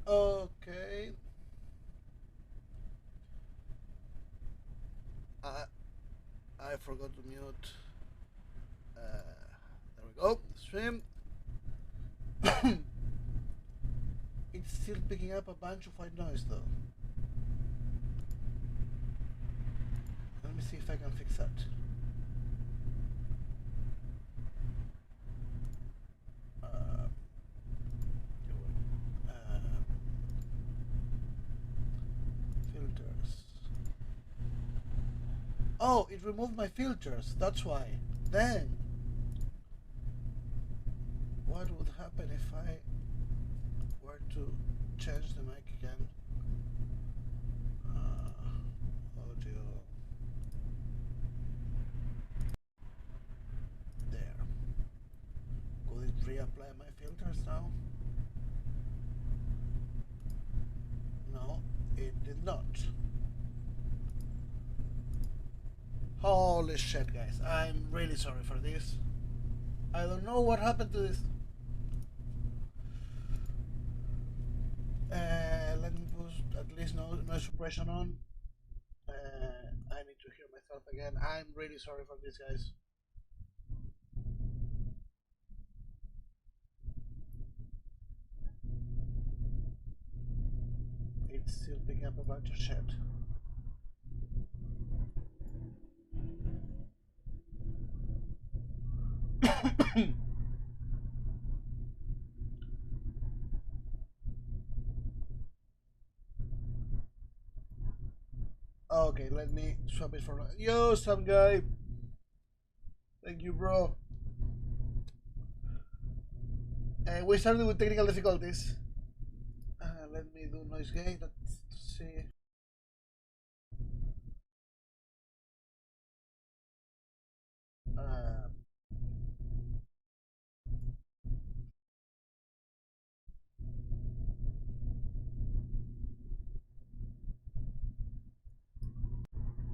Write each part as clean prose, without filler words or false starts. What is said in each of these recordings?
Okay. I I forgot to mute. There we go. Stream. It's still picking up a bunch of white noise though. Let me see if I can fix that. Filters. Oh, it removed my filters. That's why. Then, what would happen if I were to change the mic again? Audio. There. Could it reapply my filters now? No, it did not. Holy shit, guys. I'm really sorry for this. I don't know what happened to this. Let me put at least no suppression on. I need to hear myself again. I'm really sorry for this, guys. It's still picking up a bunch of shit. Okay, let me swap it for yo, some guy. Thank you, bro. We started with technical difficulties. Let me do noise gate. Let's see.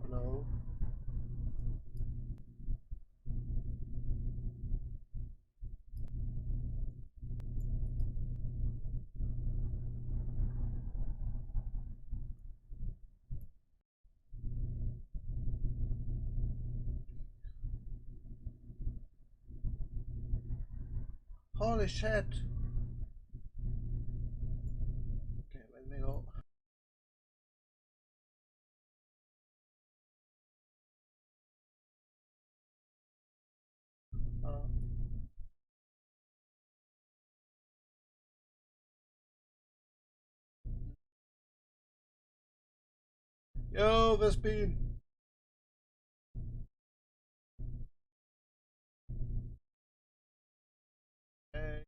Hello. Holy shit. Okay, let me go. Yo, Vespine. Hey.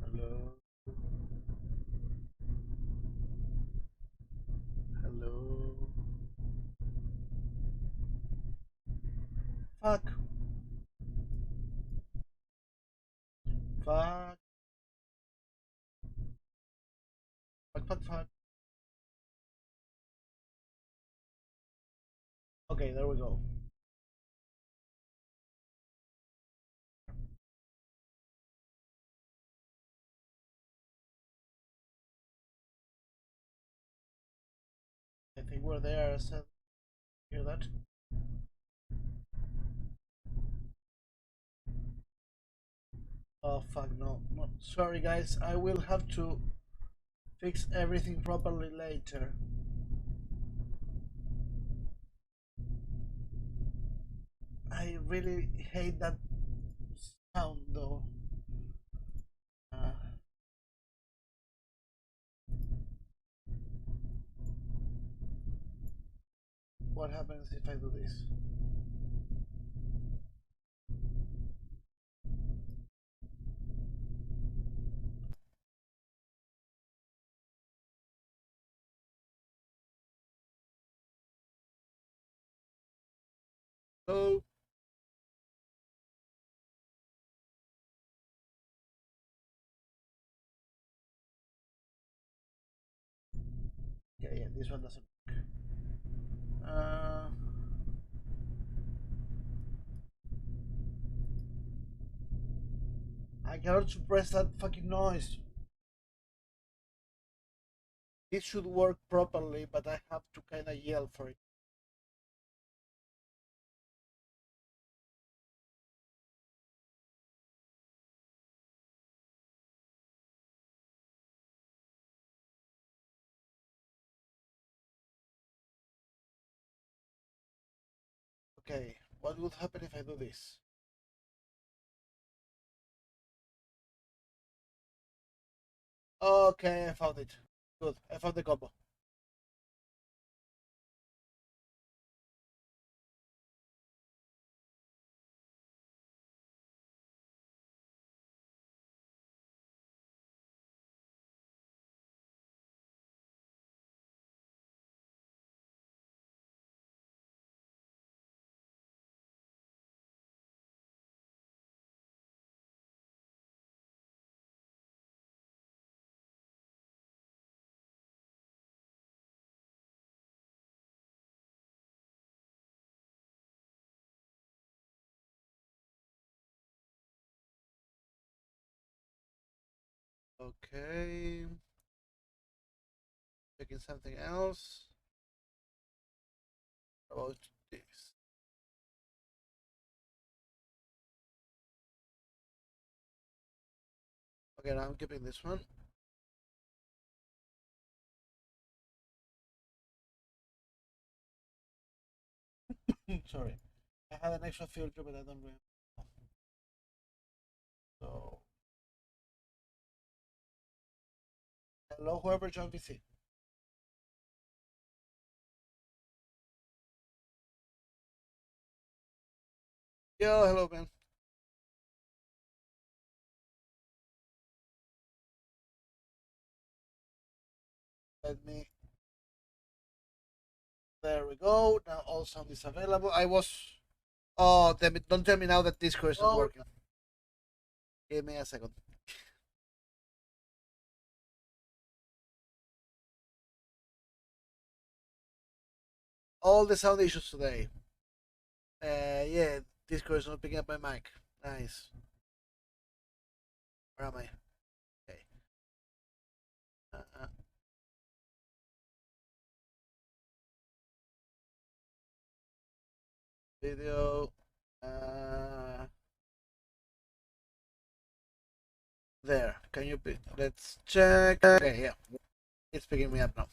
Hello. Hello. Fuck. Fuck. Fuck, fuck, fuck. Okay, there we go. I think we're there. So hear that? Oh fuck no. No. Sorry guys, I will have to fix everything properly later. I really hate that sound though. What happens if I do this? Oh. Yeah, this one doesn't. Uh, I cannot suppress that fucking noise. This should work properly, but I have to kind of yell for it. Okay, what would happen if I do this? Okay, I found it. Good, I found the combo. Okay, checking something else about this. Okay, now I'm keeping this one. Sorry, I had an extra filter, but I don't remember. So, hello, whoever joined VC. Yo, hello, man. Let me. There we go. Now all sound is available. I was. Oh, damn it! Don't tell me now that Discord is not working. Give me a second. All the sound issues today. Yeah, Discord is not picking up my mic. Nice. Where am I? Okay. Uh, video. Uh, there. Can you? Let's check. Okay, yeah, it's picking me up now.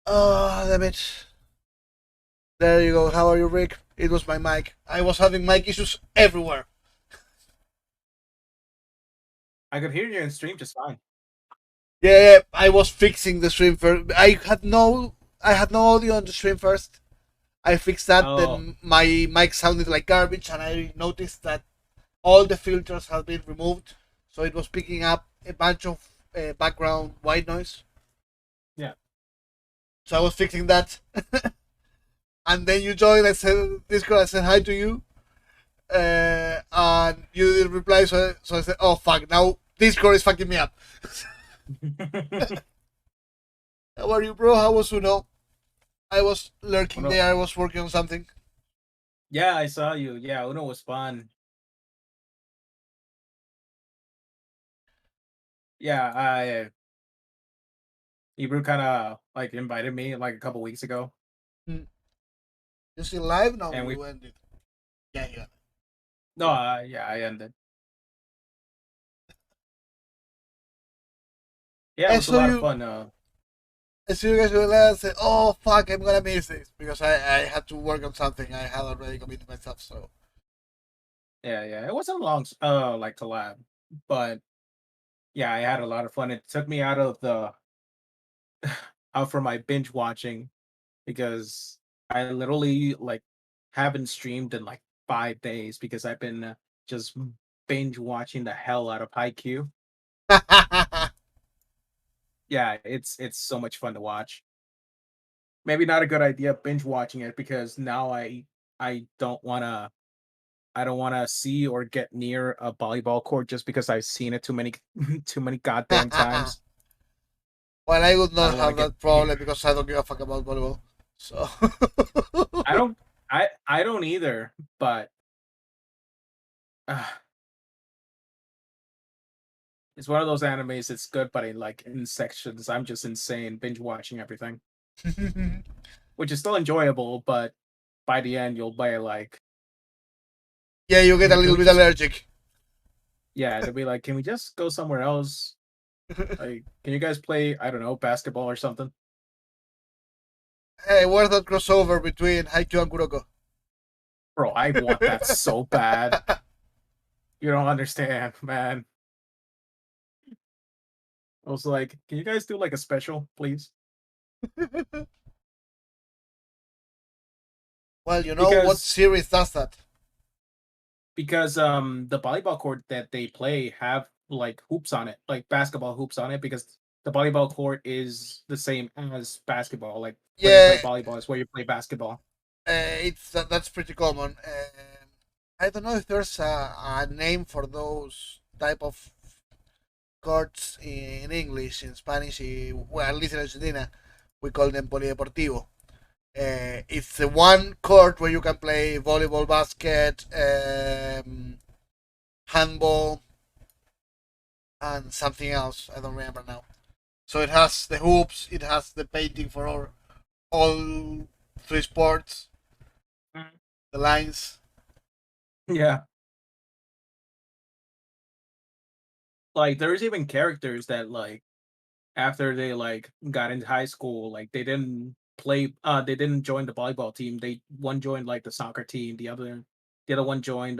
Oh, damn it. There you go. How are you, Rick? It was my mic. I was having mic issues everywhere. I could hear you in stream just fine. Yeah, I was fixing the stream first. I had no audio on the stream first. I fixed that, Oh, then my mic sounded like garbage, and I noticed that all the filters had been removed, so it was picking up a bunch of background white noise. yeah. So I was fixing that, and then you joined. I said, "Discord." I said hi to you, and you didn't reply. So I said, "Oh fuck! Now Discord is fucking me up." How are you, bro? How was Uno? I was lurking Uno. there. I was working on something. Yeah, I saw you. Yeah, Uno was fun. Yeah, Hebrew kind of like invited me like a couple weeks ago, Hmm. You still live? No, and we. you ended. Yeah, yeah. No, yeah, I ended. Yeah, it I was a saw lot of you. fun. I saw you guys were there and said, "Oh fuck, I'm gonna miss this," because I had to work on something. I had already committed myself. So Yeah. It wasn't a long like collab, but yeah, I had a lot of fun. It took me out of the out from my binge watching because I literally like haven't streamed in like 5 days because I've been just binge watching the hell out of Haikyuu. Yeah, it's so much fun to watch. Maybe not a good idea binge watching it because now I don't want to I don't want to see or get near a volleyball court just because I've seen it too many too many goddamn times. Well, I would I not don't want to have get that problem here. because I don't give a fuck about volleyball. So I don't. I don't either. But uh, it's one of those animes. It's good, but in sections. I'm just insane binge watching everything, which is still enjoyable. But by the end, you'll be like, yeah, you get a can little we bit just? allergic. Yeah, it'll be like, can we just go somewhere else? Like, can you guys play? I don't know, basketball or something? Hey, where's that crossover between Haikyuu and Kuroko? Bro, I want that so bad. You don't understand, man. I was like, can you guys do like a special, please? Well, you know what Because series does that? the volleyball court that they play have like hoops on it, like basketball hoops on it, because the volleyball court is the same as basketball. Like where you play Yeah, volleyball is where you play basketball. it's that's pretty common. I don't know if there's a name for those type of courts in English. In Spanish, well, at least in Argentina, we call them polideportivo. It's the one court where you can play volleyball, basket, handball, and something else. I don't remember now. So it has the hoops, it has the painting for all three sports, Mm. the lines. Yeah, like there's even characters that like after they like got into high school, like they didn't join the volleyball team. They one joined like the soccer team, the other one joined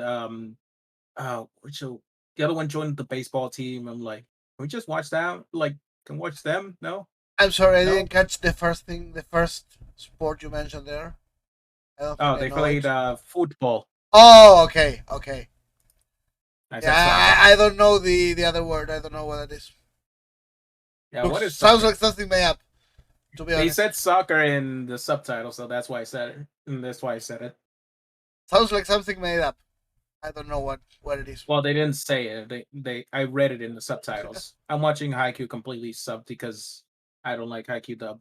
which the other one joined the baseball team. I'm like, can we just watch that? Like, can watch them? No, I'm sorry, I didn't no. catch the first thing, the first sport you mentioned there. I don't think Oh, I they know played it. football. Oh, okay, okay. I Yeah, said soccer. I don't know the other word. I don't know what it is. Yeah, Looks what is sounds like soccer? something made up. To be They honest, said soccer in the subtitle, so that's why I said it. And that's why I said it. sounds like something made up. I don't know what it is. Well, they didn't say it. I read it in the subtitles. I'm watching Haikyuu completely subbed because I don't like Haikyuu dub.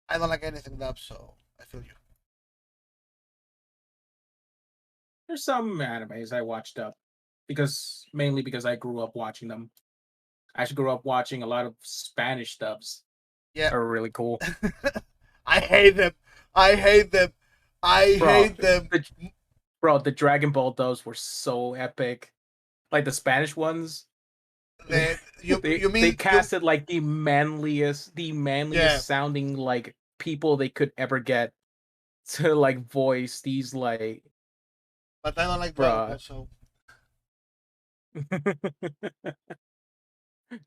I don't like anything dub, so I feel you. There's some animes I watched up because mainly because I grew up watching them. I actually grew up watching a lot of Spanish dubs. Yeah, Are really cool, I hate them. I hate them. I bro. hate them. The bro, the Dragon Ball dubs were so epic. Like the Spanish ones, The you they mean you? casted like the Yeah, manliest sounding like people they could ever get to like voice these like but I don't like Dragon bruh. Ball, so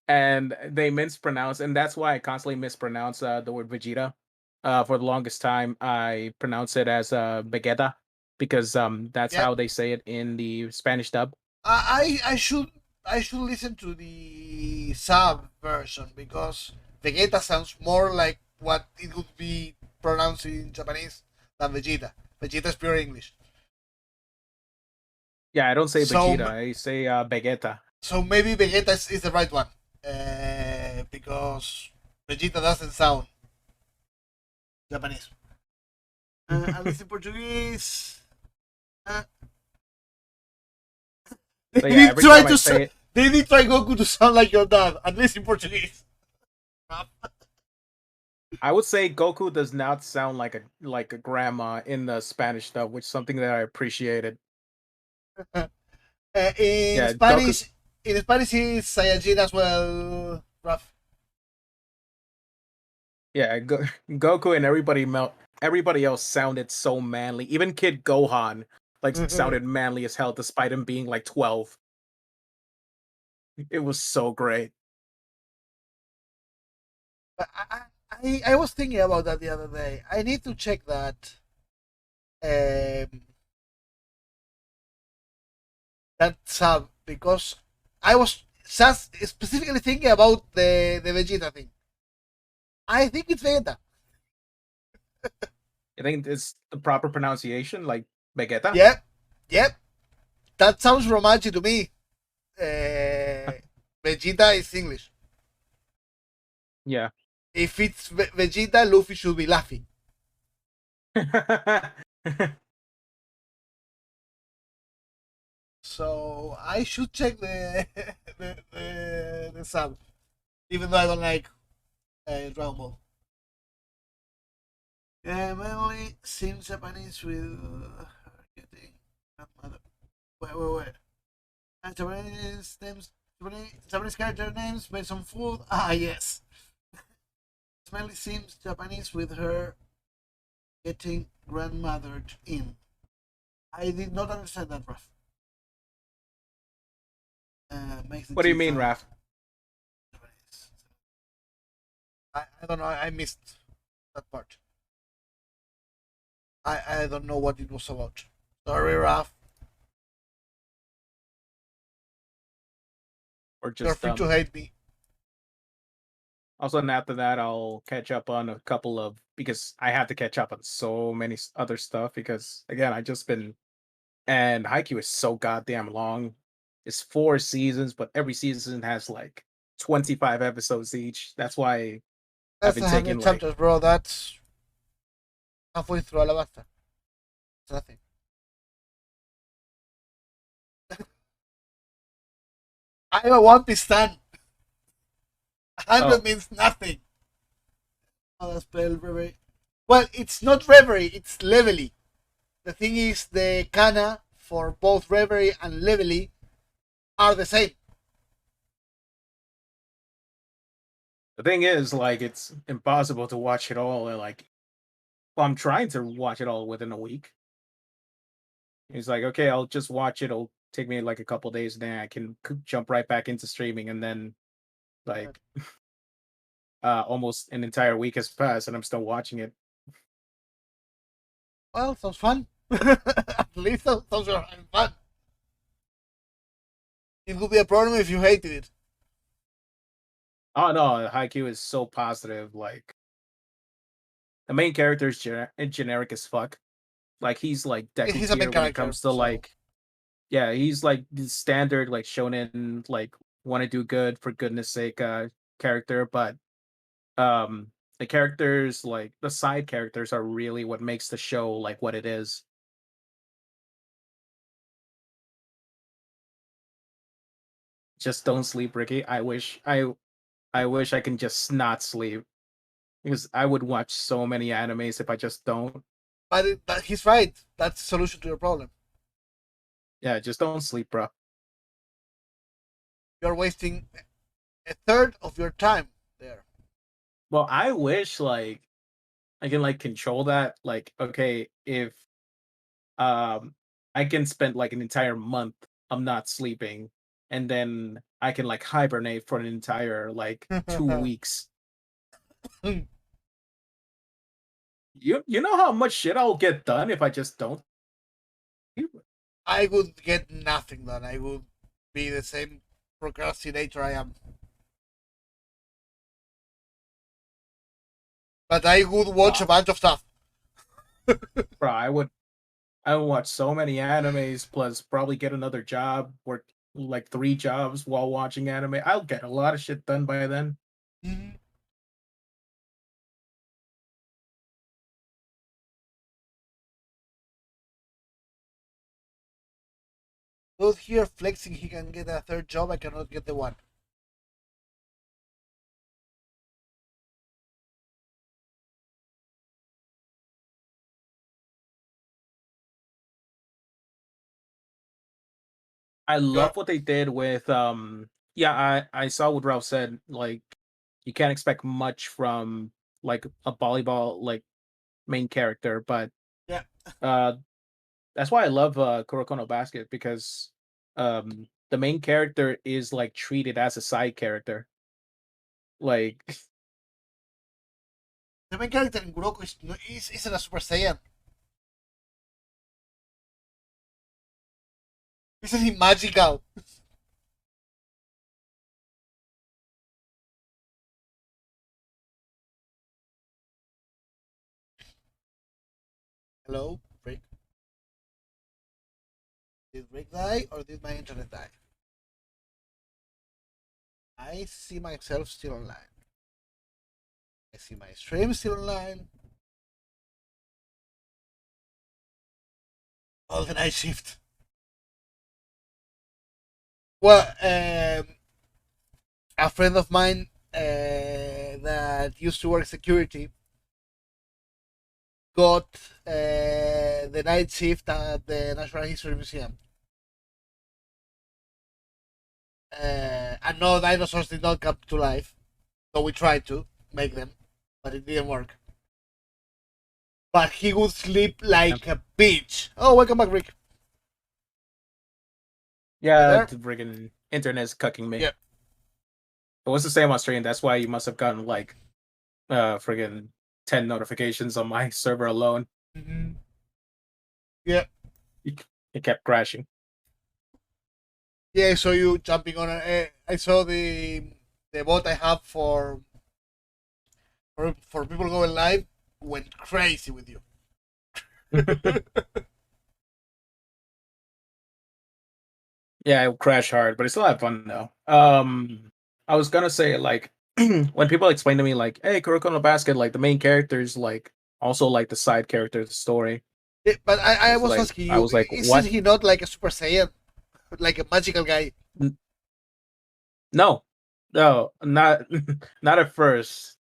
And they mispronounce, and that's why I constantly mispronounce the word Vegeta. For the longest time, I pronounce it as Vegeta because that's yeah. how they say it in the Spanish dub. I should listen to the sub version because Vegeta sounds more like what it would be pronounced in Japanese than Vegeta. Vegeta is pure English. Yeah, I don't say So Vegeta, I say Vegeta. so maybe Vegeta is the right one because Vegeta doesn't sound Japanese. At least in Portuguese, uh, they So yeah, did every try time I to say it, they did try Goku to sound like your dad. At least in Portuguese. I would say Goku does not sound like a grandma in the Spanish dub, which is something that I appreciated. In Yeah, Goku. Spanish, he's Saiyajin as well. Rough. Yeah, Goku and everybody else sounded so manly. Even Kid Gohan like But sounded manly as hell, despite him being like 12. It was so great. I was thinking about that the other day. I need to check um, that sub because I was just specifically thinking about the Vegeta thing. I think it's Vegeta. I think it's the proper pronunciation, like Vegeta. Yep, yep. That sounds romantic to me. Uh, Vegeta is English. Yeah. If it's Vegeta, Luffy should be laughing. So I should check the sub, even though I don't like Dragon Ball. Mainly seems Japanese with getting grandmother. Wait. Japanese names, Japanese character names based on food. Ah, yes. Mainly seems Japanese with her getting grandmothered in. I did not understand that, Raf. Makes the What do you mean, cheetah Raph? Japanese. I don't know. I missed that part. I don't know what it was about. Sorry, Raf. Or You're just free to hate me. Also, and after that, I'll catch up on a couple of because I have to catch up on so many other stuff because again, I just been and Haikyuu is so goddamn long. It's 4 seasons, but every season has like 25 episodes each. That's why I've That's been a taking hundred like chapters, bro. That's halfway through Alabasta. It's nothing. I'm a One Piece stan. 100 oh means nothing. Oh, that's spelled reverie. Well, it's not reverie, it's levely. The thing is, the kana for both reverie and levely are the same. the thing is like it's impossible to watch it all. Like well, I'm trying to watch it all within a week. It's like okay, I'll just watch it. It'll take me like a couple days, and then I can jump right back into streaming, and then like almost an entire week has passed, and I'm still watching it. Well, sounds fun. At least sounds like having fun. It would be a problem if you hated it. Oh no, Haikyuu is so positive. Like the main character is generic as fuck. Like he's like Deku He's a main tier when it character, comes to so like yeah, he's like the standard like shonen like want to do good for goodness sake character, but um the characters like the side characters are really what makes the show like what it is. Just don't sleep, Ricky. I wish I can just not sleep because I would watch so many animes if I just don't. but he's right. That's the solution to your problem. Yeah, just don't sleep, bro. You're wasting a third of your time there. Well, I wish like I can like control that. Like, okay, if um I can spend like an entire month I'm not sleeping, and then I can like hibernate for an entire like 2 weeks. You know how much shit I'll get done if I just don't sleep? I would get nothing done. I would be the same procrastinator I am. But I would watch a Uh, bunch of stuff. bro, I would watch so many animes plus probably get another job, work like 3 jobs while watching anime. I'll get a lot of shit done by then. Mhm. Dude here flexing he can get a third job, I cannot get the one. I You're love what they did with yeah, I saw what Ralph said, like you can't expect much from like a volleyball like main character, but yeah. uh that's why I love Kuroko no Basket because the main character is like treated as a side character. Like The main character in Kuroko isn't a Super Saiyan. Isn't he magical? Hello, Rick. Did Rick die or did my internet die? I see myself still online. I see my stream still online. All the night shift. Well, a friend of mine that used to work security got the night shift at the Natural History Museum. And no, dinosaurs did not come to life, though we tried to make them, but it didn't work. But he would sleep Yeah, like a bitch. Oh, welcome back, Rick. You yeah, there? the friggin' internet's cucking me. Yeah. It was the same on stream. That's why you must have gotten like friggin' 10 notifications on my server alone. Mm-hmm. Yeah. It kept crashing. Yeah, I saw you jumping on. I saw the bot I have for people going live went crazy with you. Yeah, it crashed hard, but it still had fun though. I was gonna say like when people explain to me like, "Hey, Kuroko no Basket," like the main characters, like also like the side characters of the story. Yeah, but I It's was like asking I you, was like, isn't "What? he not like a Super Saiyan, like a magical guy? No, no, not not at first."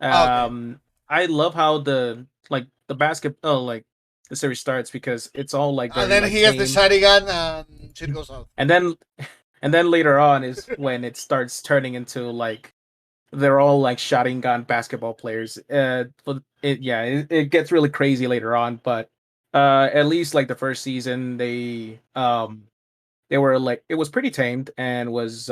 Ah, okay. I love how the basket like the series starts because it's all like And very then like he has the tame, Sharingan and shit goes out. and then later on is when it starts turning into like they're all like shotting gun basketball players. But it gets really crazy later on, but at least like the first season they were like it was pretty tamed and was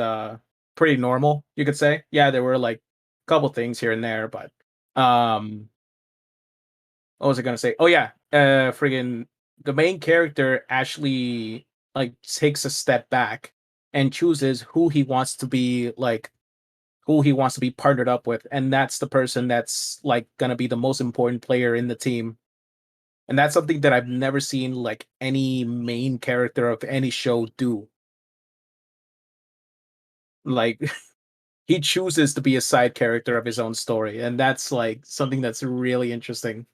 pretty normal, you could say. Yeah, there were like a couple things here and there, but um what was I gonna say? Oh yeah, friggin' the main character actually like takes a step back and chooses who he wants to be like who he wants to be partnered up with, and that's the person that's like gonna be the most important player in the team. And that's something that I've never seen like any main character of any show do. Like he chooses to be a side character of his own story, and that's like something that's really interesting.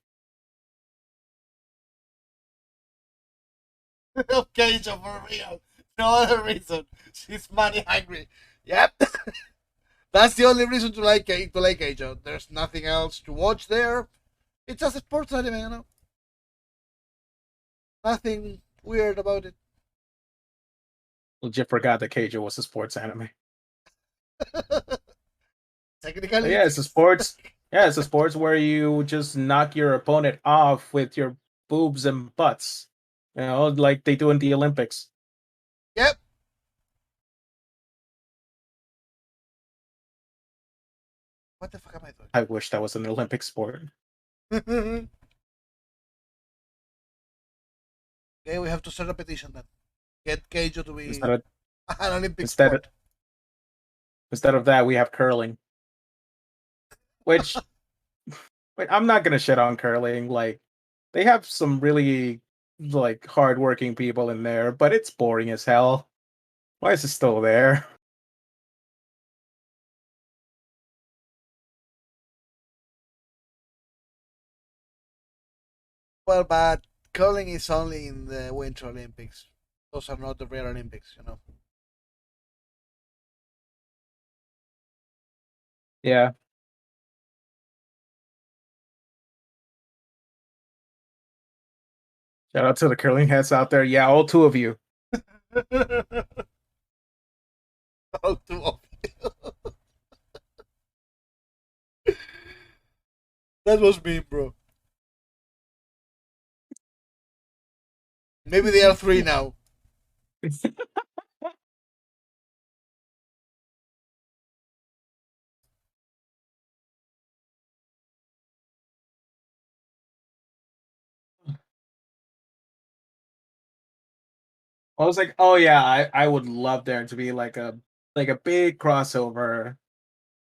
Okay, so for real, no other reason. She's money hungry. Yep, that's the only reason to like Keijo. There's nothing else to watch there. It's just a sports anime, you know. Nothing weird about it. Legit forgot that Keijo was a sports anime. But Technically, yeah, it it's a is. sports. Yeah, it's a sports where you just knock your opponent off with your boobs and butts. You know, like they do in the Olympics. Yep. What the fuck am I I wish that was an Olympic sport. doing? Okay, we have to start a petition then. Get Keijo to Instead be of an Olympic instead of sport. instead of that, we have curling. Which wait, I'm not gonna shit on curling. Like they have some really like hardworking people in there, but it's boring as hell. Why is it still there? Well, but curling is only in the Winter Olympics. Those are not the real Olympics, you know. Yeah. Shout out to the curling heads out there. Yeah, all two of you. How too obvious. That was me, bro. Maybe they are three now. I was like, oh yeah, I would love there to be like a big crossover,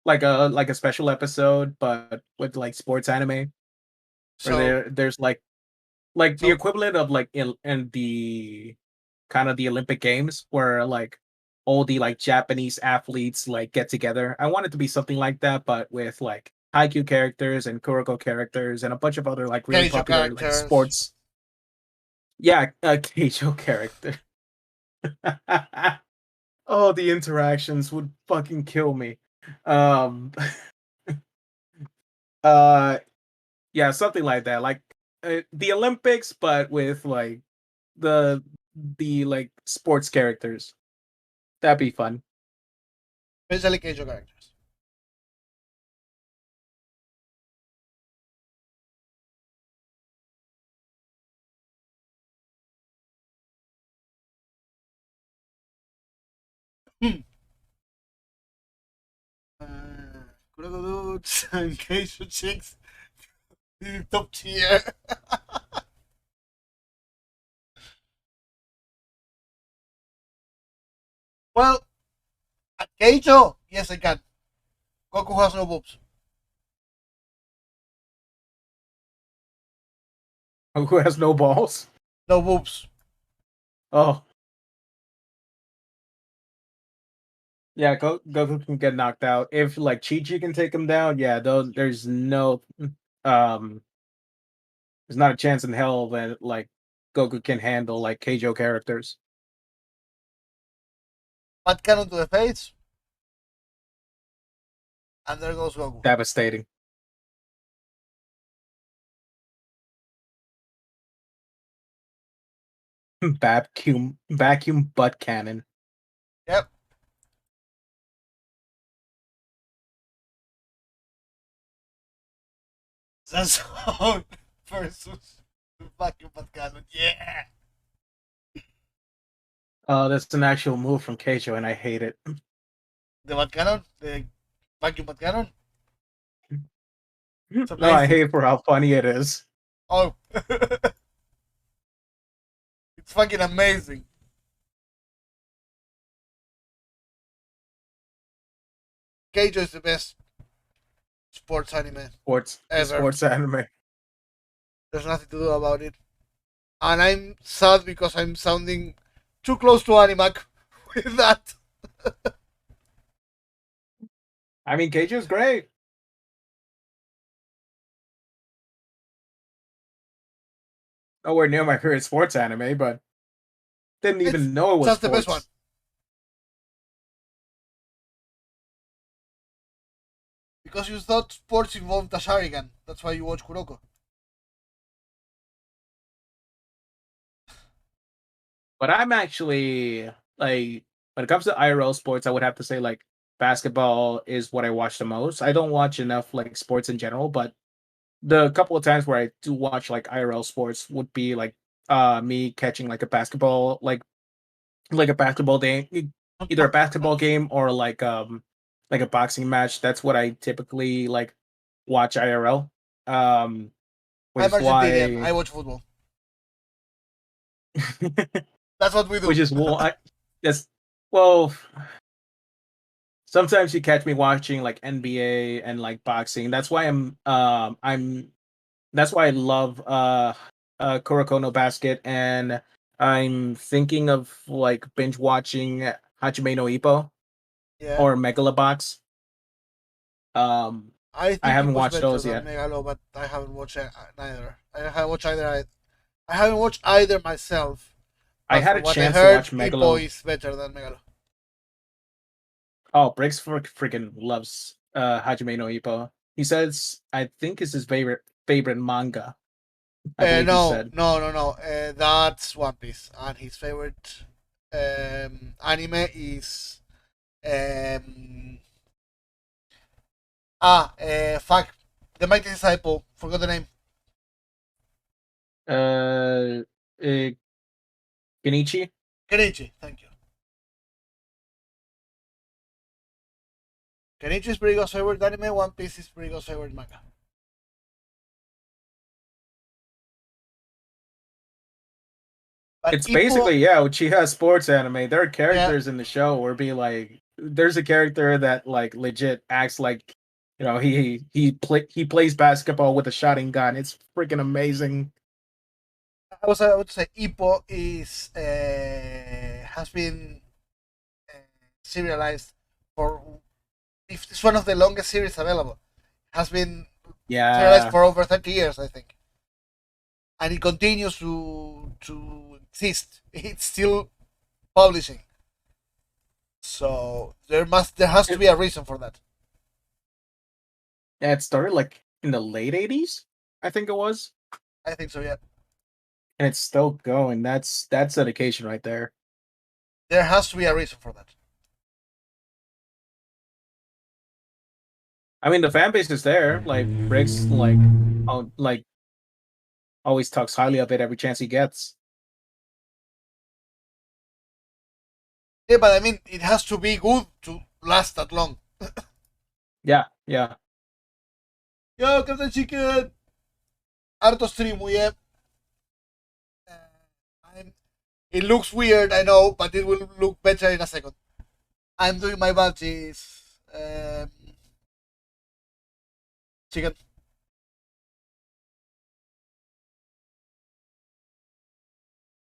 like a special episode, but with like sports anime, where So, there's like the so equivalent of like in the kind of the Olympic Games where like all the like Japanese athletes like get together. I want it to be something like that, but with like Haikyuu characters and Kuroko characters and a bunch of other like really Keijo popular like characters. sports. Yeah, a Keijo character. Oh, the interactions would fucking kill me. Um, uh, yeah, something like that. Like the Olympics, but with like the like sports characters. That'd be fun. Especially Keijo characters. Hmm. Kuroko dudes and Keijo chicks top tier. Well, at Keijo, yes I can. Goku has no boobs. Who has no balls? No boobs. Oh, yeah, Goku can get knocked out. If like Chi Chi can take him down, yeah, though there's no um there's not a chance in hell that like Goku can handle like Keijo characters. But cannon to the face. And there goes Goku. Devastating. Vacuum butt cannon. Yep. Sasson versus vacuum butt cannon. Yeah. That's an actual move from Keijo, and I hate it. The butt cannon. The vacuum butt cannon. It's No, I amazing. hate it for how funny it is. Oh. It's fucking amazing. Keijo is the best sports anime ever. Sports anime. There's nothing to do about it. And I'm sad because I'm sounding too close to AnyMEmdq with that. I mean, Keijo's great. Nowhere near my favorite sports anime, but didn't It's even know it was just the best one. sports. Because you thought sports involved a Sharingan. That's why you watch Kuroko. But I'm actually like when it comes to IRL sports, I would have to say like basketball is what I watch the most. I don't watch enough like sports in general, but the couple of times where I do watch like IRL sports would be like me catching like a basketball game, either a basketball game or like a boxing match. That's what I typically like watch IRL. Um which I'm is Argentinian. I why watch football. That's what we do. which is why yes, well, sometimes you catch me watching like NBA and like boxing. I'm that's why I love Kuroko no Basket, and I'm thinking of like binge watching Hajime no Ippo Yeah. or Megalobox. Um I I think it haven't was watched better those than yet. Megalo, but I haven't watched neither. I haven't watched either. I haven't watched either myself. I But had from a what I chance to heard, watch Ippo Megalo. is better than Megalo. Oh, Briggs freaking loves Hajime no Ippo. He says I think it's his favorite manga. I believe he No, said. no, no, no. That's One Piece, and his favorite anime is um, fuck, the Mighty Disciple. Forgot the name. Uh, uh Genichi. Kenichi. Thank you. Kenichi is Brigo's favorite anime. One Piece is Brigo's favorite manga. But It's Ippo, basically yeah, Uchiha sports anime. There are yeah, characters in the show where be like, there's a character that like legit acts like, he plays basketball with a shotting gun. It's freaking amazing. I would say Ippo is has been serialized for. It's one of the longest series available. Has been serialized Yeah, for over 30 years, I think, and it continues to exist. It's still publishing, so there has to it, be a reason for that. yeah, it started like in the late '80s, I think it was, I think so. Yeah, and it's still going. That's dedication right there. there has to be a reason for that. I mean, the fan base is there. Like Briggs, like always talks highly of it every chance he gets. Yeah, but I mean, it has to be good to last that long. Yeah, yeah. Yo, Captain Chicken, harto stream, yeah. I'm, it looks weird, I know, but it will look better in a second. I'm doing my badges. Chicken.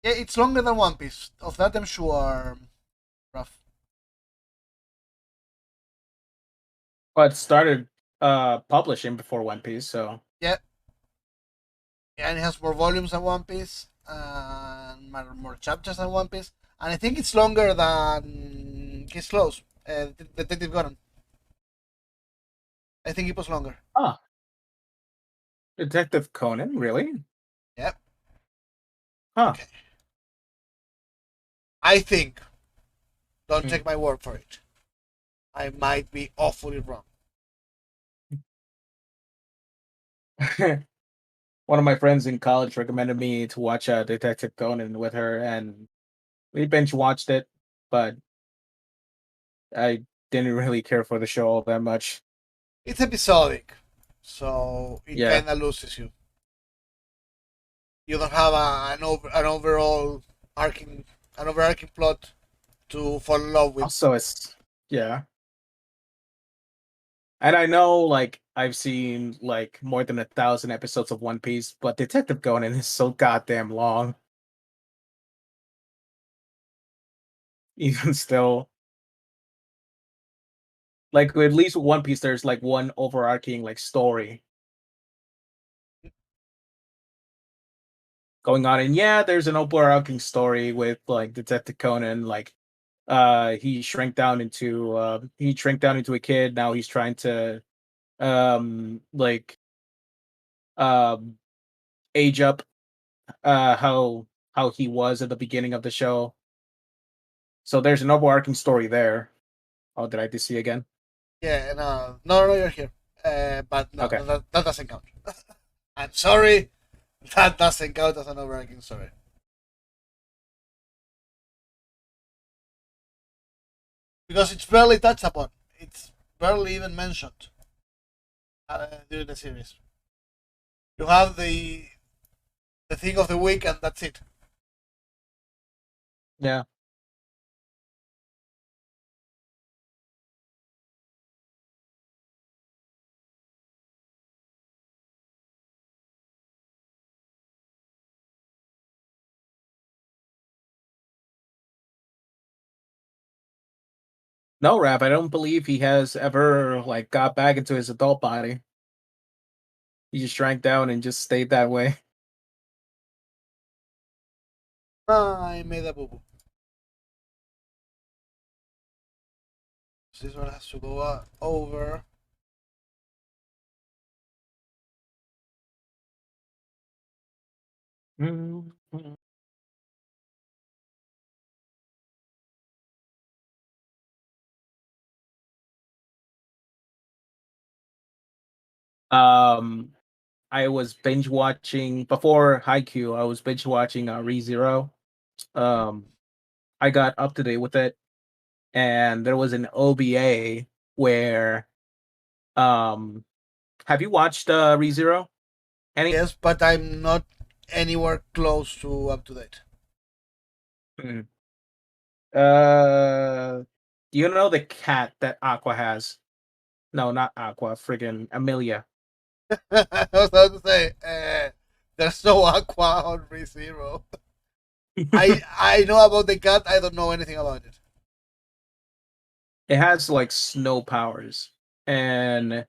Yeah, it's longer than One Piece. Of that, I'm sure. Rough. But started publishing before One Piece, so Yeah, yeah, and it has more volumes than One Piece and more chapters than One Piece. And I think it's longer than Kiss Close, Detective Conan. I think it was longer. ah, Detective Conan, really? Yeah. Huh. Okay. I think. Don't Mm. take my word for it. I might be awfully wrong. One of my friends in college recommended me to watch Detective Conan with her, and we binge watched it, but I didn't really care for the show all that much. It's episodic, so it Yeah. kind of loses you. You don't have an overall arcing an overarching plot to fall in love with. Also, it's yeah, and I know like I've seen like more than 1,000 episodes of One Piece, but Detective Conan is so goddamn long. Even still, like at least with One Piece, there's like one overarching like story going on, and yeah, there's an overarching story with like Detective Conan, like he shrank down into a kid. Now he's trying to like um age up how he was at the beginning of the show. So there's an overarching story there. Oh, did I DC again? Yeah, no, you're here. But no, Okay. that doesn't count. I'm sorry, that doesn't count as an overarching story because it's barely touched upon. It's barely even mentioned during the series. You have the thing of the week, and that's it. Yeah. No, Rap, I don't believe he has ever like got back into his adult body. He just shrank down and just stayed that way. I made a boo boo. This one has to go over. Mhm. Um, I was binge watching before Haikyuu. I was binge watching ReZero. Um, I got up to date with it, and there was an OBA where have you watched ReZero? Any? Yes, but I'm not anywhere close to up to date. Mm. Uh, do you know the cat that Aqua has? No, not Aqua. Friggin' Amelia. I was about to say, there's no aqua on ReZero. I know about the cat. I don't know anything about it. It has like snow powers, and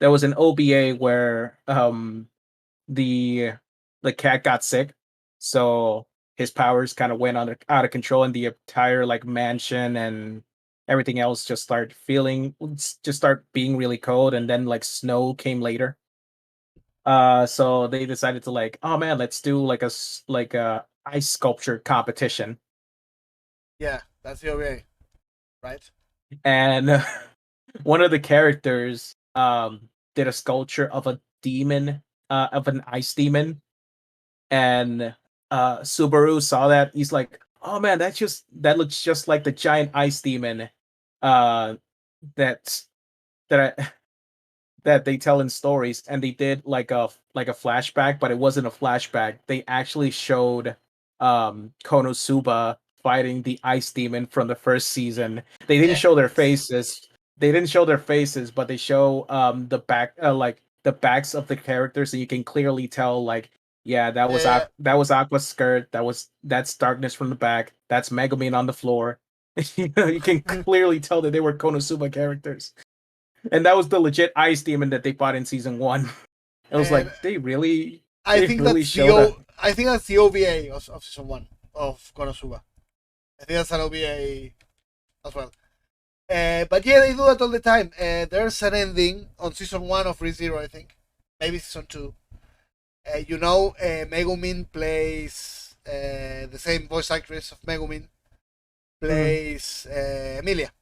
there was an OBA where the the cat got sick, so his powers kind of went out of control, and the entire like mansion and everything else just start being really cold, and then like snow came later. So they decided to like, oh man, let's do like like a ice sculpture competition, Yeah, that's the OVA, right? and one of the characters did a sculpture of a demon, of an ice demon, and Subaru saw that. He's like, "Oh man, that looks just like the giant ice demon uh that's that I that they tell in stories." And they did like a flashback, but it wasn't a flashback. They actually showed Konosuba fighting the ice demon from the first season. They didn't show their Yes. faces. They didn't show their faces, but they show the back like the backs of the characters, and you can clearly tell like, yeah, Yeah, that was Aqua's skirt. That's darkness from the back. That's Megumin on the floor. You can clearly tell that they were Konosuba characters. And that was the legit ice demon that they fought in season one. It was and like they really showed a I think that's the OVA of season one of Konosuba. I think that's an OVA as well. But yeah, they do that all the time. There's an ending on season one of ReZero, I think. Maybe season two. Megumin plays the same voice actress of Megumin Mhm. plays Emilia.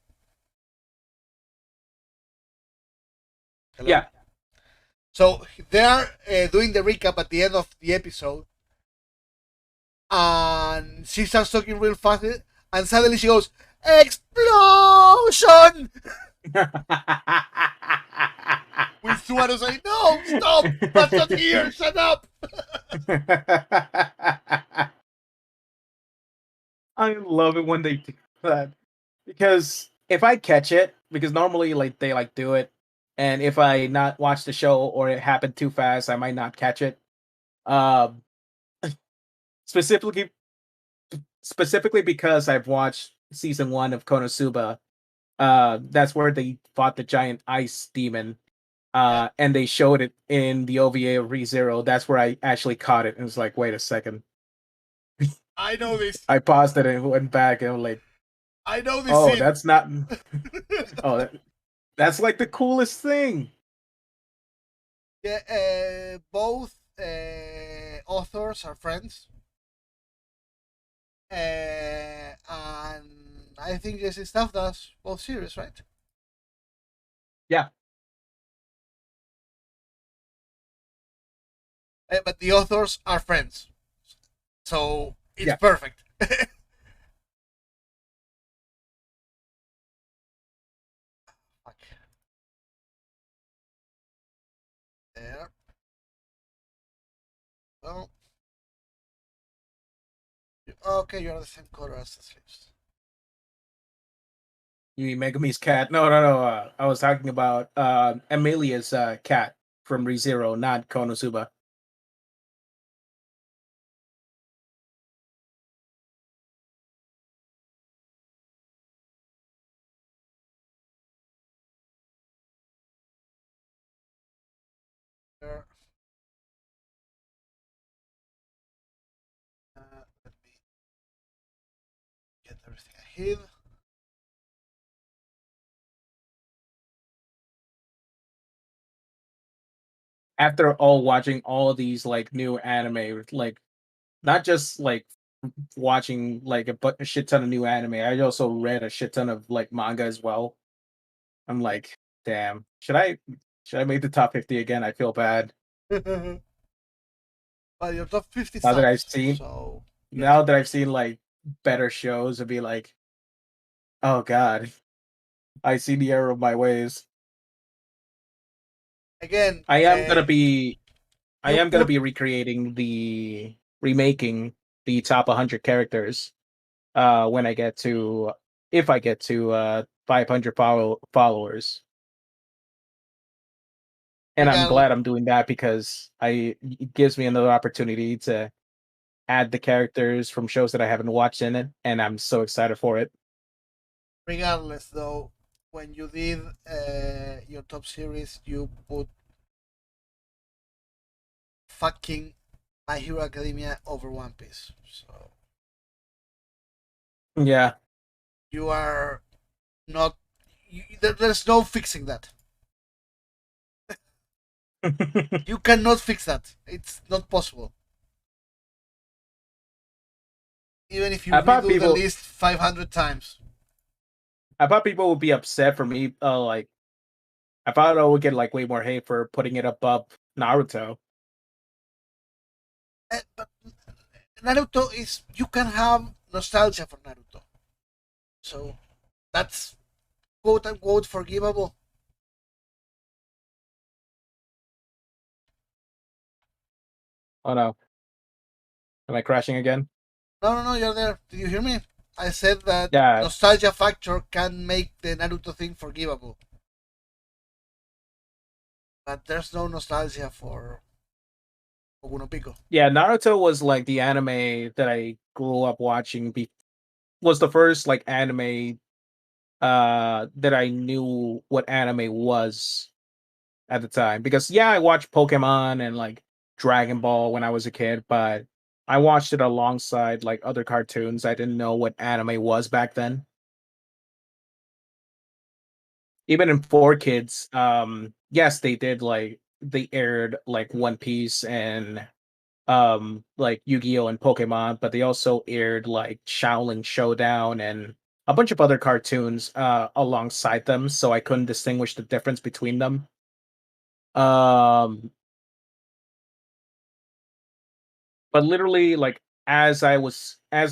Hello. Yeah. So they're doing the recap at the end of the episode, and she starts talking real fast, and suddenly she goes, "Explosion!" With Suaru saying, "No, stop! That's not here. Shut up!" I love it when they do that, because if I catch it, because normally like they like do it, and if I not watch the show or it happened too fast, I might not catch it. Um, specifically specifically because I've watched season one of Konosuba. That's where they fought the giant ice demon. Yeah, And they showed it in the OVA of ReZero. That's where I actually caught it and was like, wait a second. I know this. I paused it and went back and was like, I know this oh, scene. that's not. Oh, that's like the coolest thing. Yeah, both authors are friends, and I think this is stuff that's both series, right? Yeah, But the authors are friends, so it's yeah. perfect. Fuck. There. Well, okay, you're the same color as the sleeves. You mean Megumi's cat? No, no, no. I was talking about Amelia's cat from ReZero, not Konosuba. There. Let me get everything ahead. After all watching all of these like new anime, like not just like watching like a shit ton of new anime, I also read a shit ton of like manga as well. I'm like, damn, should I make the top 50 again? I feel bad. But your top 50 Now that I've sucks, seen so yes. now that I've seen like better shows, and be like, oh god, I see the error of my ways. Again, I am gonna be I you am gonna put be recreating the remaking the top 100 characters when I get to if I get to 500 followers. And I'm regardless, glad I'm doing that because I it gives me another opportunity to add the characters from shows that I haven't watched in it, and I'm so excited for it. regardless though. when you did your top series, you put fucking My Hero Academia over One Piece. So Yeah. you are not. There's no fixing that. You cannot fix that. It's not possible. Even if you I thought redo the people list 500 times. I thought people would be upset for me like I thought I would get like way more hate for putting it above Naruto. But Naruto is. You can have nostalgia for Naruto. So that's quote unquote forgivable. Oh no. Am I crashing again? No, no, no, you're there. Did you hear me? I said that Yeah. nostalgia factor can make the Naruto thing forgivable. But there's no nostalgia for Boku no Pico. Yeah, Naruto was like the anime that I grew up watching was the first like anime that I knew what anime was at the time. Because yeah, I watched Pokemon and like Dragon Ball when I was a kid, but I watched it alongside like other cartoons. I didn't know what anime was back then. Even in 4 Kids, yes, they did like they aired like One Piece and like Yu-Gi-Oh and Pokemon, but they also aired like Shaolin Showdown and a bunch of other cartoons alongside them, so I couldn't distinguish the difference between them. Um but literally like as I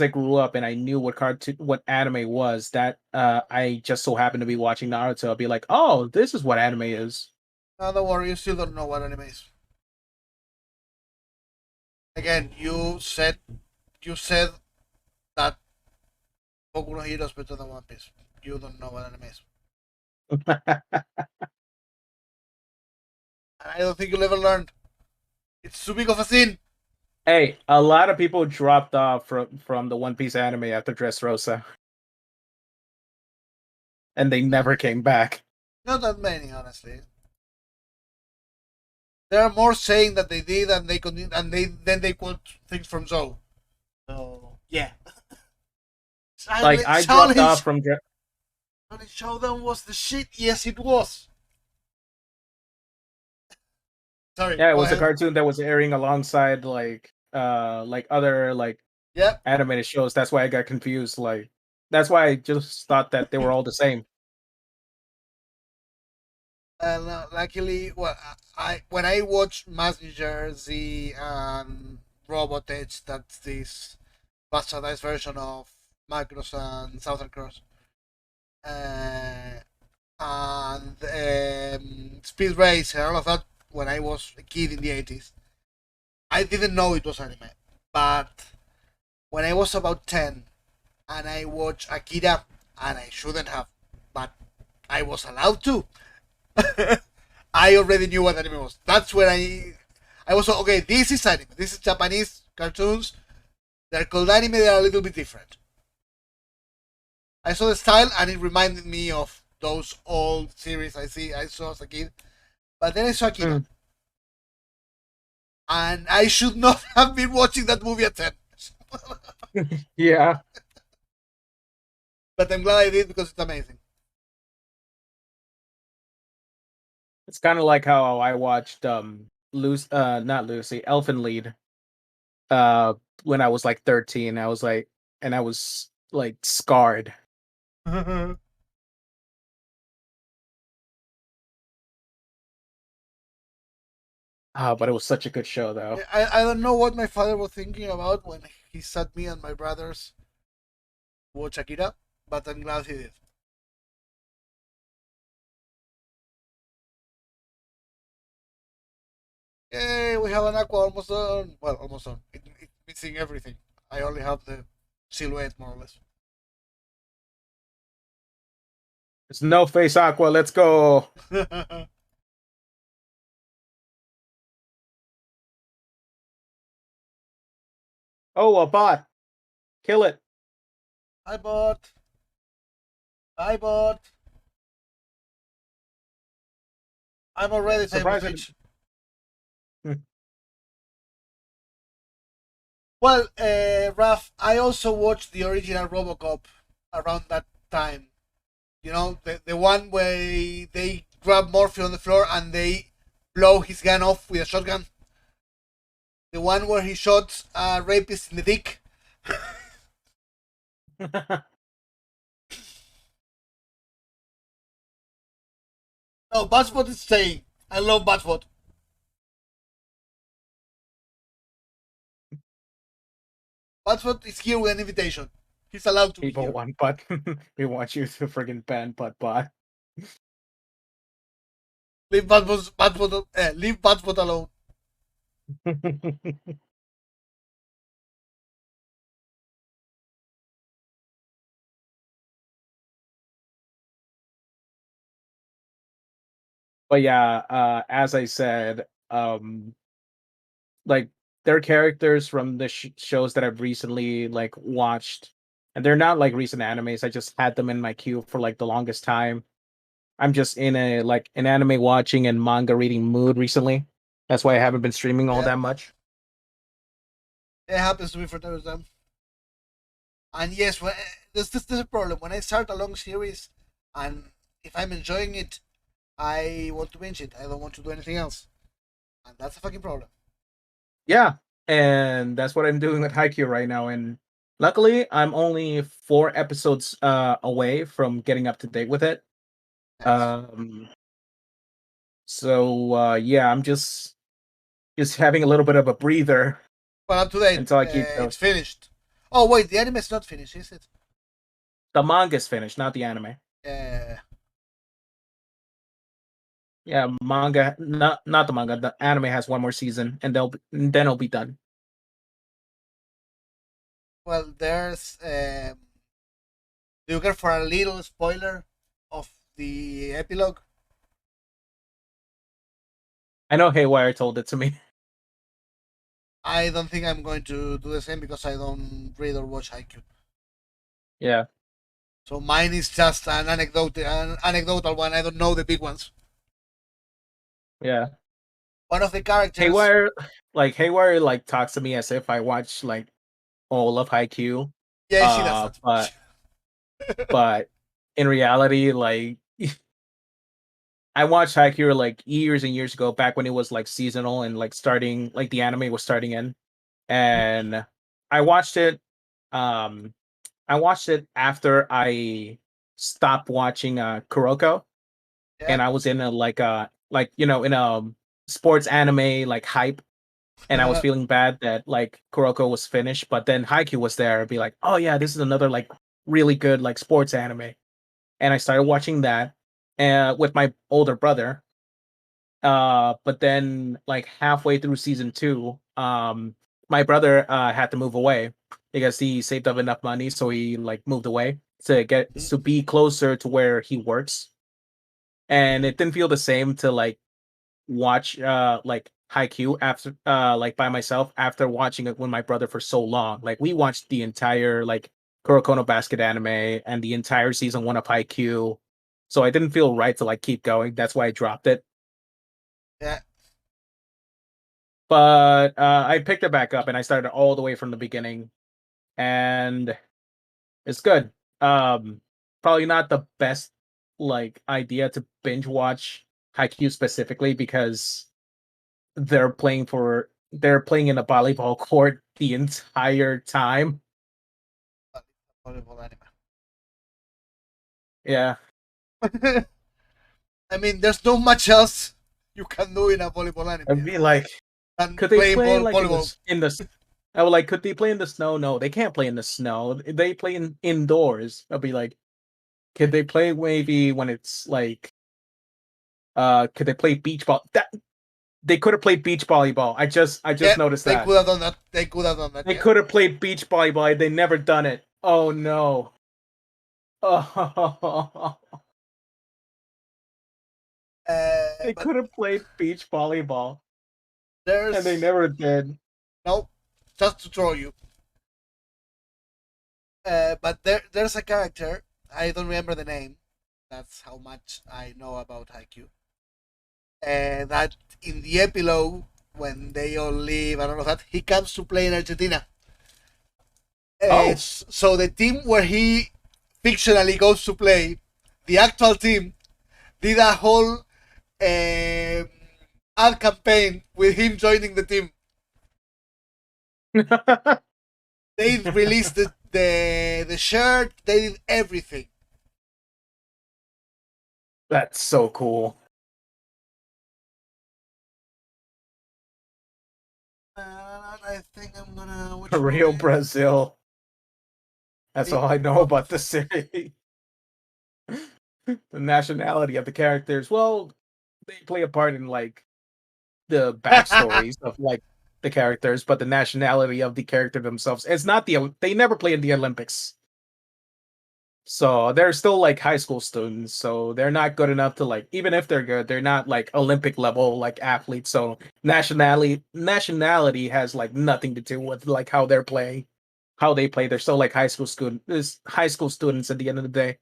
grew up and I knew what anime was, that I just so happened to be watching Naruto, I'll be like, "Oh, this is what anime is." No, don't worry, you still don't know what anime is. Again, you said that Boku no Hero is better than One Piece. You don't know what anime is. And I don't think you'll ever learn. It's too big of a sin. Hey, a lot of people dropped off from the One Piece anime after Dressrosa, and they never came back. Not that many, honestly. There are more saying that they did and they continue, and they quote things from Zoe. So yeah, Like Silent I dropped off Challenge. from Silent Showdown was the shit. Yes, it was. Sorry, yeah, it go was a ahead. cartoon that was airing alongside like other like Yep. animated shows. That's why I got confused. Like that's why I just thought that they were all the same. And luckily, well, I when I watched Messenger Z and Robot Edge, that's this bastardized version of Macross and Southern Cross, uh, and Speed Race and all of that. When I was a kid in the 80s, I didn't know it was anime, but when I was about 10 and I watched Akira, and I shouldn't have, but I was allowed to. I already knew what anime was. That's when I was okay. This is anime. This is Japanese cartoons. They're called anime. They are a little bit different. I saw the style and it reminded me of those old series I saw as a kid. But then I saw Akira, Mm. and I should not have been watching that movie at 10. Yeah, But I'm glad I did because it's amazing. it's kind of like how I watched Lucy, not Lucy, Elfen Lied, uh, when I was like 13. I was like, and I was like scarred. I But it was such a good show though. I don't know what my father was thinking about when he sat me and my brothers to watch Akira, but I'm glad he did. Yay, we have an aqua almost done. Well, almost done. It's missing everything. I only have the silhouette, more or less. It's no face aqua. Let's go. Oh, a bot. Kill it. I bought. I bought. I'm Yeah, already famous, surprising. H. Well, Raf, I also watched the original RoboCop around that time. You know, the one where they grab Morphy on the floor and they blow his gun off with a shotgun. The one where he shot a rapist in the dick. No, Batspot is saying. I love Batspot. Batspot is here with an invitation. He's allowed to be People here. want butt. We want you to friggin' ban butt. Leave Batspot alone. But yeah, as I said, like they're characters from the shows that I've recently like watched, and they're not like recent animes. I just had them in my queue for like the longest time. I'm just in a like an anime watching and manga reading mood recently. That's why I haven't been streaming all Yeah, that much. it happens to me for them. And yes, this is a problem. When I start a long series, and if I'm enjoying it, I want to binge it. I don't want to do anything else, and that's a fucking problem. Yeah, and that's what I'm doing with Haikyuu right now. And luckily, I'm only 4 episodes away from getting up to date with it. Nice. Um, so yeah, I'm just having a little bit of a breather But up to date, until I keep it's those. finished. Oh wait, the anime is not finished, is it? The manga's finished, not the anime. Uh, Yeah, manga, not the manga. The anime has one more season, and then it'll be done. well, there's. Do you care for a little spoiler of the epilogue? I know Haywire told it to me. I don't think I'm going to do the same because I don't read or watch Haikyuu. Yeah, So mine is just an anecdotal one. I don't know the big ones. yeah. One of the characters. Haywire, like Haywire, like talks to me as if I watch like all of Haikyuu. Yeah, she does that. But in reality, like I watched Haikyuu like years and years ago, back when it was like seasonal and like starting, like the anime was starting in, and I watched it. Um, I watched it after I stopped watching Kuroko, Yeah. and I was in a like in a sports anime like hype, and I was feeling bad that like Kuroko was finished, but then Haikyuu was there. I'd be like, oh yeah, this is another like really good like sports anime, and I started watching that with my older brother. But then like halfway through season two, my brother had to move away because he saved up enough money, so he like moved away to be closer to where he works. And it didn't feel the same to like watch like Haikyuu after like by myself after watching it with my brother for so long. Like we watched the entire like Kurokono Basket anime and the entire season one of Haikyuu. So I didn't feel right to like keep going. That's why I dropped it. Yeah. But I picked it back up and I started all the way from the beginning, and it's good. Um, Probably not the best like idea to binge watch Haikyuu specifically because they're playing in a volleyball court the entire time. Volleyball Yeah, anime. I mean, there's not much else you can do in a volleyball I'd anime be like, than could they playing play like volleyball. in the? I would like, could they play in the snow? No, they can't play in the snow. They play in indoors. I'd be like, could they play maybe when it's like could they play beach ball? That they could have played beach volleyball. I just Yeah, noticed they that. could have done that. They could have done that. They Yeah. could have played beach volleyball. They never done it. Oh no. Oh, they But could have played beach volleyball and they there's never did. no, just to troll you. But there's a character. I don't remember the name. That's how much I know about Haikyuu. that in the epilogue, when they all leave and all of that, he comes to play in Argentina. Oh. So the team where he fictionally goes to play, the actual team, did a whole ad campaign with him joining the team. They released the shirt. They did everything. That's so cool. I think I'm gonna which one Rio, is Brazil. That's all I know what about the series. The nationality of the characters. Well, they play a part in like the backstories of like the characters, but the nationality of the character themselves. It's not they never play in the Olympics. So they're still like high school students. So they're not good enough to like even if they're good, they're not like Olympic level like athletes. So nationality has like nothing to do with like how they're playing, how they play. They're still like high school students at the end of the day.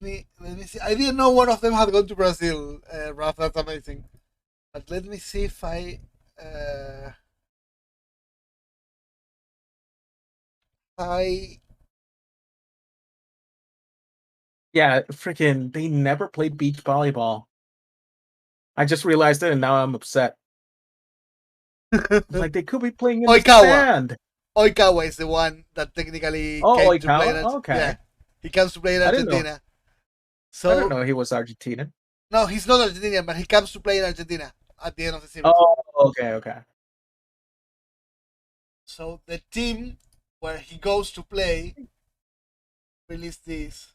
let me see. I didn't know one of them had gone to Brazil. Raf, that's amazing. But let me see if uh, I Yeah, freaking they never played beach volleyball. I just realized it and now I'm upset. Like they could be playing in the Oikawa. sand. Oikawa is the one that technically Oh, came to play in Oikawa? Yeah, Okay. he comes to play in I didn't know. Argentina. I didn't So know he was Argentinian. no, he's not Argentinian, but he comes to play in Argentina at the end of the series. Oh, okay, okay. So the team where he goes to play released this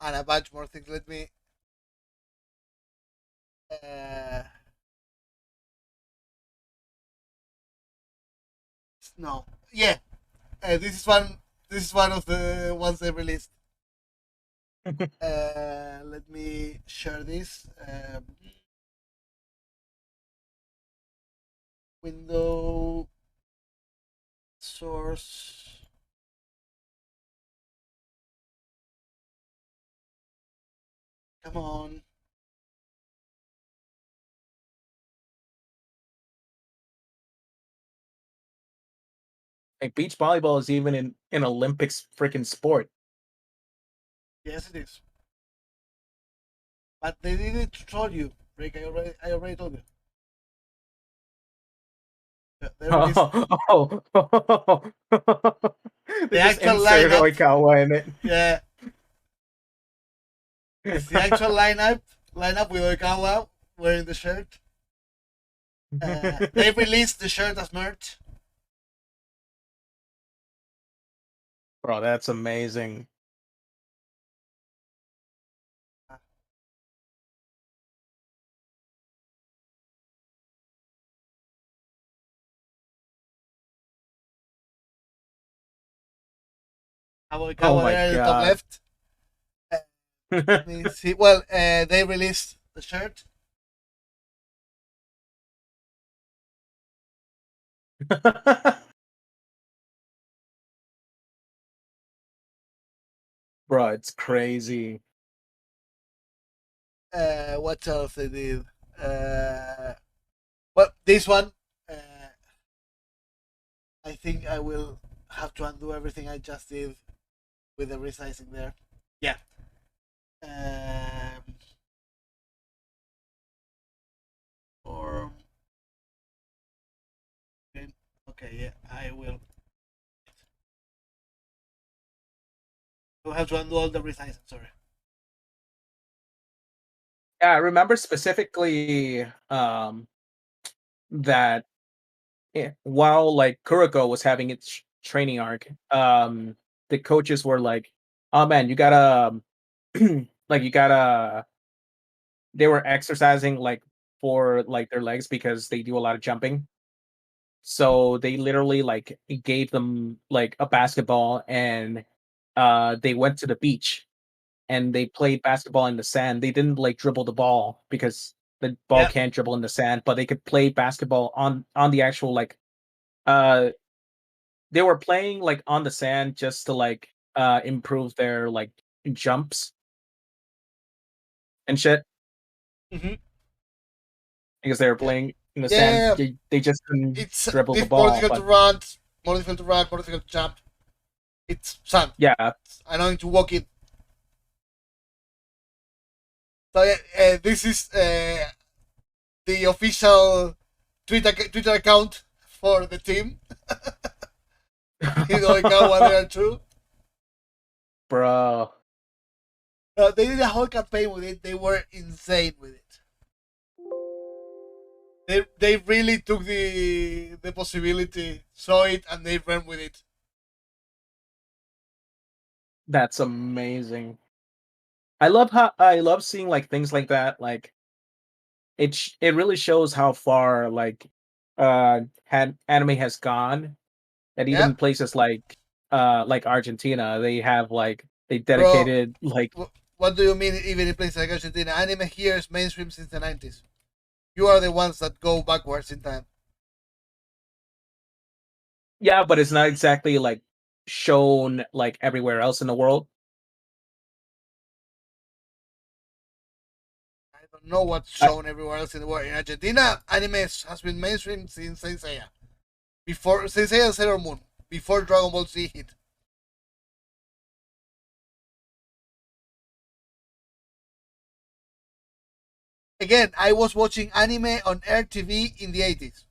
and a bunch more things. Let me. Uh, no, yeah, this is one. This is one of the ones they released. Let me share this. Window source. Come on. Like beach volleyball is even in an Olympics freaking sport. Yes, it is. But they didn't tell you, Rick. I already told you. They released Oh, they the just actual inserted lineup. Oikawa in Yeah, it's the actual lineup with Oikawa wearing the shirt. They it. released the shirt as merch. Bro, that's amazing. Have Oh Oikawa my there in the top god. left. Let me see. Well, they released the shirt. Bro, it's crazy. What else they did? Well, this one. Uh, I think I will have to undo everything I just did with the resizing there. Yeah. Um, or okay, yeah, I will. I'll have to undo all the resizing. Sorry. Yeah, I remember specifically that while like Kuroko was having its training arc, the coaches were like, "Oh man, you gotta like you gotta." They were exercising like for like their legs because they do a lot of jumping. So they literally like gave them like a basketball and they went to the beach and they played basketball in the sand. They didn't like dribble the ball because the ball Yeah. can't dribble in the sand, but they could play basketball on the actual like uh they were playing like on the sand just to like improve their like jumps and shit. Mm-hmm. because they were Yeah, playing in the sand. yeah. They just couldn't It's dribble the more ball. difficult to But run, more difficult to run, more difficult to jump. It's sand. yeah, I know to walk it. So this is the official Twitter account for the team. You know, account what they are true. bro, They did a whole campaign with it. They were insane with it. They really took the possibility, saw it, and they ran with it. that's amazing. I love seeing like things like that. Like it really shows how far like had anime has gone. And Yeah, even places like Argentina, they have like they bro. dedicated like What do you mean? Even in places like Argentina, anime here is mainstream since the 90s. You are the ones that go backwards in time. yeah, but it's not exactly like shown like everywhere else in the world. I don't know what's I, shown everywhere else in the world. In Argentina, anime has been mainstream since Saint Seiya. Before Saint Seiya and Sailor Moon. Before Dragon Ball Z hit. Again, I was watching anime on Air TV in the 80s.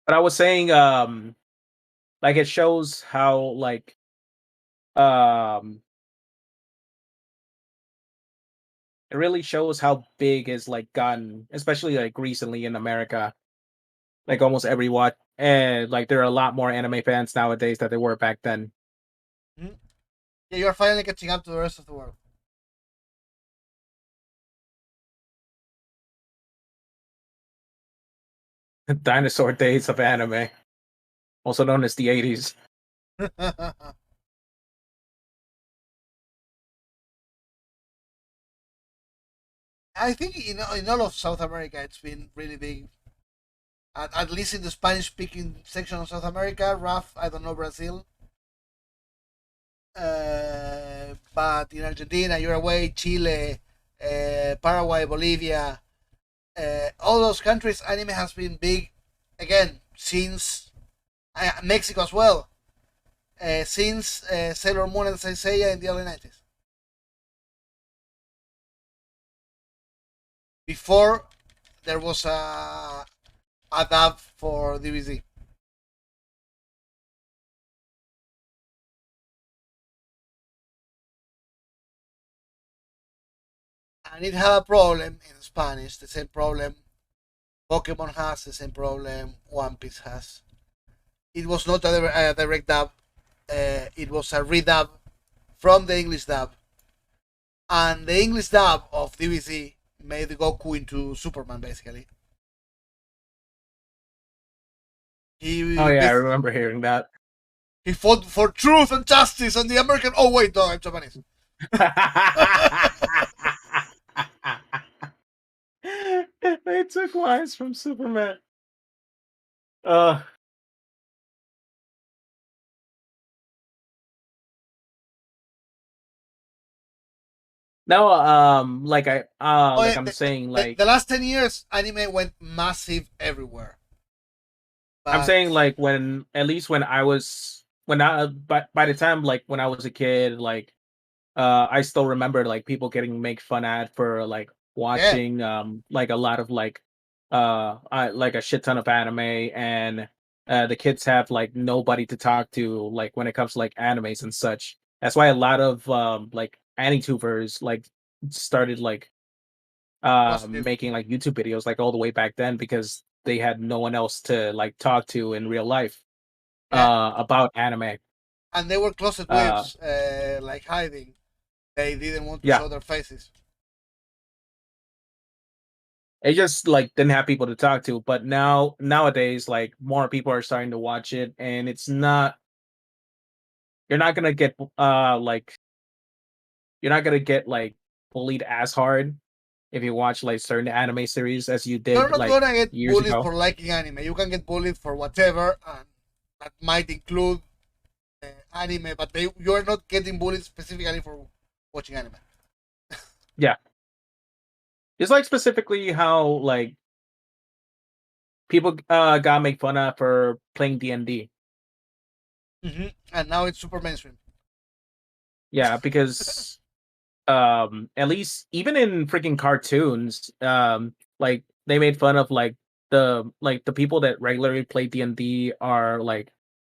but I was saying like it shows how um it really shows how big is like gotten, especially like recently in America. Like almost every watch and like there are a lot more anime fans nowadays that there were back then. Hmm? Yeah, you're finally catching up to the rest of the world. Dinosaur days of anime, also known as the 80s. I think in all of South America, it's been really big. At least in the Spanish-speaking section of South America, rough. I don't know Brazil, but in Argentina, Uruguay, Chile, Paraguay, Bolivia, all those countries, anime has been big again since Mexico as well, since Sailor Moon and Saint Seiya in the early 90s. Before there was a dub for DBZ, and it had a problem in Spanish. The same problem Pokemon has, the same problem One Piece has. It was not a direct dub. It was a redub from the English dub, and the English dub of DBZ made Goku into Superman. Basically, Oh he yeah, I remember hearing that. he fought for truth and justice on the American. Oh wait, no, I'm Japanese. They took lines from Superman. Uh no, Oh, like yeah, I'm saying the last 10 years, anime went massive everywhere. I'm But saying like when at least when I was when I by the time like when I was a kid, like I still remember like people getting make fun at for like yeah, watching like a lot of like a shit ton of anime and the kids have like nobody to talk to like when it comes to like animes and such. That's why a lot of like AnyTubers like started like positive. making like YouTube videos like all the way back then because they had no one else to like talk to in real life Yeah, about anime. and they were closet Uh waves, like hiding. They didn't want to yeah. show their faces. It just like didn't have people to talk to, but nowadays like more people are starting to watch it and it's not you're not gonna get you're not gonna get like bullied as hard if you watch like certain anime series as you You're did not like gonna get years bullied ago. for liking anime. You can get bullied for whatever, and that might include anime. But you're not getting bullied specifically for watching anime. Yeah. It's like specifically how like people got make fun of for playing D&D. And now it's super mainstream. Yeah, because at least even in freaking cartoons, like they made fun of like the people that regularly play D&D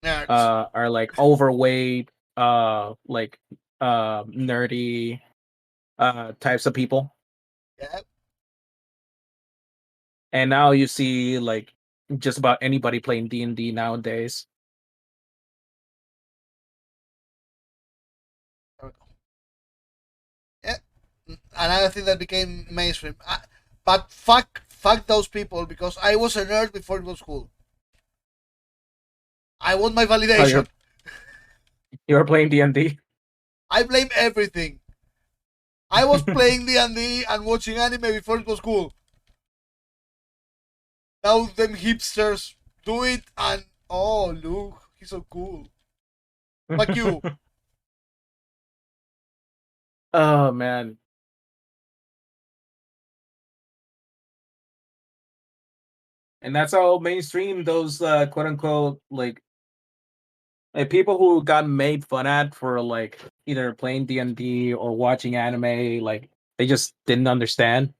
Nerds. are like overweight, like nerdy types of people. Yeah. And now you see like just about anybody playing D&D nowadays. Yeah. Another thing that became mainstream. But fuck those people because I was a nerd before it was cool. I want my Oh, validation. you're playing D&D? I blame everything. I was playing D&D and watching anime before it was cool. Now them hipsters do it and oh look, he's so cool. Fuck you. Oh man. And that's how mainstream those quote unquote like people who got made fun at for like either playing D&D or watching anime, like they just didn't understand.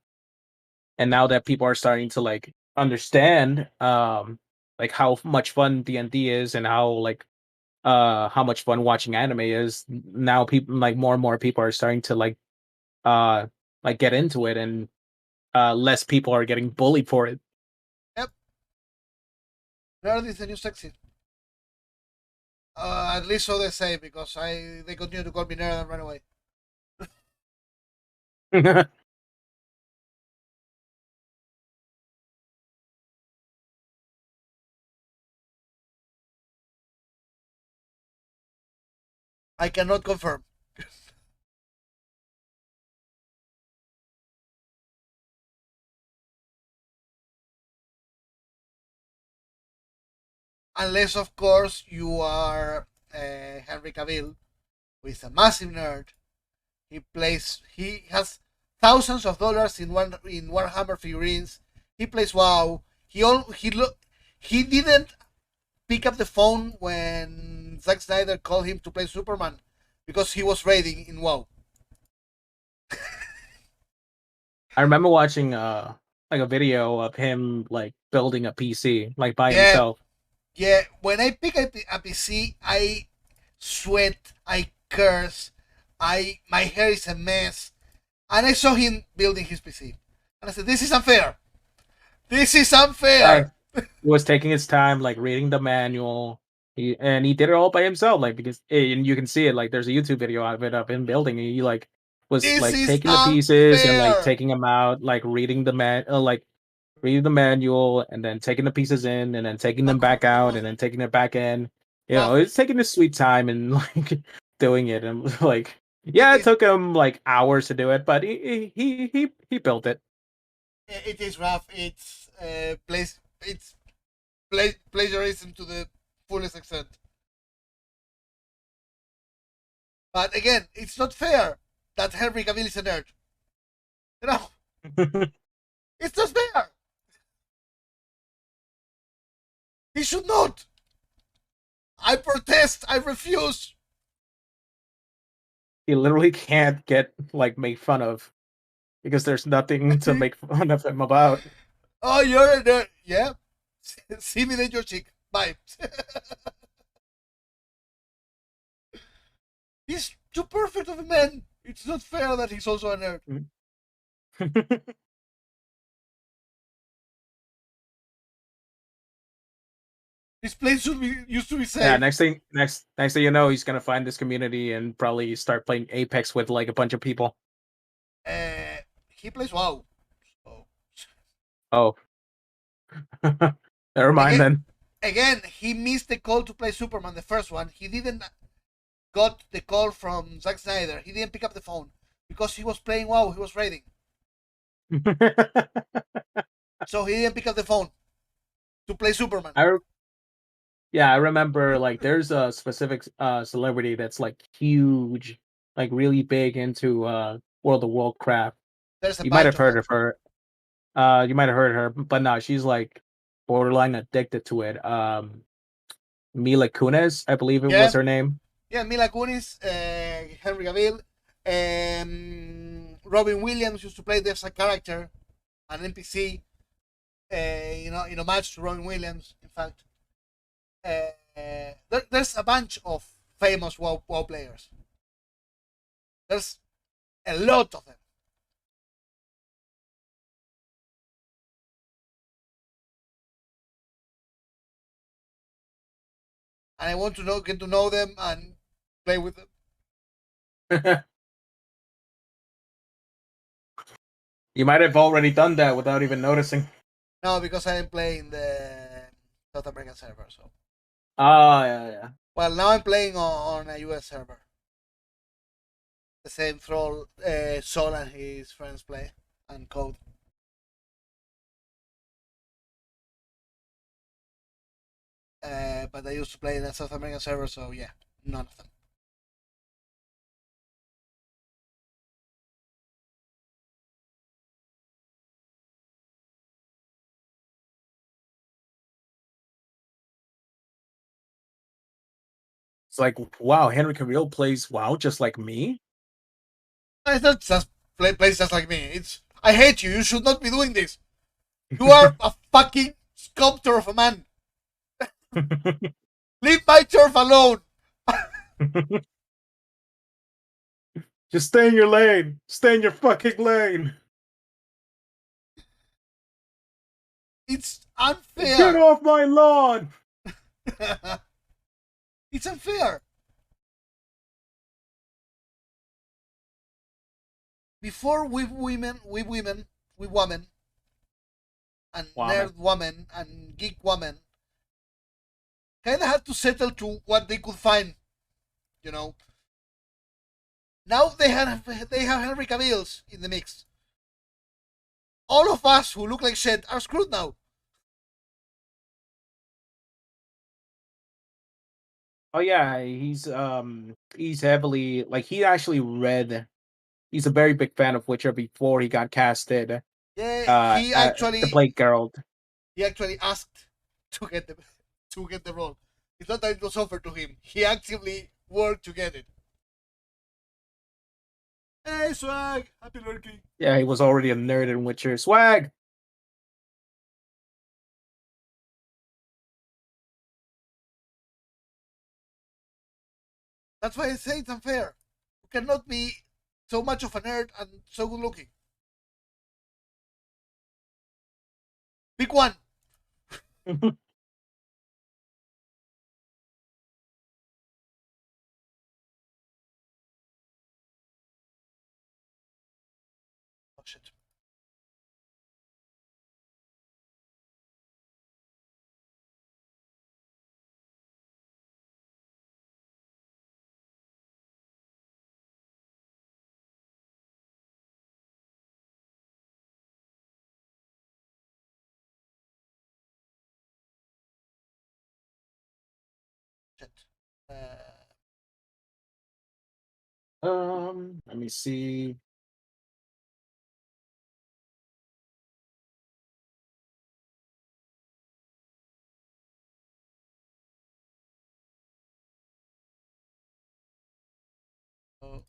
And now that people are starting to like understand like how much fun D&D is and how much fun watching anime is, now people like more and more people are starting to uh like get into it, and less people are getting bullied for it. Yep. Nerd is the new sexy. At least so they say because they continue to call me nerd and run away. I cannot confirm. Unless, of course, you are Henry Cavill, who is a massive nerd. He has thousands of dollars in Warhammer figurines. He plays WoW. He didn't pick up the phone when Zack Snyder called him to play Superman because he was raiding in WoW. I remember watching like a video of him like building a PC like by Yeah, himself. yeah. When I pick up a PC, I sweat, I curse, I my hair is a mess, and I saw him building his PC, and I said, "This is unfair. This is Uh, unfair." he was taking his time, like reading the manual. He did it all by himself, like because and you can see it. Like there's a YouTube video of it of him building. He like was This like is taking the pieces and like unfair. taking them out, like reading the manual, and then taking the pieces in, and then taking them back out, and then taking it back in. You know, Rough. it's taking his sweet time and like doing it, and like It yeah, it is. took him like hours to do it, but he built it. It is rough. It's It's plagiarism to the fullest extent. But again, it's not fair that Henry Cavill is a nerd. You know, it's not fair. He should not. I protest. I refuse. He literally can't get like made fun of because there's nothing to make fun of him about. Oh, you're a nerd. Yeah. See me then your chick. Bye. He's too perfect of a man. It's not fair that he's also a nerd. His place should be used to be Yeah, safe. next thing you know, he's gonna find this community and probably start playing Apex with like a bunch of people. He plays WoW. So Oh, never mind again, then. he missed the call to play Superman, the first one. He didn't got the call from Zack Snyder. He didn't pick up the phone because he was playing WoW. He was raiding, so he didn't pick up the phone to play Superman. I Yeah, I remember like there's a specific celebrity that's like huge, like really big into World of Warcraft. There's a You might bunch have of heard them. of her. You might have heard her, but no, she's like borderline addicted to it. Mila Kunis, I believe it was Yeah, her name. yeah. Mila Kunis, Henry Cavill, Robin Williams used to play this a character, an NPC. In a match to Robin Williams. In fact, there's a bunch of famous WoW players. There's a lot of them, and I want to get to know them and play with them. You might have already done that without even noticing. No, because I didn't play in the South American server. So, Oh, yeah, yeah. well, now I'm playing on a US server. The same Thrall, Sol and his friends play and code. But I used to play in a South American server, so yeah, none of them. It's like, wow, Henry Cavill plays WoW just like me. It's not just plays just like me. It's I hate you. You should not be doing this. You are a fucking sculptor of a man. Leave my turf alone. Just stay in your lane. Stay in your fucking lane. It's Get unfair. off my lawn. It's unfair. Before we women, and Woman. nerd women and geek women kind of had to settle to what they could find. You know. Now they have Henry Cavills in the mix. All of us who look like shit are screwed now. Oh yeah, he's heavily like he actually read. He's a very big fan of Witcher before he got casted Yeah, he to actually play Geralt. he actually asked to get the role. It's not that it was offered to him. He actively worked to get it. Hey, swag, happy lurking. Yeah, he was already a nerd in Witcher. Swag. That's why I say it's unfair. You cannot be so much of a nerd and so good looking. Pick one. Oh shit. Shit. Uh, Let me see. oh,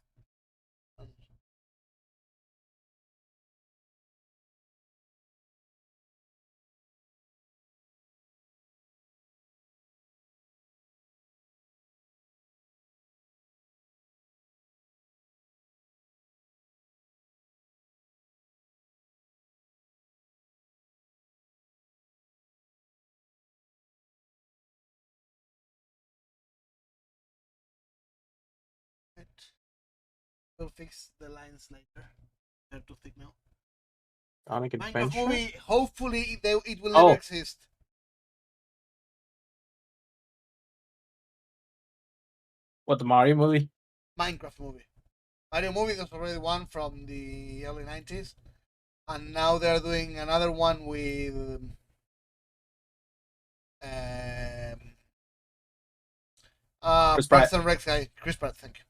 we'll fix the lines later. They're too thick now. Sonic Minecraft Adventure. movie. Hopefully, it will never Oh, exist. what the Mario movie? Minecraft movie. Mario movie. There's already one from the early '90s, and now they're doing another one with um, Chris Pratt. Parks and Recs guy, Chris Pratt. Thank you.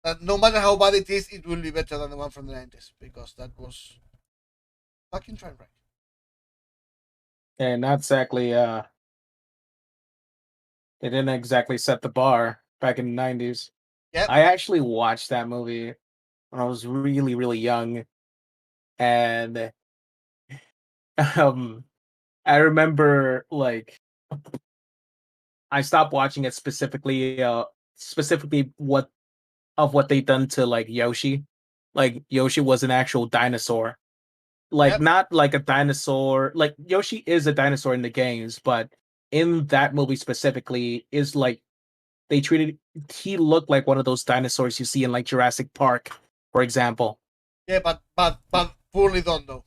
That no matter how bad it is, it will be better than the one from the 90s because that was fucking train wreck. And not exactly they didn't exactly set the bar back in the 90s. Yep, I actually watched that movie when I was really, really young, and um I remember like I stopped watching it specifically what they done to like Yoshi. Like Yoshi was an actual dinosaur. Like yep. not like a dinosaur. Like Yoshi is a dinosaur in the games, but in that movie specifically is like they treated he looked like one of those dinosaurs you see in like Jurassic Park, for example. Yeah, but poorly done though.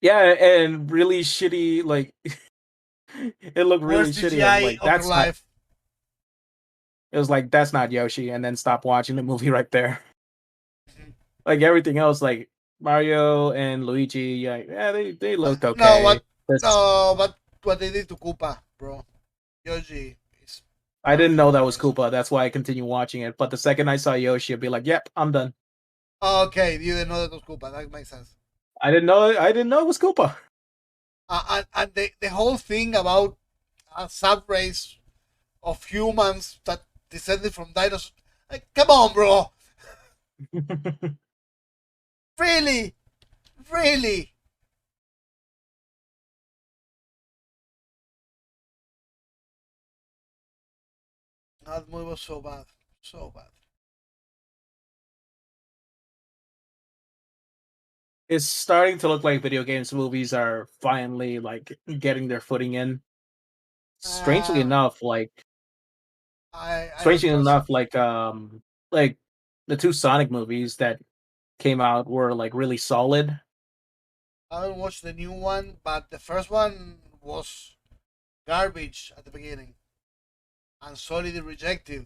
Yeah, and really shitty like it looked really Worst shitty. I'm CGI like, of your that's not life. it was like that's not Yoshi, and then stop watching the movie right there. Mhm. Like everything else, like Mario and Luigi, yeah, they looked No, okay. what? This No, but what they did to Koopa, bro. Yoshi is I didn't know fucking that was amazing. Koopa. That's why I continue watching it. But the second I saw Yoshi, I'd be like, "Yep, I'm done." Okay, you didn't know that was Koopa. That makes sense. I didn't know it was Koopa. And the whole thing about a sub-race of humans that descended from dinosaurs. Like, come on, bro. Really? Really? That movie was so bad. So bad. It's starting to look like video games movies are finally like getting their footing in. Strangely Uh, enough, like I don't strangely trust enough, it. like the two Sonic movies that came out were like really solid. I haven't watched the new one, but the first one was garbage at the beginning and solidly rejected.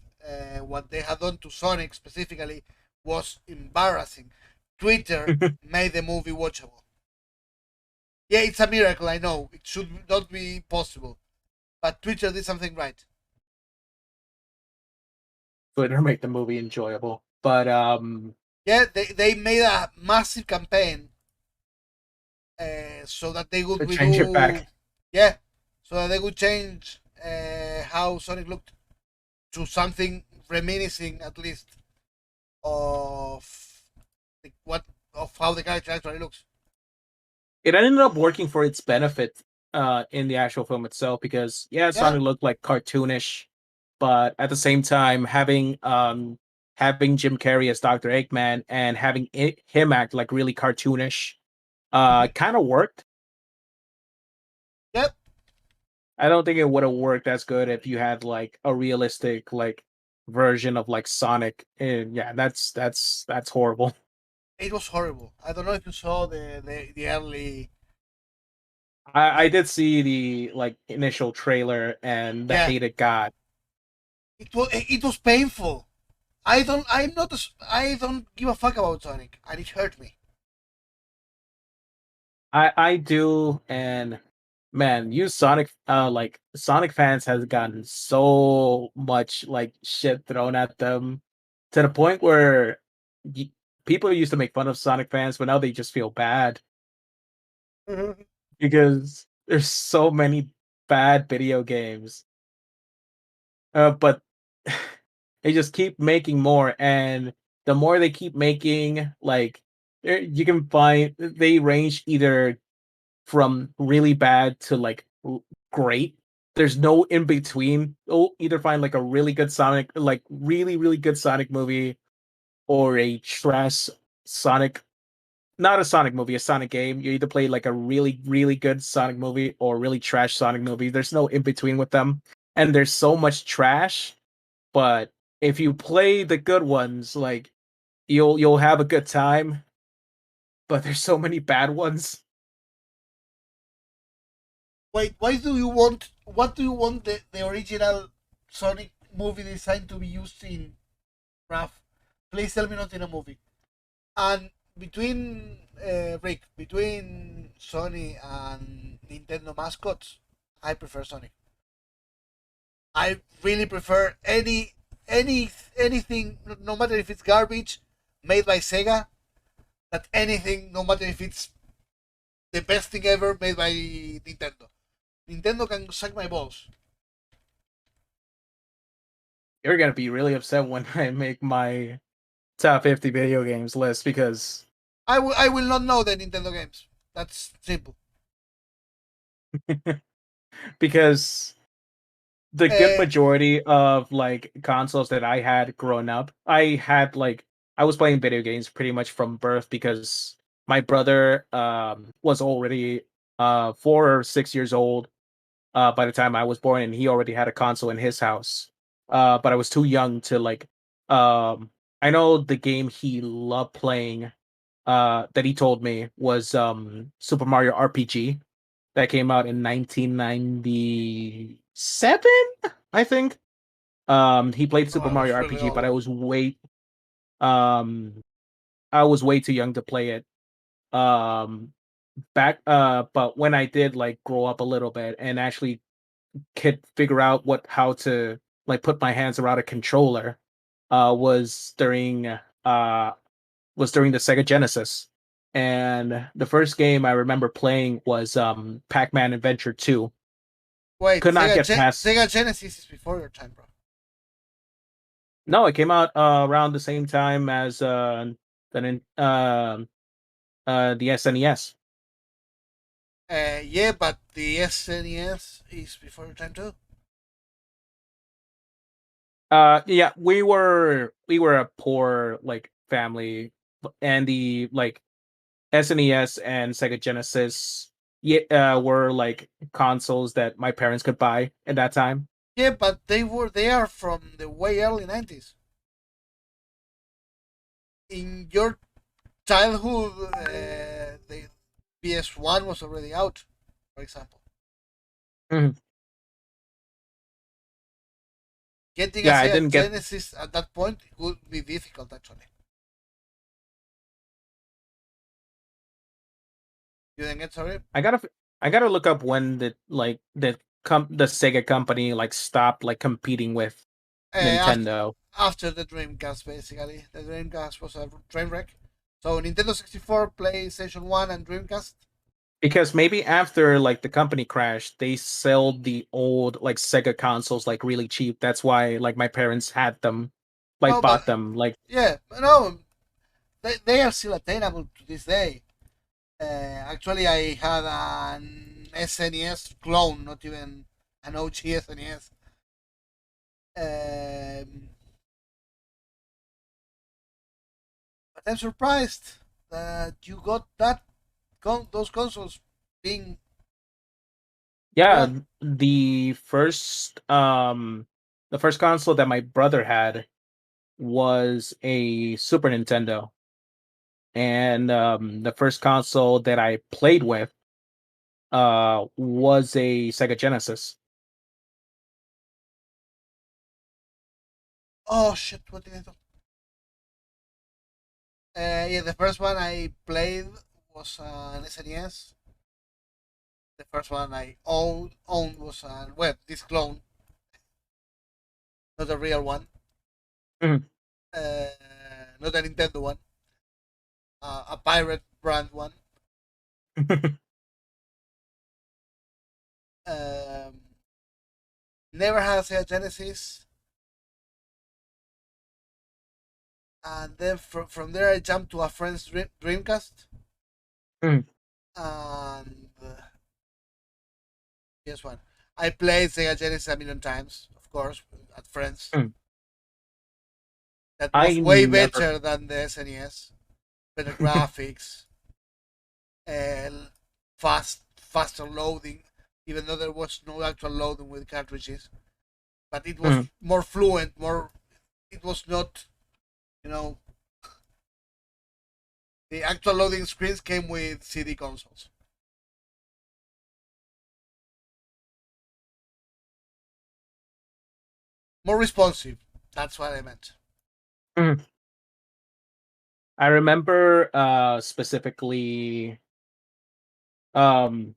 What they had done to Sonic specifically was embarrassing. Twitter made the movie watchable. Yeah, it's a miracle, I know. It should not be possible. But Twitter did something right. Twitter make the movie enjoyable. But Yeah, they made a massive campaign so that they would to change it redo. back. Yeah, so that they would change how Sonic looked to something reminiscing at least of what of how the character actually looks. It ended up working for its benefit in the actual film itself because yeah, Yeah. Sonic looked like cartoonish, but at the same time having Jim Carrey as Dr. Eggman and having him act like really cartoonish Mhm. kind of worked. Yep. I don't think it would have worked as good if you had like a realistic like version of like Sonic. And yeah, that's horrible. It was horrible. I don't know if you saw the early. I Like, did see the like initial trailer and the yeah, hate it got. it was painful. I'm not I don't give a fuck about Sonic, and it hurt me. I do, and man, you Sonic like Sonic fans has gotten so much like shit thrown at them to the point where y- people used to make fun of Sonic fans, but now they just feel bad Mhm. because there's so many bad video games. But they just keep making more, and the more they keep making, like you can find they range either from really bad to like great. There's no in between. You'll either find like a really good Sonic, like really good Sonic movie, or a trash Sonic. Not a Sonic movie, a Sonic game. You either play like a really good Sonic movie or a really trash Sonic movie. There's no in between with them, and there's so much trash. But if you play the good ones, like you'll have a good time. But there's so many bad ones. Wait, why do you want? What do you want the original Sonic movie design to be used in, Raf? Please tell me not in a movie. And between Rick, between Sony and Nintendo mascots, I prefer Sonic. I really prefer any anything, no matter if it's garbage, made by Sega, that anything, no matter if it's the best thing ever made by Nintendo. Nintendo can suck my balls. You're gonna be really upset when I make my top 50 video games list because I will not know the Nintendo games. That's simple. because the good Uh, majority of like consoles that I had growing up, I was playing video games pretty much from birth because my brother was already 4 or 6 years old by the time I was born, and he already had a console in his house. But I was too young to like. I know the game he loved playing. That he told me was Super Mario RPG that came out in 1997, I think. He played Super oh, Mario that's really RPG, but old. um I was way too young to play it. Um, but when I did like grow up a little bit and actually could figure out how to like put my hands around a controller, uh, was during uh was during the Sega Genesis. And the first game I remember playing was Pac-Man Adventure 2. Wait, Could not get past. Sega Genesis is before your time, bro. No, it came out around the same time as the the SNES. Yeah, but the SNES is before your time too. Yeah, we were a poor like family, and the like SNES and Sega Genesis, yeah, were like consoles that my parents could buy at that time. Yeah, but they are from the way early 90s. In your childhood, the PS1 was already out, for example. Mhm. Getting a Yeah, I Sega didn't get. Genesis at that point would be difficult, actually. You didn't get, sorry? I gotta. I gotta look up when the Sega company like stopped like competing with After, Nintendo. after the Dreamcast, basically. The Dreamcast was a train wreck. So Nintendo 64, PlayStation 1, and Dreamcast. Because maybe after like the company crashed, they sold the old like Sega consoles like really cheap. That's why like my parents had them, like No, but bought them. Like yeah, no, they are still attainable to this day. Actually, I had an SNES clone, not even an OG SNES. Um, but I'm surprised that you got those consoles being yeah, well. the first console that my brother had was a Super Nintendo, and the first console that I played with was a Sega Genesis. Oh shit! What did I do? Yeah, the first one I played was an SNES. The first one I owned was a this clone, not a real one, Mhm. uh, not a Nintendo one, a pirate brand one. Um, Never had a Sega Genesis, and then from there I jumped to a friend's Dreamcast, Mhm. and guess what? I played Sega Genesis a million times, of course, at friends. Mhm. That was I way never. better than the SNES. Better graphics, and faster loading, even though there was no actual loading with cartridges. But it was Mhm. more fluent, more. It was not, you know, the actual loading screens came with CD consoles. More responsive. That's what I meant. Mhm. I remember specifically um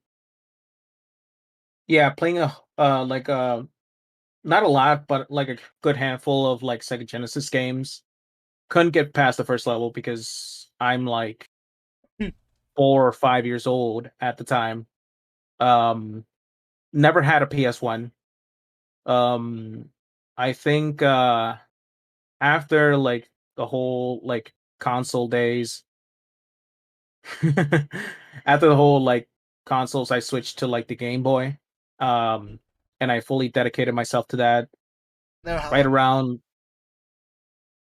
yeah, playing a not a lot, but like a good handful of like Sega Genesis games. Couldn't get past the first level because I'm like 4 or 5 years old at the time. Um, Never had a PS1. Um, I think after like the whole like console days, after the whole like consoles, I switched to like the Game Boy. Um, and I fully dedicated myself to that Never had right one. around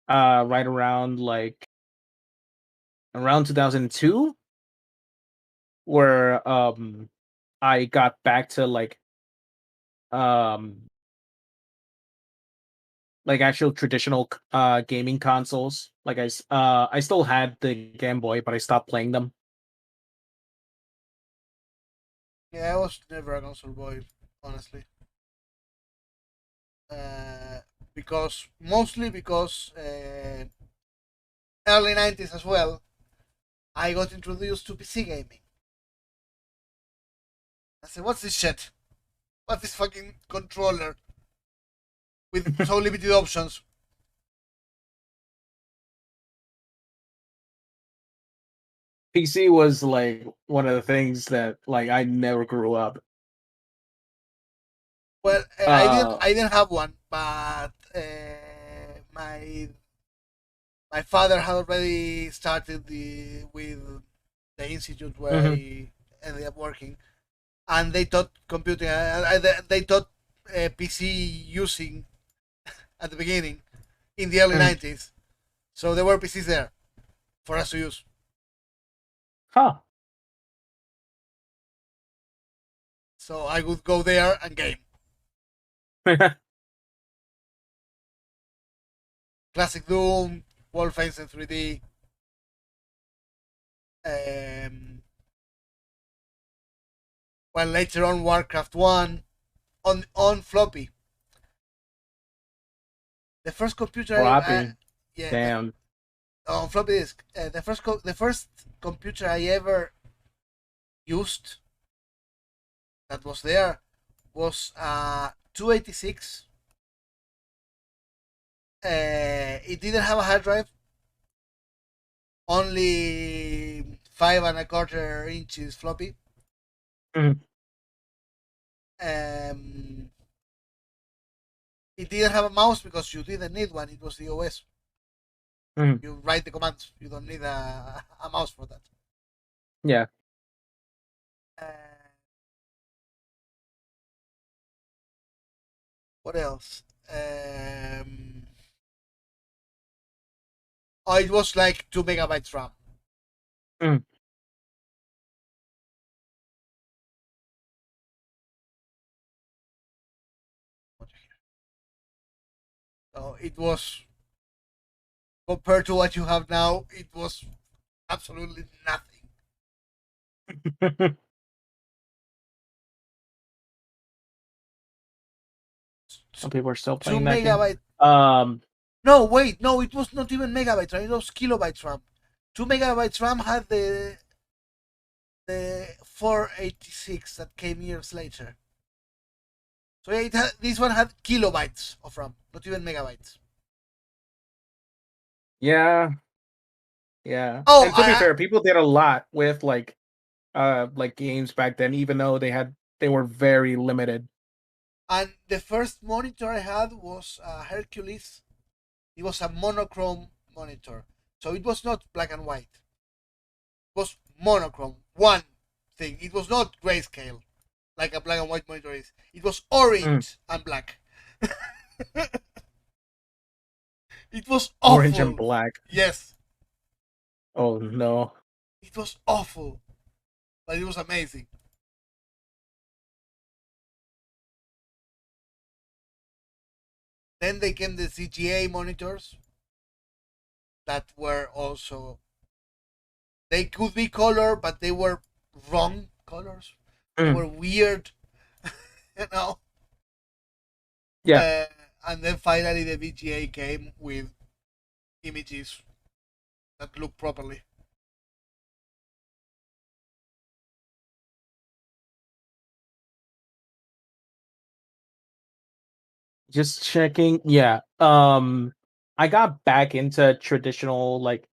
right around like around 2002 where I got back to um like actual traditional gaming consoles. I still had the Game Boy, but I stopped playing them. Yeah, I was never a console boy, honestly. Uh, because mostly because early 90s as well, I got introduced to PC gaming. I said, "What's this shit? What's this fucking controller with so limited options?" PC was like one of the things that like I never grew up. Well, Uh I didn't have one, but my father had already started with the institute where mhm, I ended up working, and they taught computing. They taught PC using at the beginning in the early mhm. 90s. So there were PCs there for us to use. Huh. So I would go there and game. Classic Doom, Wolfenstein 3D, um, well, later on Warcraft 1 on floppy. The first computer Floppy. yeah, Damn. on floppy disk. The first computer I ever used that was there was 286. It didn't have a hard drive, only 5.25 inches floppy. Mhm, Um, it didn't have a mouse because you didn't need one. It was the OS. mhm. You write the commands. You don't need a mouse for that. Yeah. Uh, what else? Oh, it was like 2 megabytes RAM. Mhm. So it was, compared to what you have now, it was absolutely nothing. Some people are still Two playing that game. megabyte. Um No, wait, no, it was not even megabytes RAM. It was kilobytes RAM. 2 megabytes RAM had the 486 that came years later. So yeah, this one had kilobytes of RAM, not even megabytes. yeah, yeah. Oh, And to be fair, people did a lot with like games back then, even though they were very limited. and the first monitor I had was a Hercules. It was a monochrome monitor, so it was not black and white. It was monochrome, one thing. It was not grayscale like a black and white monitor is. It was Mm, orange and black. It was orange and awful. black. Yes, Oh no. it was awful, but it was amazing. Then they came the CGA monitors that were also, they could be color, but they were wrong colors. They Mm, were weird, you know. yeah. Uh, and then finally the VGA came with images that look properly. Just checking. Yeah. I got back into traditional like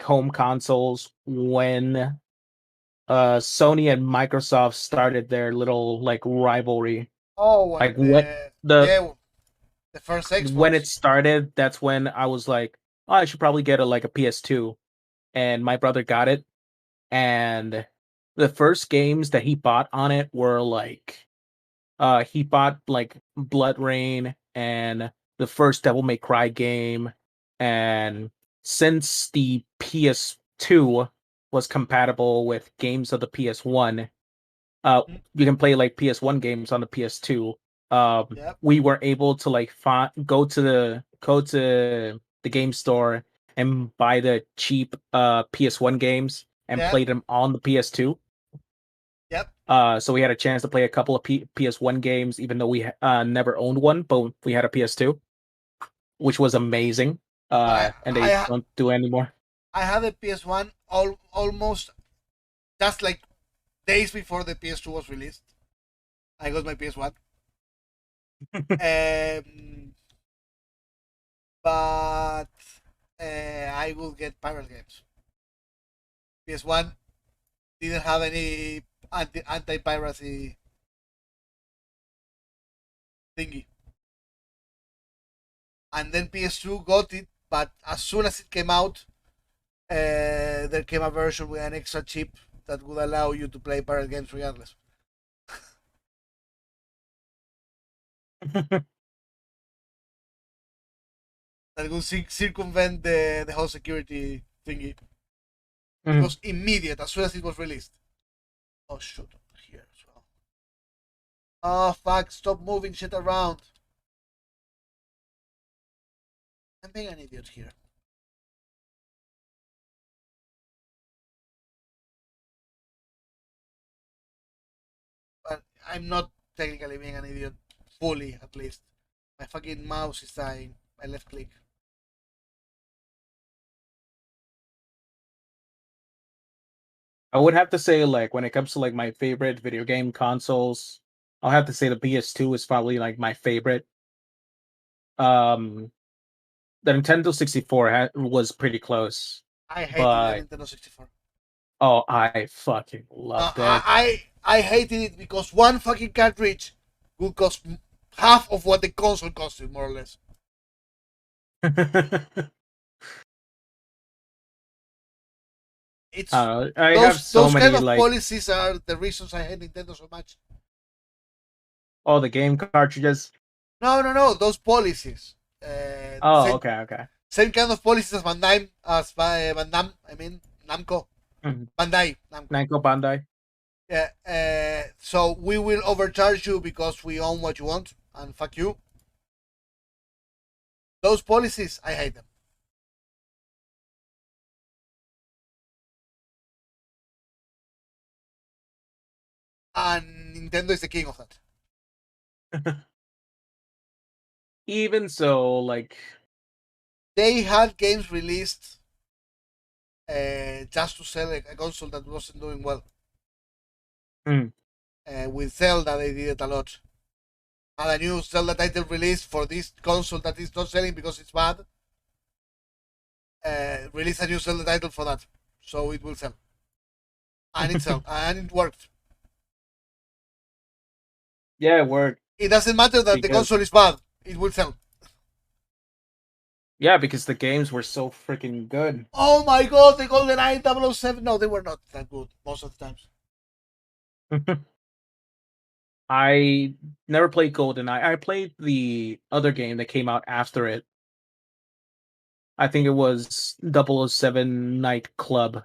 home consoles when Sony and Microsoft started their little like rivalry. Oh, when Like what the yeah, the first when it Xbox. started, that's when I was like, oh, I should probably get a like a PS2. And my brother got it. And the first games that he bought on it were like he bought like Blood Rain and the first Devil May Cry game. And since the PS2 was compatible with games of the PS1, Mhm. you can play like PS1 games on the PS2. Yep, We were able to like go to the game store and buy the cheap PS1 games and yep, play them on the PS2. yep. So we had a chance to play a couple of PS1 games, even though we never owned one, but we had a PS2, which was amazing. I And they I don't do it anymore. I had a PS1 almost just like days before the PS2 was released. I got my PS1. Um, but I will get pirate games. PS1 didn't have any anti piracy thingy, and then PS2 got it. But as soon as it came out, there came a version with an extra chip that would allow you to play pirate games regardless. That would circumvent the whole security thingy. It Mhm. was immediate as soon as it was released. Oh shoot, here as well. Oh fuck! Stop moving shit around. I'm being an idiot here. But I'm not technically being an idiot fully, at least. My fucking mouse is dying. My left click. I would have to say, like, when it comes to like my favorite video game consoles, I'll have to say the PS2 is probably like my favorite. Um, the Nintendo 64 was pretty close, I hated the but Nintendo 64. oh, I fucking No, loved it. I hated it because one fucking cartridge would cost half of what the console costed, more or less. It's I have so those kind many of like policies are the reasons I hate Nintendo so much. all the game cartridges. No, no, no. Those policies. Oh, okay, okay. Same kind of policies as Bandai, Van Damme. I mean Namco, Mhm. Bandai, Namco. Namco Bandai. Yeah. So we will overcharge you because we own what you want, and fuck you. Those policies, I hate them. And Nintendo is the king of that. Even so, like, They had games released just to sell a console that wasn't doing well. mm, With Zelda, they did it a lot. Had a new Zelda title released for this console that is not selling because it's bad. Release a new Zelda title for that, so it will sell, and it sold, and it worked. yeah, it worked It doesn't matter that the because console is bad; it will sell. yeah, because the games were so freaking good. Oh my god, the GoldenEye 007. No, they were not that good most of the times. I never played GoldenEye. I played the other game that came out after it. I think it was 007 Night Club.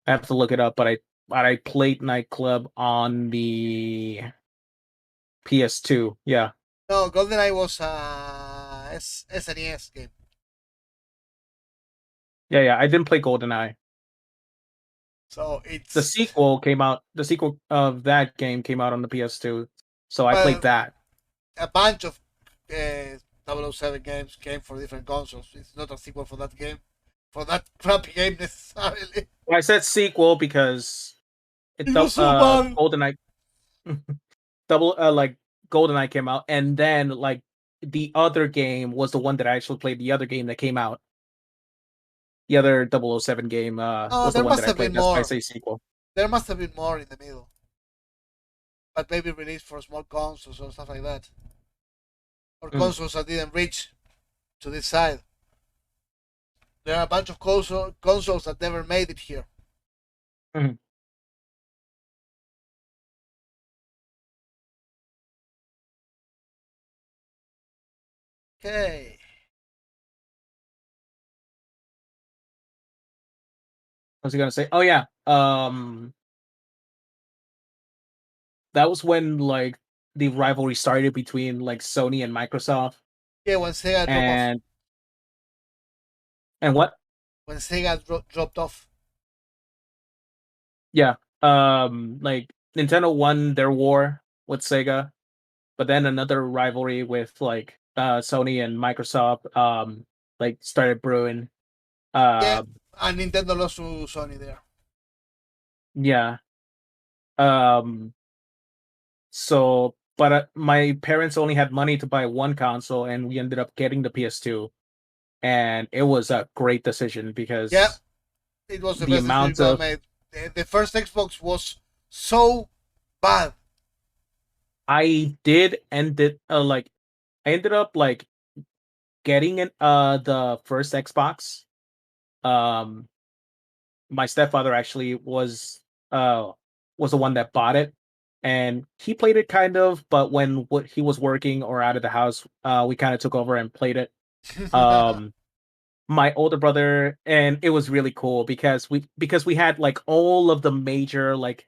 I have to look it up, but I played Night Club on the PS2. Yeah. No, GoldenEye was SNES game. Yeah, yeah. I didn't play GoldenEye. So The it's sequel came out. The sequel of that game came out on the PS2, so I played well, that. a bunch of 007 games came for different consoles. It's not a sequel for that game, for that crappy game necessarily. I said sequel because It was so bad. GoldenEye like GoldenEye came out, and then like the other game was the one that I actually played. The other game that came out, the other 007 game, Oh, was the there one must that I have been played. That's why I more. say sequel. There must have been more in the middle, but maybe released for small consoles or stuff like that, or Mhm, consoles that didn't reach to this side. There are a bunch of consoles that never made it here. mhm. Okay. What was I gonna say? Oh yeah, that was when like the rivalry started between like Sony and Microsoft, Yeah, when Sega dropped off. and what? When Sega dropped off. Yeah, like Nintendo won their war with Sega, but then another rivalry with like Sony and Microsoft like started brewing. Yeah, Um, and Nintendo lost to Sony there. yeah. Um, so but my parents only had money to buy one console, and we ended up getting the PS2, and it was a great decision Yeah, because it was the the best decision amount you ever of made. The first Xbox was so bad. I did end it like I ended up like getting it the first Xbox. Um my stepfather actually uh was the one that bought it, and he played it kind of, but when what he was working or out of the house, we kind of took over and played it. Um my older brother, and it was really cool because we had like all of the major like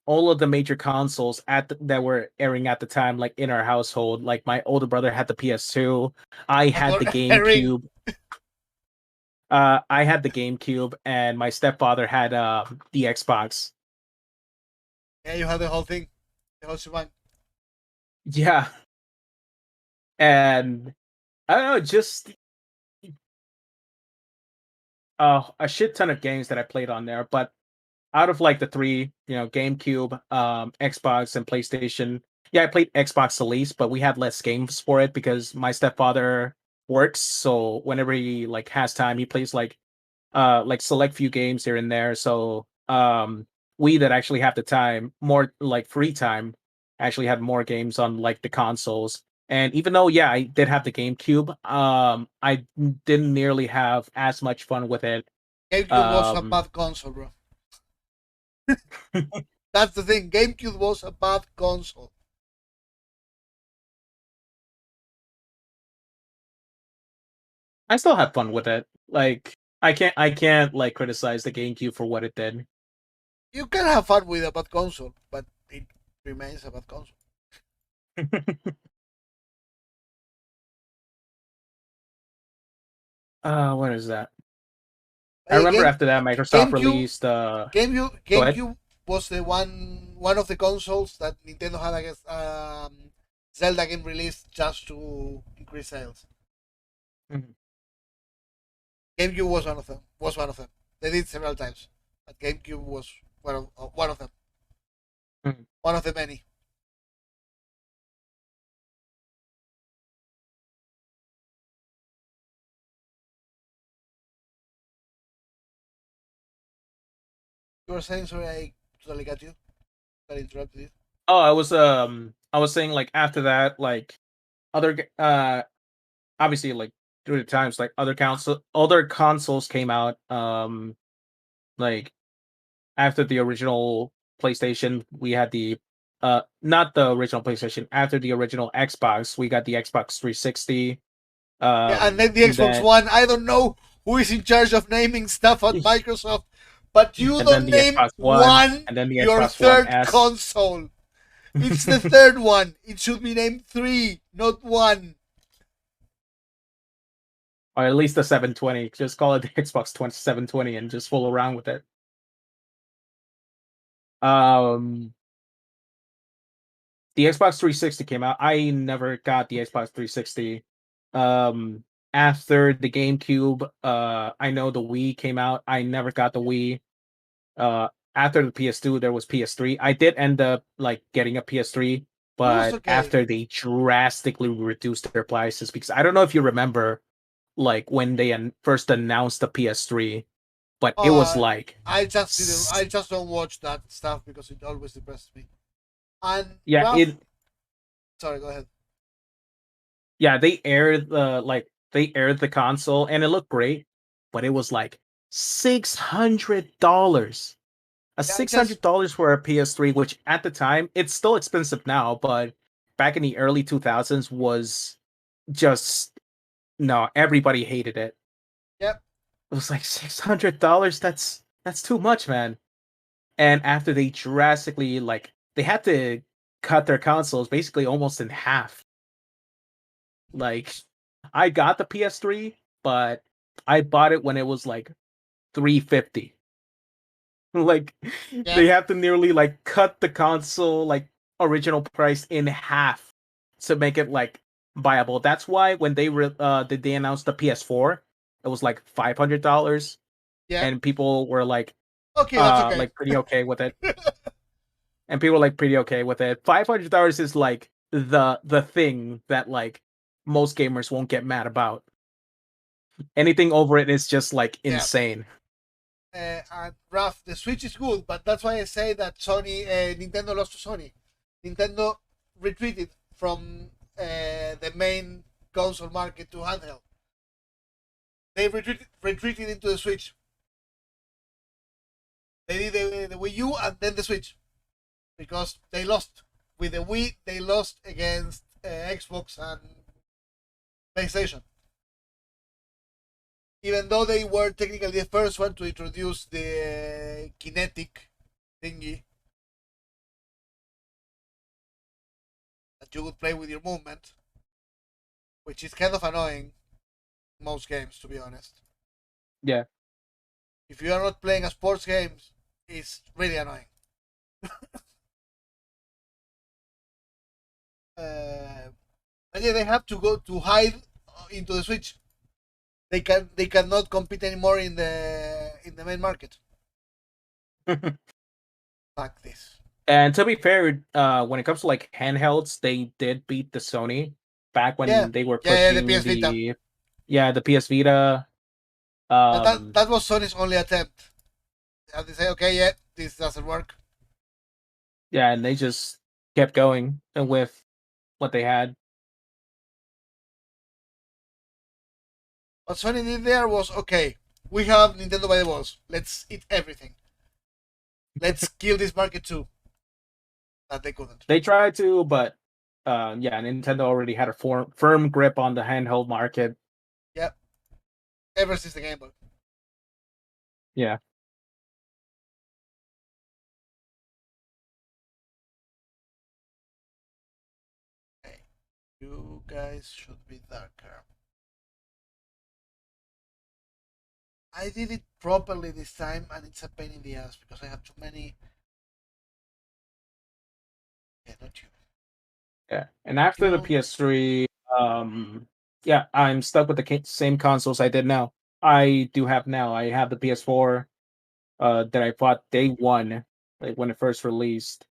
all of the major consoles that were airing at the time, like in our household. Like my older brother had the PS2, I That had were the airing. GameCube. I had the GameCube, and my stepfather had the Xbox. Yeah, you had the whole thing, the whole shebang. Yeah, and I don't know, just a shit ton of games that I played on there. But out of like the three, GameCube, Xbox, and PlayStation, yeah, I played Xbox the least, but we had less games for it because my stepfather works. So whenever he like has time, he plays like select few games here and there. So we that actually have the time, more like free time, actually had more games on like the consoles. And even though yeah, I did have the GameCube, I didn't nearly have as much fun with it. GameCube was a Um bad console, bro. That's the thing. GameCube was a bad console. I still have fun with it. Like I can't like criticize the GameCube for what it did. You can have fun with a bad console, but it remains a bad console. What is that? I Hey, remember after that Microsoft GameCube, released go ahead. GameCube was the one of the consoles that Nintendo had against Zelda game released just to increase sales. Mhm, GameCube was one of them. Was one of them. They did several times, but GameCube was one of them. mhm. One of the many. You were saying sorry, I totally got you. I interrupted you. Oh, I was saying like after that like obviously like through the times like other consoles came out like after the original PlayStation. We had the not the original PlayStation. After the original Xbox, we got the Xbox 360. Yeah, and then the And Xbox then One. I don't know who is in charge of naming stuff at Microsoft, but you and then don't the name Xbox One, one and then the your Xbox One third S. console. It's the third one. It should be named three, not one. Or at least the 720. Just call it the Xbox 720 and just fool around with it. Um, the Xbox 360 came out. I never got the Xbox 360. Um, After the GameCube, I know the Wii came out. I never got the Wii. after the PS2, there was PS3. I did end up like getting a PS3, It was but okay. after they drastically reduced their prices, because I don't know if you remember, like when they first announced the PS3, but it was Uh, like, I just didn't. I just don't watch that stuff because it always depresses me. And yeah, Ralph, it sorry, go ahead. yeah, they aired the console and it looked great, but it was like $600. A Yeah, I just $600 for a PS3, which at the time it's still expensive now, but back in the early 2000s was just no, everybody hated it. yep, It was like $600. That's too much, man. And after they drastically like they had to cut their consoles basically almost in half. Like I got the PS3, but I bought it when it was like 350. Like they yep, have to nearly like cut the console like original price in half to make it like viable. That's why when they announced the PS4, it was like $500 yep. and people were Okay, that's okay. like pretty okay with it. And people were like pretty okay with it. $500 is like the thing that like most gamers won't get mad about. Anything over it is just like Yeah. insane. And Ralph, the Switch is good, but that's why I say that Nintendo lost to Sony. Nintendo retreated from the main console market to handheld. They retreated into the Switch. They did the Wii U and then the Switch because they lost with the Wii. They lost against Xbox and PlayStation, even though they were technically the first one to introduce the kinetic thingy that you would play with your movement, which is kind of annoying in most games, to be honest. Yeah. If you are not playing a sports game, it's really annoying. And yeah, they have to go to hide into the Switch. They cannot compete anymore in the main market. Fuck this. And to be fair, when it comes to like handhelds, they did beat the Sony back Yeah, when they were yeah, yeah. The pushing PS Vita. the PS Vita. That was Sony's only attempt. And they say, okay, yeah, this doesn't work. Yeah, and they just kept going with what they had. What Sony did there was, okay, we have Nintendo by the balls. Let's eat everything. Let's kill this market too. That they couldn't. They tried to, but yeah, Nintendo already had a firm grip on the handheld market. Yep. Ever since the Game Boy. Yeah. Okay. You guys should be darker. I did it properly this time, and it's a pain in the ass because I have too many. Yeah, not you. Yeah. And after the You. PS3, yeah, I'm stuck with the same consoles I did now. I do have now. I have the PS4 that I bought day one, like when it first released.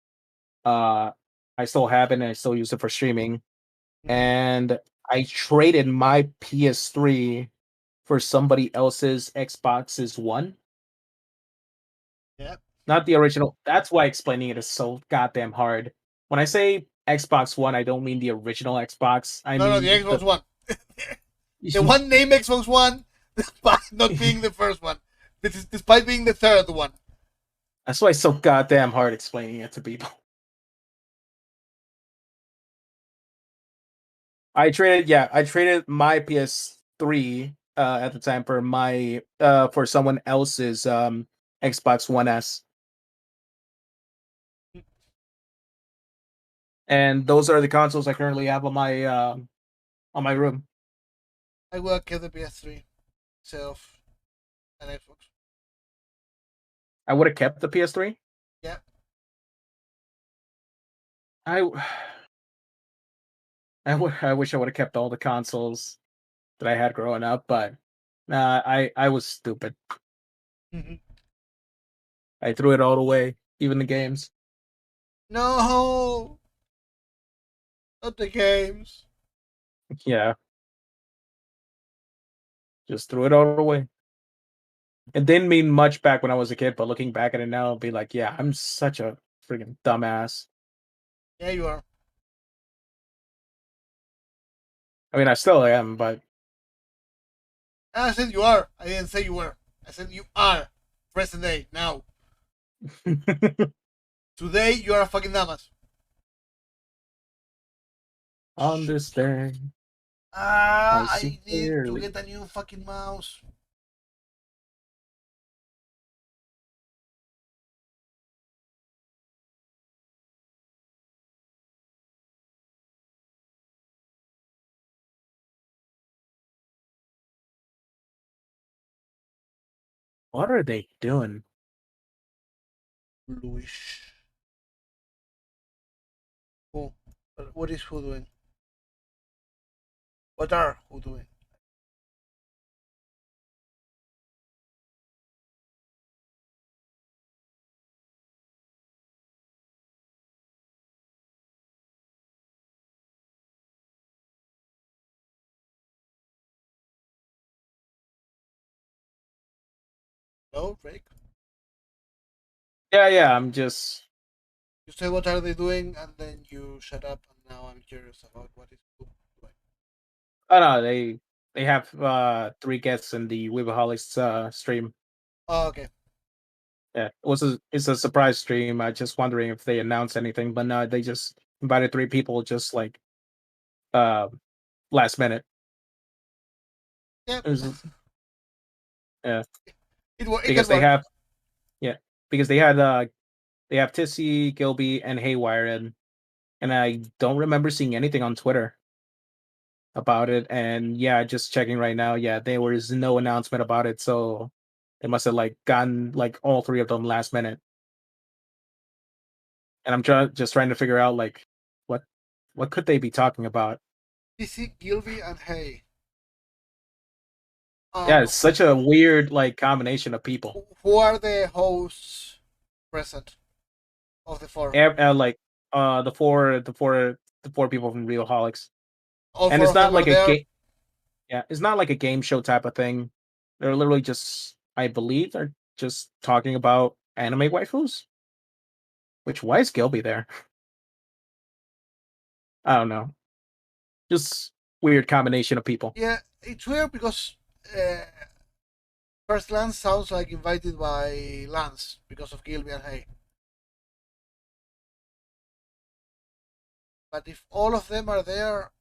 Uh, I still have it and I still use it for streaming. Mm-hmm. And I traded my PS3 for somebody else's Xbox's One. Yeah. Not the original. That's why explaining it is so goddamn hard. When I say Xbox One, I don't mean the original Xbox. I No, no, the mean Xbox One. The the one named Xbox One, despite not being the first one, despite being the third one. That's why it's so goddamn hard explaining it to people. I traded my PS3 at the time for my for someone else's Xbox One S. And those are the consoles I currently have on my room. I will kill the PS3 itself and Xbox. I would have kept the PS3. Yeah. I I wish I would have kept all the consoles that I had growing up, but I was stupid. Mm-hmm. I threw it all away, even the games. No, not the games. Yeah, just threw it all away. It didn't mean much back when I was a kid, but looking back at it now, I'll be like, yeah, I'm such a freaking dumbass. Yeah, you are. I mean, I still am, but I said you are. I didn't say you were. I said you are. Present day now. Today you are a fucking dumbass. understand. Ah, I see I need to clearly. get a new fucking mouse. What are they doing? Bluish. Who? What is who doing? What are who doing? No, Drake. Yeah, yeah. I'm just. You say what are they doing, and then you shut up, and now I'm curious about what is who doing. Oh no, they have three guests in the Weebaholics stream. Oh, okay. Yeah, it's a surprise stream. I just wondering if they announced anything, but no, they just invited three people, just like uh last minute. Yeah, It was, yeah, it can because they work. have yeah because they have Tissy, Gilby, and Haywire, and I don't remember seeing anything on Twitter about it. And yeah, just checking right now. Yeah, there was no announcement about it, so they must have like gotten like all three of them last minute. And I'm trying to figure out like what what could they be talking about? DC, Gilby, and Hey. Yeah, Um, it's such a weird like combination of people. who are the hosts present of the four? Like the four people from Real Holics. All And four it's of them not are like a there. game. Yeah, it's not like a game show type of thing. They're literally just, I believe, they're just talking about anime waifus. Which why is Gilby there? I don't know. Just weird combination of people. Yeah, it's weird because uh, first Lance sounds like invited by Lance because of Gilby and Hay. But if all of them are there,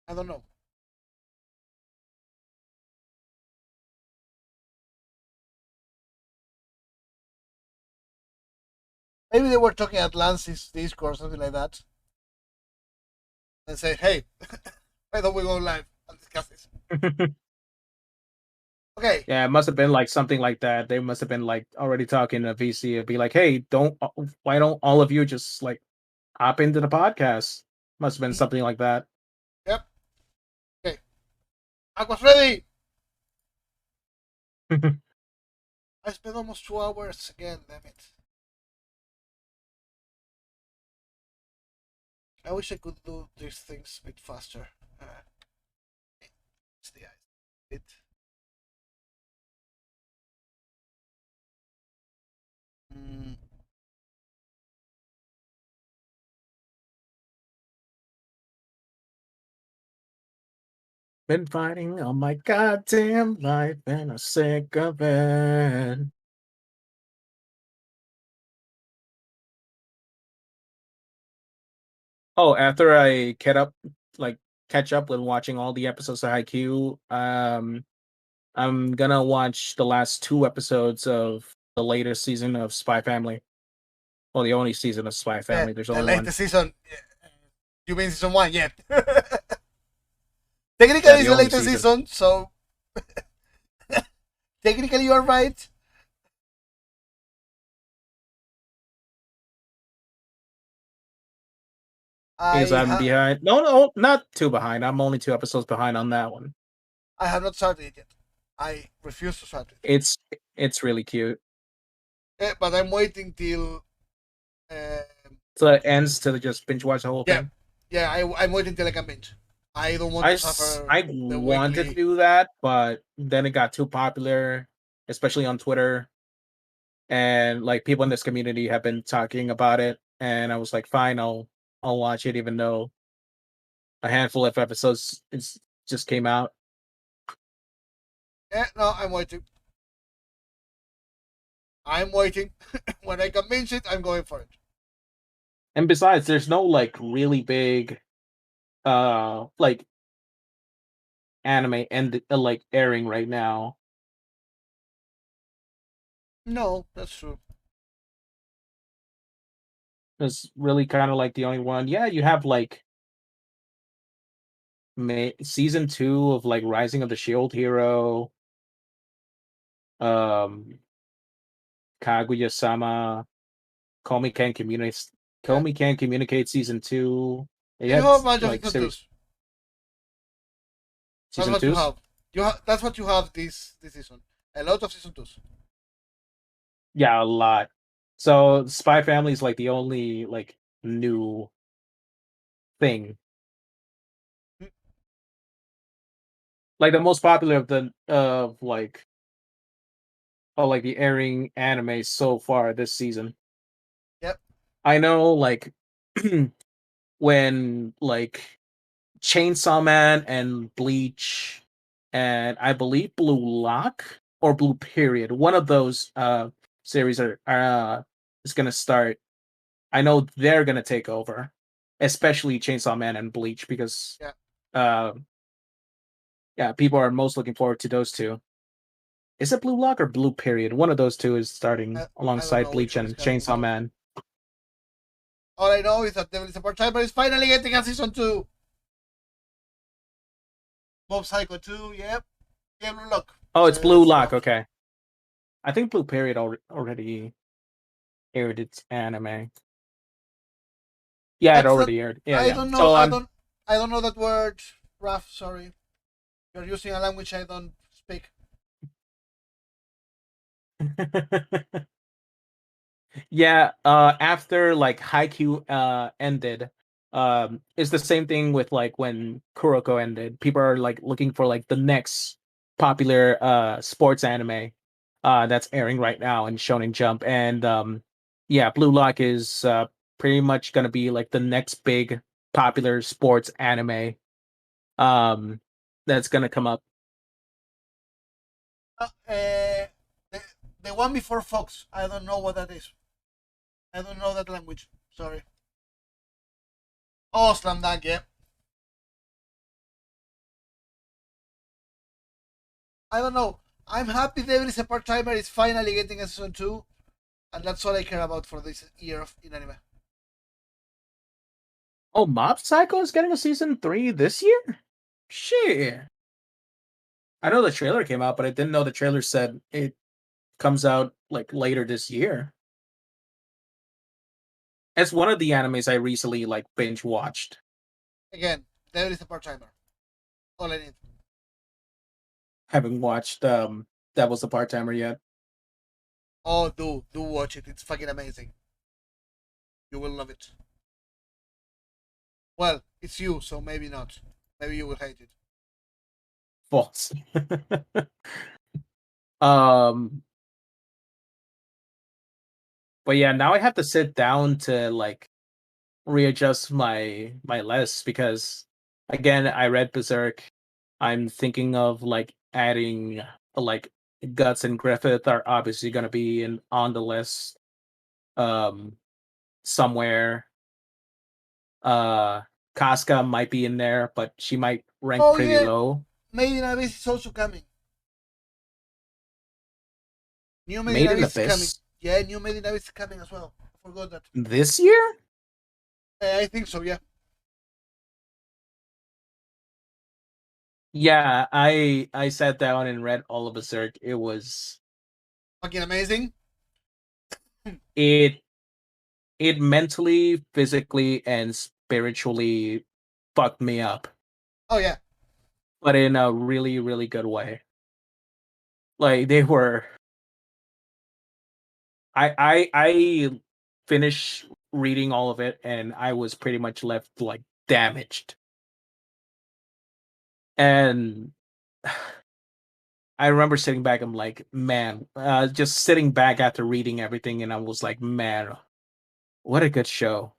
I don't know. Maybe they were talking at Lance's Discord or something like that, and say, "Hey, why don't we go live and discuss this?" Okay. Yeah, it must have been like something like that. They must have been like already talking to VC and be like, "Hey, don't why don't all of you just like hop into the podcast?" Must have been something like that. Yep. Okay. Aqua's ready. I spent almost 2 hours again. Damn it. I wish I could do these things a bit faster. It's the ice. It. Mm, Been fighting all my goddamn life and I'm sick of it. Oh, after I like catch up with watching all the episodes of Haikyuu, I'm gonna watch the last two episodes of the latest season of Spy Family. Well, the only season of Spy yeah, Family. There's the only one. latest season. You mean season one? Yeah. Yeah, Technically, the it's the only latest season. season, so technically you are right. Because I I'm ha- behind. No, no, not too behind. I'm only two episodes behind on that one. I have not started it yet. I refuse to start it. It's it's really cute. But I'm waiting till. Uh, So it ends to just binge watch the whole yeah, thing. yeah. I'm waiting till I can binge. I don't want to suffer I the wanted to weekly. do that, but then it got too popular, especially on Twitter, and like people in this community have been talking about it, and I was like, fine, I'll watch it, even though a handful of episodes just came out. Yeah, no, I'm waiting. I'm waiting. When I can binge it, I'm going for it. And besides, there's no like really big like anime and like airing right now. No, that's true. It's really kind of like the only one. Yeah, you have like season 2 of like Rising of the Shield Hero, um Kaguya-sama, Komi Can Communicate, Yeah. Komi Can Communicate season 2. It You had have a bunch of like season twos. series That's season what you 2s. have. That's what you have this season. A lot of season twos. Yeah, a lot. So Spy Family is like the only like new thing. Mm, Like the most popular of the like the airing anime so far this season. yep. I know like when like Chainsaw Man and Bleach and I believe Blue Lock or Blue Period, one of those series are is gonna start. I know they're gonna take over, especially Chainsaw Man and Bleach because Yeah. uh yeah, people are most looking forward to those two. Is it Blue Lock or Blue Period? One of those two is starting I don't alongside know which Bleach one is and coming Chainsaw more. Man. All I know is that Devil is a part-timer is finally getting a season two. Mob Psycho 2, yep. Yeah, Blue Lock, Oh, it's Blue says Lock. Ralph. Okay, I think Blue Period already aired its anime. Yeah, it That's not. already aired. Yeah, I yeah. don't know. So I I'm don't. I don't know that word, Ralph. Sorry, you're using a language I don't speak. yeah, after like Haikyuu ended, it's the same thing with like when Kuroko ended. People are like looking for like the next popular sports anime that's airing right now in Shonen Jump. And yeah, Blue Lock is pretty much gonna be like the next big popular sports anime um that's gonna come up. The, the one before Fox. I don't know what that is. I don't know that language. Sorry. Oh, Slam Dunk. Yeah. I don't know. I'm happy Devil is a part-timer is finally getting a season two, and that's all I care about for this year of in anime. Oh, Mob Psycho is getting a season 3 this year? Shit. I know the trailer came out, but I didn't know the trailer said it comes out like later this year. It's one of the animes I recently like binge watched. Again, Devil is a part-timer. All I need. Haven't watched Devil's a Part Timer yet. Oh, do watch it. It's fucking amazing. You will love it. Well, it's you, so maybe not. Maybe you will hate it. False. um but yeah, now I have to sit down to like readjust my list because again, I read Berserk. I'm thinking of like adding like Guts and Griffith are obviously going to be in on the list um somewhere. Uh Casca might be in there, but she might rank Oh pretty yeah, low. Made in Abyss is also coming. New Made in Made in Abyss is coming. Abyss Yeah, New Made in Abyss is coming as well. I forgot that. this year? I think so. Yeah. Yeah, I sat down and read all of Berserk. Fucking amazing. It it mentally, physically, and spiritually fucked me up, Oh yeah. but in a really, really good way. Like they were I finished reading all of it, and I was pretty much left like damaged. And I remember sitting back. I'm like, man, just sitting back after reading everything, and I was like, man, what a good show.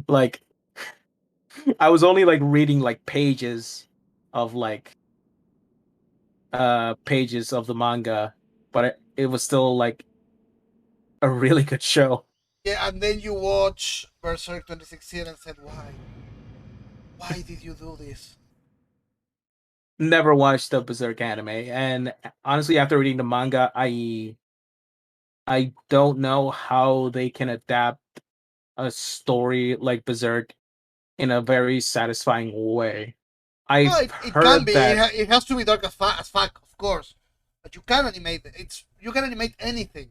Like, I was only like reading like of like pages of the manga, but it was still like a really good show. Yeah, and then you watch Berserk 2016 and said, why? Why did you do this? Never watched the Berserk anime, and honestly, after reading the manga, I don't know how they can adapt a story like Berserk in a very satisfying way. Oh, I've it can heard be. that, It has to be dark as fuck, of course. But you can animate it. You can animate anything.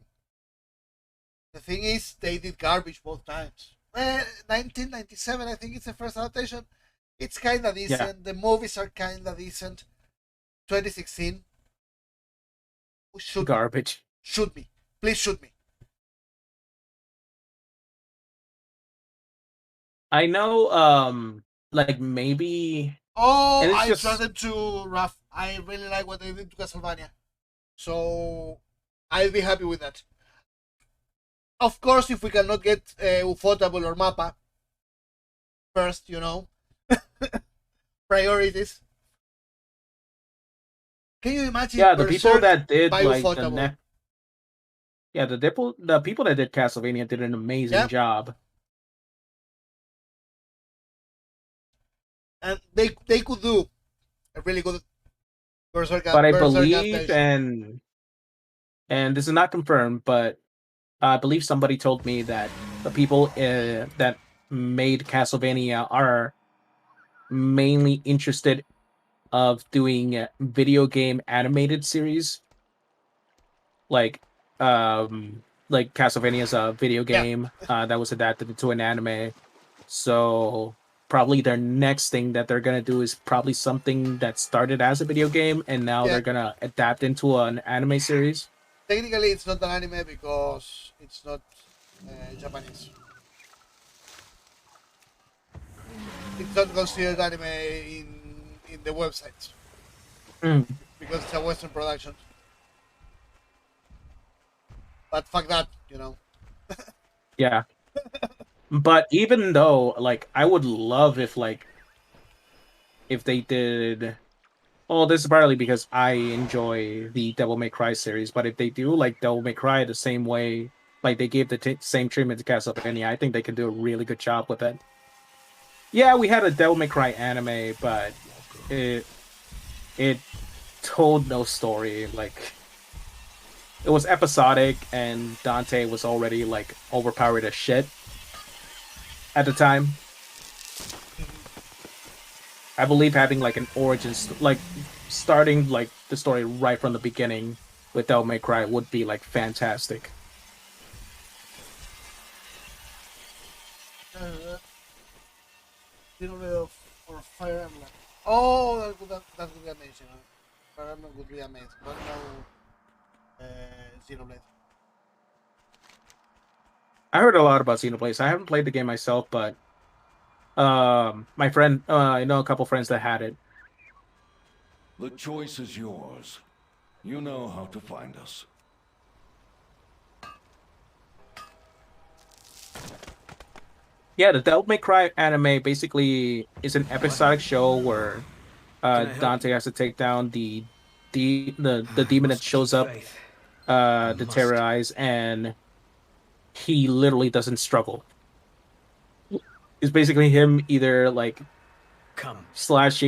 The thing is, they did garbage both times. 1997, I think it's the first adaptation. It's kinda yeah, decent. The movies are kinda decent. 2016, shoot me, garbage. shoot me, please shoot me. I know, like maybe, Oh, and it's I trust just them too, Raf. I really like what they did to Castlevania, so I'll be happy with that. Of course, if we cannot get Ufotable or Mappa first, priorities. Can you imagine yeah, the people Berserk that did by like the Ufotable? next, yeah, the people that did Castlevania did an amazing Yeah, job. and they could do a really good But I Berserk believe, adaptation. and this is not confirmed, but I believe somebody told me that the people that made Castlevania are mainly interested of doing video game animated series, like like Castlevania's a video Yeah, game that was adapted into an anime. So probably their next thing that they're gonna do is probably something that started as a video game and now yeah. they're gonna adapt into an anime series. Technically, it's not an anime because it's not Japanese. It's not considered anime in the websites Mm, because it's a Western production. But fuck that. yeah. But even though like I would love if they did, well, this is partly because I enjoy the Devil May Cry series, but if they do like Devil May Cry the same way, like they gave the same treatment to Castlevania, I think they could do a really good job with it. Yeah, we had a Devil May Cry anime, but it it told no story. Like it was episodic, and Dante was already like overpowered as shit at the time. I believe having like an like starting like the story right from the beginning with Devil May Cry would be like fantastic. Uh, Xenoblade or Fire Emblem. Oh, that would be amazing. Fire Emblem would be amazing, but no Xenoblade. I heard a lot about Xenoblade. I haven't played the game myself, but my friend, I know a couple friends that had it. The choice is yours. You know how to find us. Yeah, the Devil May Cry anime basically is an What? episodic show where Can I help Dante you? has to take down the demon that Must keep shows up faith. I to must. terrorize, and he literally doesn't struggle. It's basically him either like Come.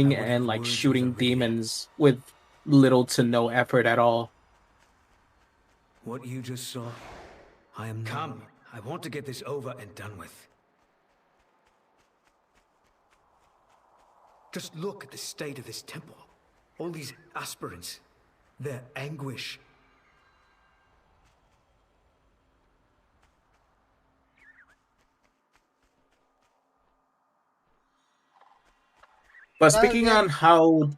I slashing want your and like words with shooting Aurelia. demons with little to no effort at all. What you just saw, I am Come. I want to get this over and done with. Just look at the state of this temple. All these aspirants. Their anguish. But Another speaking on game. how,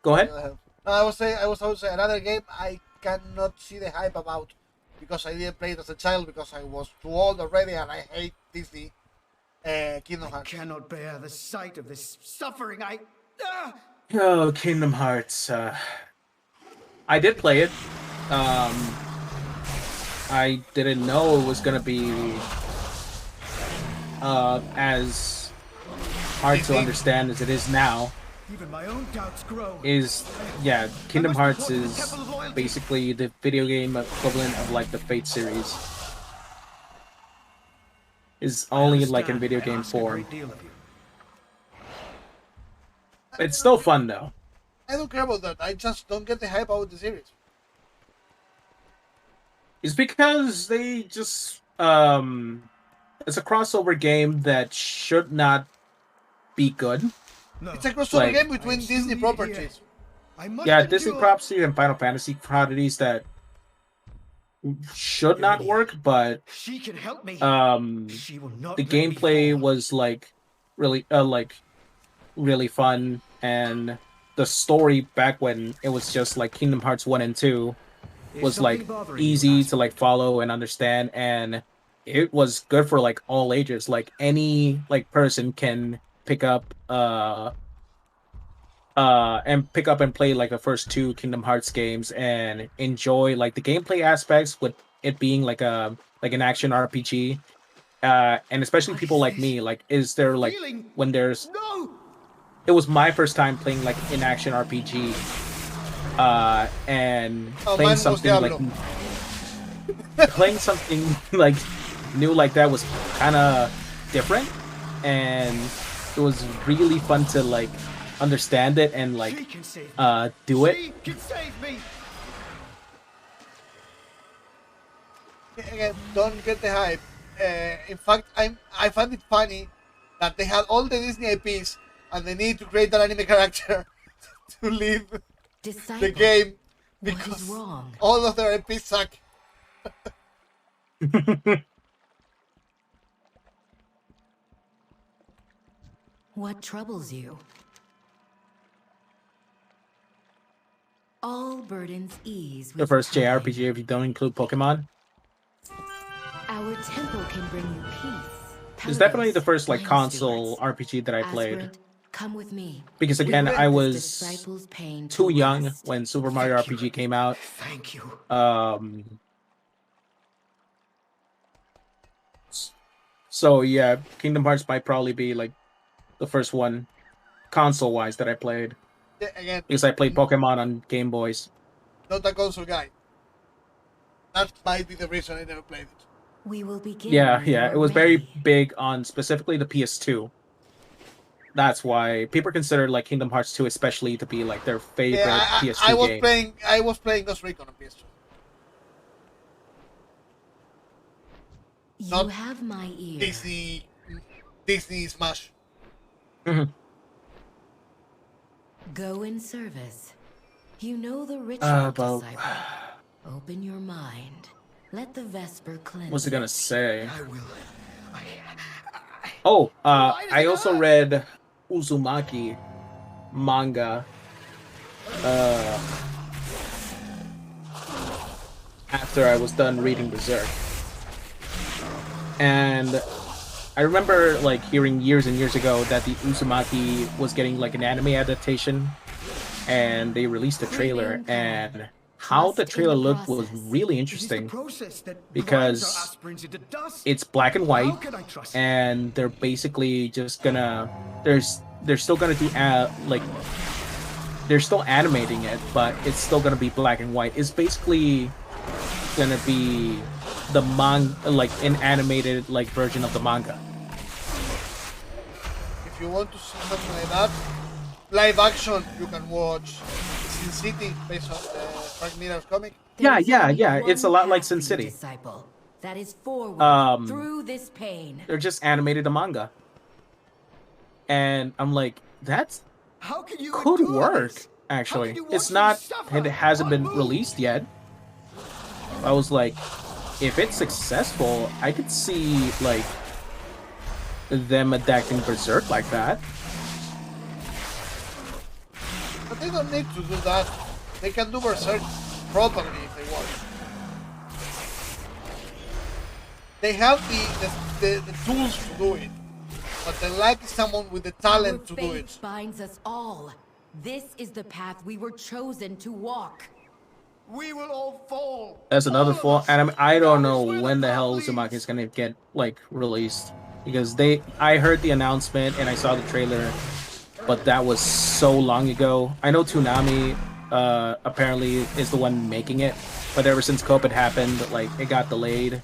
go Sorry, ahead. go ahead. No, I was saying. I was also saying another game I cannot see the hype about. because I didn't play it as a child because I was too old already and I hate Disney. Kingdom I Hearts. cannot bear the sight of this suffering. Oh, Kingdom Hearts. I did play it. I didn't know it was gonna be as hard to understand as it is now. Even my own doubts grow. Yeah, Kingdom Hearts is basically the video game equivalent of like the Fate series. Is only like in video game form. It's still fun though. I don't care about that. I just don't get the hype about the series. It's because they just it's a crossover game that should not be good. No. It's a crossover Like- game between Disney properties. Yeah, Disney properties and Final Fantasy properties that should not work, but She can help me. She will not the let me gameplay fall. was like really fun, and the story back when it was just like Kingdom Hearts 1 and 2 Is was something like bothering you, easy Master? to like follow and understand, and it was good for like all ages. Like any like person can pick up and play like the first two Kingdom Hearts games and enjoy like the gameplay aspects with it being like an action RPG. And especially people like me, like is there like Feeling- when there's No! it was my first time playing like an action RPG, and Oh, playing mine was something like Diablo. playing something like new like that was kind of different, and it was really fun to like understand it and like She can save me. do it. She can save me. Again, don't get the hype. In fact, I find it funny that they had all the Disney IPs and they need to create an anime character to lead Disciple, the game what is because wrong? all of their IPs suck. What troubles you? All burdens ease with The first time. JRPG, if you don't include Pokemon, Our temple can bring you peace. it's definitely the first like Flame console stewards. RPG that I played. Aspirant, come with me. Because again, Let I this was disciple's pain too to young rest. when Super Mario Thank you. RPG came out. Thank you. So yeah, Kingdom Hearts might probably be like the first one console-wise that I played, Yeah, again, because I played Pokemon on Game Boys. not a console guy. That might be the reason I never played it. We will begin. Yeah, when yeah, you it are was very ready. big on specifically the PS2. That's why people consider like Kingdom Hearts 2 especially to be like their favorite Yeah, PS2 I was game. I was playing Ghost Recon on PS2. You Not have my ear. Disney Smash. Mhm. Go in service. You know the ritual, About disciple. Open your mind. Let the Vesper cleanse. what's it gonna say? I will. Oh, Why does I it also hurt? read Uzumaki manga after I was done reading Berserk. And I remember like hearing years and years ago that the Uzumaki was getting like an anime adaptation, and they released a trailer, and how the trailer looked was really It is the interesting. process that Because grinds our aspirants into dust. It's black and How white, can I trust you? and they're basically just gonna they're still gonna do like they're still animating it, but it's still gonna be black and white. It's basically gonna be the like an animated like version of the manga. If you want to see something like that, live action, you can watch Sin City based on the Frank Miller's comic. Yeah, There's yeah, only yeah, it's a one lot like path Sin for you, City. disciple. That is forward through this pain. They're just animated a manga, and I'm like, that's How can you could endure work. this? Actually, How can you it's watch not. them suffer? It hasn't been What move? released yet. I was like, if it's successful, I could see like them adapting Berserk like that. But they don't need to do that. They can do Berserk properly if they want. they have the tools to do it, but they lack someone with the talent Our to do faith it. binds us all. This is the path we were chosen to walk. We will all fall. That's another All of flaw, us. and I don't That know is where when the path hell leads. Uzumaki is gonna get like released because I heard the announcement and I saw the trailer, but that was so long ago. I know Toonami apparently is the one making it, but ever since COVID happened, like it got delayed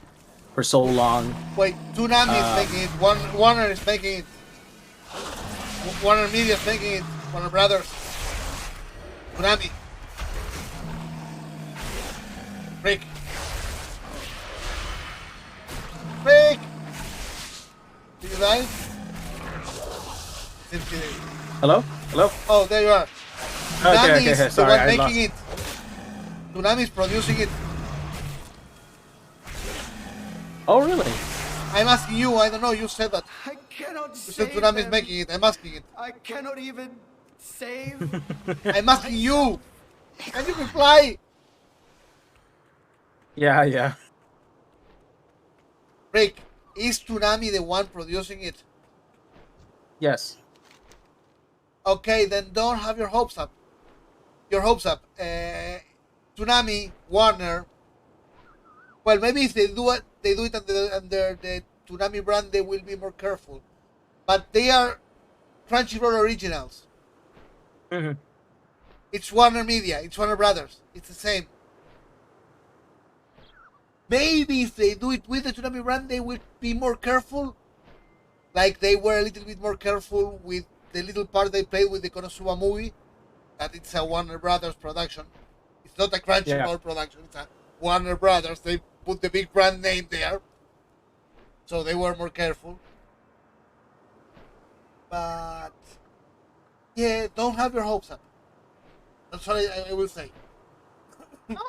for so long. Wait, Toonami is making it. Warner is making it. Warner Media is making it. Warner Brothers. Toonami. Rick. Rick! Did you die? Hello? Hello? Oh, there you are. Okay, Toonami okay, is sorry, the one I making it. Toonami is producing it. Oh, really? I'm asking you, I don't know, you said that. I cannot You said save Toonami is them. making it, I'm asking it. I cannot even save. I'm asking you! Can you reply? Yeah, yeah. Rick, is Toonami the one producing it? Yes. Okay, then don't have your hopes up. Your hopes up. Toonami, Warner. Well, maybe if they do it under the Toonami brand, they will be more careful. But they are Crunchyroll originals. Mhm. It's Warner Media. It's Warner Brothers. It's the same. Maybe if they do it with the Toonami brand, they will be more careful. Like they were a little bit more careful with the little part they played with the Konosuba movie. That it's a Warner Brothers production. It's not a Crunchyroll production. It's a Warner Brothers. They put the big brand name there. So they were more careful. But yeah, don't have your hopes up. That's what I will say.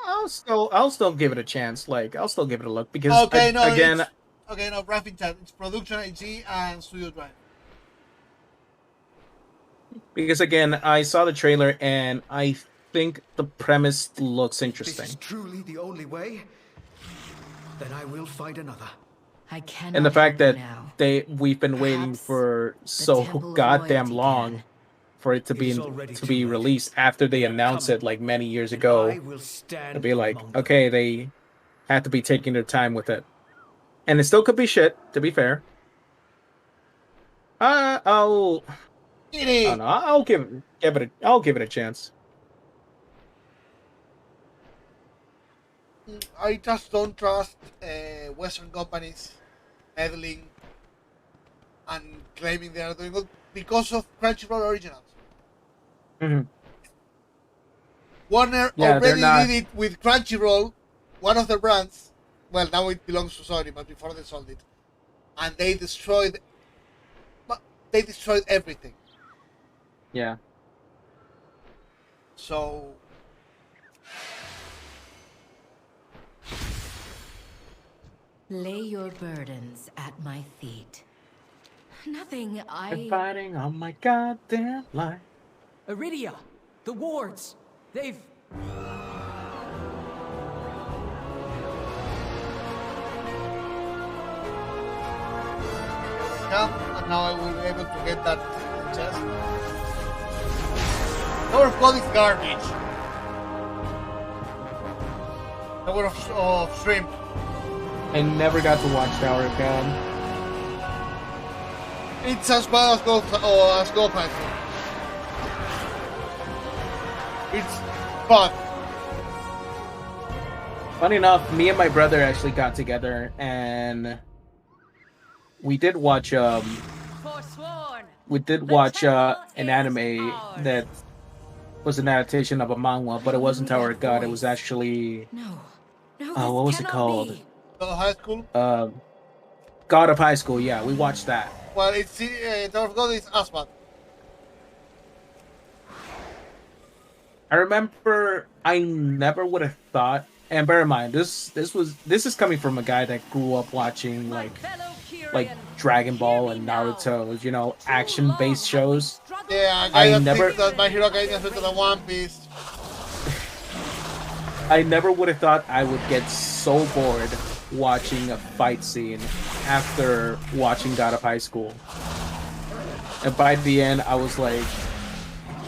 I'll still give it a chance. Like I'll still give it a look because Okay, no, again, Graphic Chat. It's Production IG and Studio Drive. because again, I saw the trailer and I think the premise looks This interesting. is truly the only way? Then I will find another. I cannot And the fact help that you now. we've been waiting Perhaps for the so Temple of goddamn Loyalty long can. for it to be It is already to too be late. released after they They are announced coming. it like many years And ago. I will stand To be like, among them. okay, they had to be taking their time with it, and it still could be shit. To be fair, I don't know. I'll give it a chance. I just don't trust Western companies meddling and claiming they are doing good because of Crunchyroll originals. Mhm. Warner Yeah, they're already not. did it with Crunchyroll, one of their brands. Well, now it belongs to Sony, but before they sold it, and they destroyed. They destroyed everything. Yeah. So Lay your burdens at my feet. Nothing Been fighting on my goddamn life. Iridia, the wards, they've... come, and now I will be able to get that chest. Tower of God is garbage. Tower of Shrimp. I never got to watch Tower of God. It's as bad as Gold Factor. It's fun. Funny enough, me and my brother actually got together and we did watch Forsworn. an anime that was an adaptation of a manga, but it wasn't Tower of God. It was actually No. No, Oh, what was it cannot called? be. High School. God of High School. Yeah, we watched that. Well, it's Tower of God is as bad. I remember I never would have thought, and bear in mind this is coming from a guy that grew up watching My like fellow like Kyrian, Dragon Ball hear and me now. Naruto, you know, Too action-based long have we shows. struggled Yeah, a to guy I that never- thinks that My Hero Academia is better than One Piece. I never would have thought I would get so bored watching a fight scene after watching God of High School. And by the end, I was like,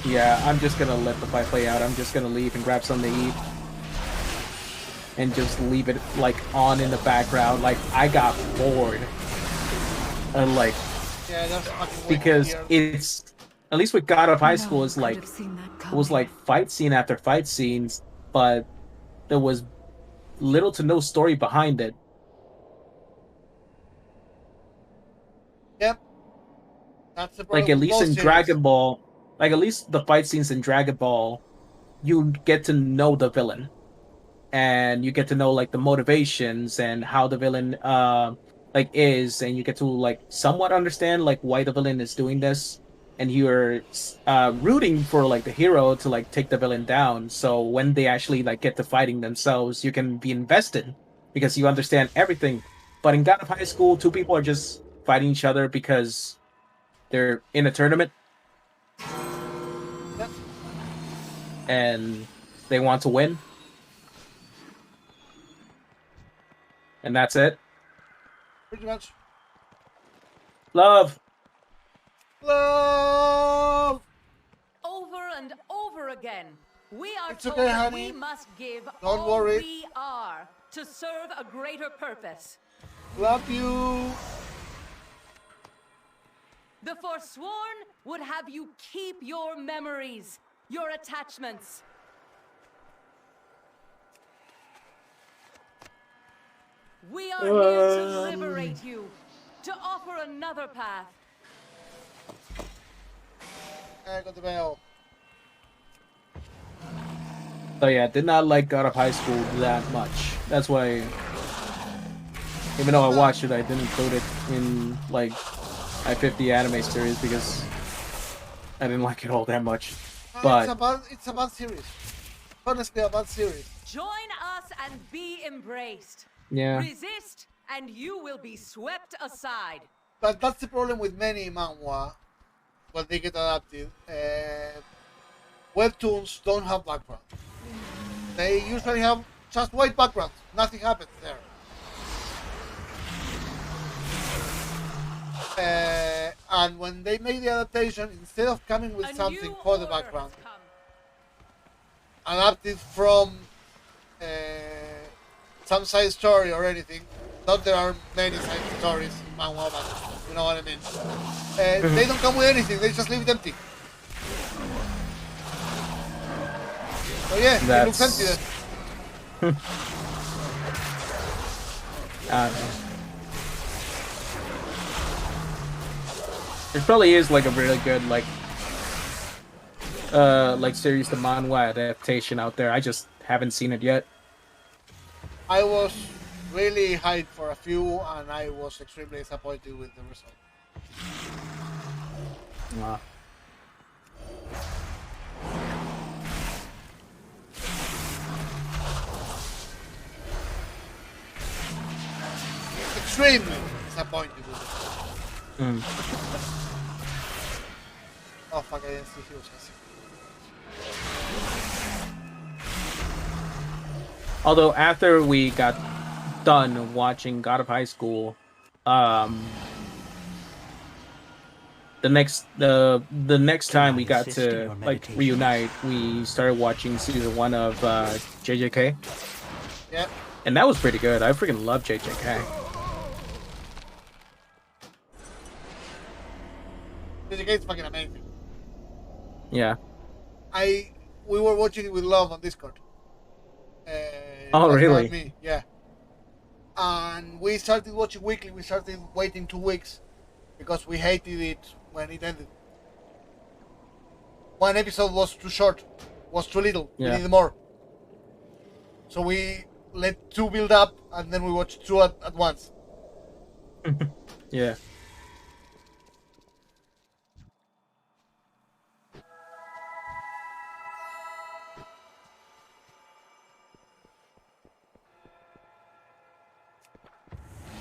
yeah, I'm just gonna let the fight play out. I'm just gonna leave and grab something to eat. And just leave it, like, on in the background. Like, I got bored. And, like, Yeah, that's fucking because weird. it's, at least with God of High No School, one it's could like, have seen that it was coming. like fight scene after fight scenes, but there was little to no story behind it. Yep. That's the Like, problem at with least most in series. Dragon Ball, like, at least the fight scenes in Dragon Ball, you get to know the villain. And you get to know, like, the motivations and how the villain, like, is, and you get to, like, somewhat understand, like, why the villain is doing this. And you're rooting for, like, the hero to, like, take the villain down. So when they actually, like, get to fighting themselves, you can be invested because you understand everything. But in God of High School, two people are just fighting each other because they're in a tournament Yep. and they want to win. And that's it. Pretty much. Love. Love. Over and over again, we are It's told okay, that honey. we must give Don't all worry. we are to serve a greater purpose. Love you. The Forsworn would have you keep your memories, your attachments. We are here to liberate you, to offer another path. I got the bell. So yeah, did not like God of High School that much. That's why, even though I watched it, I didn't include it in, like, my 50 anime series because I didn't like it all that much. But It's a bad series. Honestly, a bad series. Join us and be embraced. yeah, Resist, and you will be swept aside. But that's the problem with many manhwa when they get adapted. Webtoons don't have background. They usually have just white background. Nothing happens there. And when they made the adaptation, instead of coming with A something new for the order background, has come. adapted from some side story or anything. Not there are many side stories in manhwa, but you know what I mean. They don't come with anything. They just leave it empty. So yeah, it looks empty then. I don't know. There probably is, like, a really good, like series to manhwa adaptation out there. I just haven't seen it yet. I was really hyped for a few, and I was extremely disappointed with the result. Extremely disappointed with it. Oh fuck, I didn't see he was missing. Although after we got done watching God of High School, the next time we got to, like, reunite, we started watching season 1 of JJK, Yeah, and that was pretty good. I freaking love JJK. the game's fucking amazing. Yeah. We were watching it with love on Discord. Oh, That's really? not me, yeah. And we started watching weekly. We started waiting 2 weeks because we hated it when it ended. One episode was too short, was too little. Yeah. We needed more. So we let 2 build up, and then we watched 2 at once. Yeah.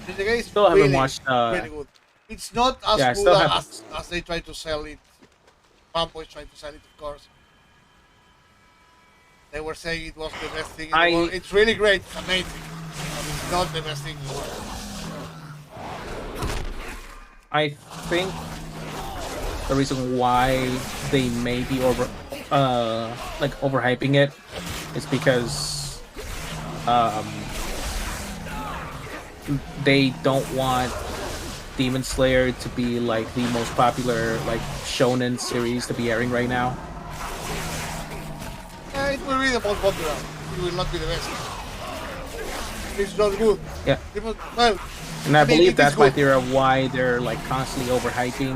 The game is Still haven't really, watched, really good. It's not as yeah, I good still haven't- as they try to sell it. Fanboys try to sell it, of course. They were saying it was the best thing in the world. It's really great. It's amazing. But it's not the best thing in the world. I think the reason why they may be overhyping it is because they don't want Demon Slayer to be like the most popular like shonen series to be airing right now. It will be the most popular. It will not be the best. It's not good. Yeah. Well, And I believe it that's is my good. theory of why they're like constantly overhyping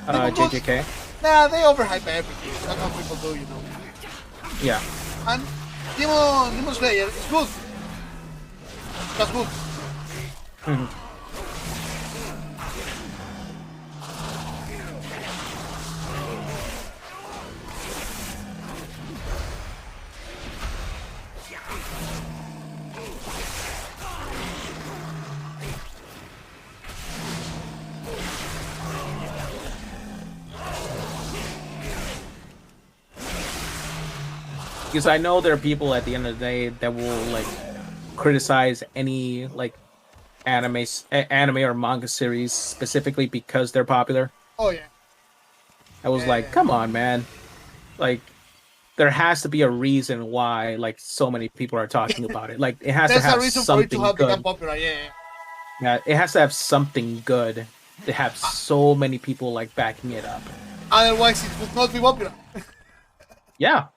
JJK. Nah, they overhype everything. That's how people do, you know. Yeah. And Demon Slayer is good. That's good. Mhm. Because I know there are people at the end of the day that will like criticize any like anime or manga series specifically because they're popular. Oh yeah. I was like, come on, man. Like, there has to be a reason why like so many people are talking about it. Like, it has to There's a have reason for it to something have become good. popular. Yeah. Yeah, it has to have something good to have so many people like backing it up. Otherwise, it would not be popular. Yeah.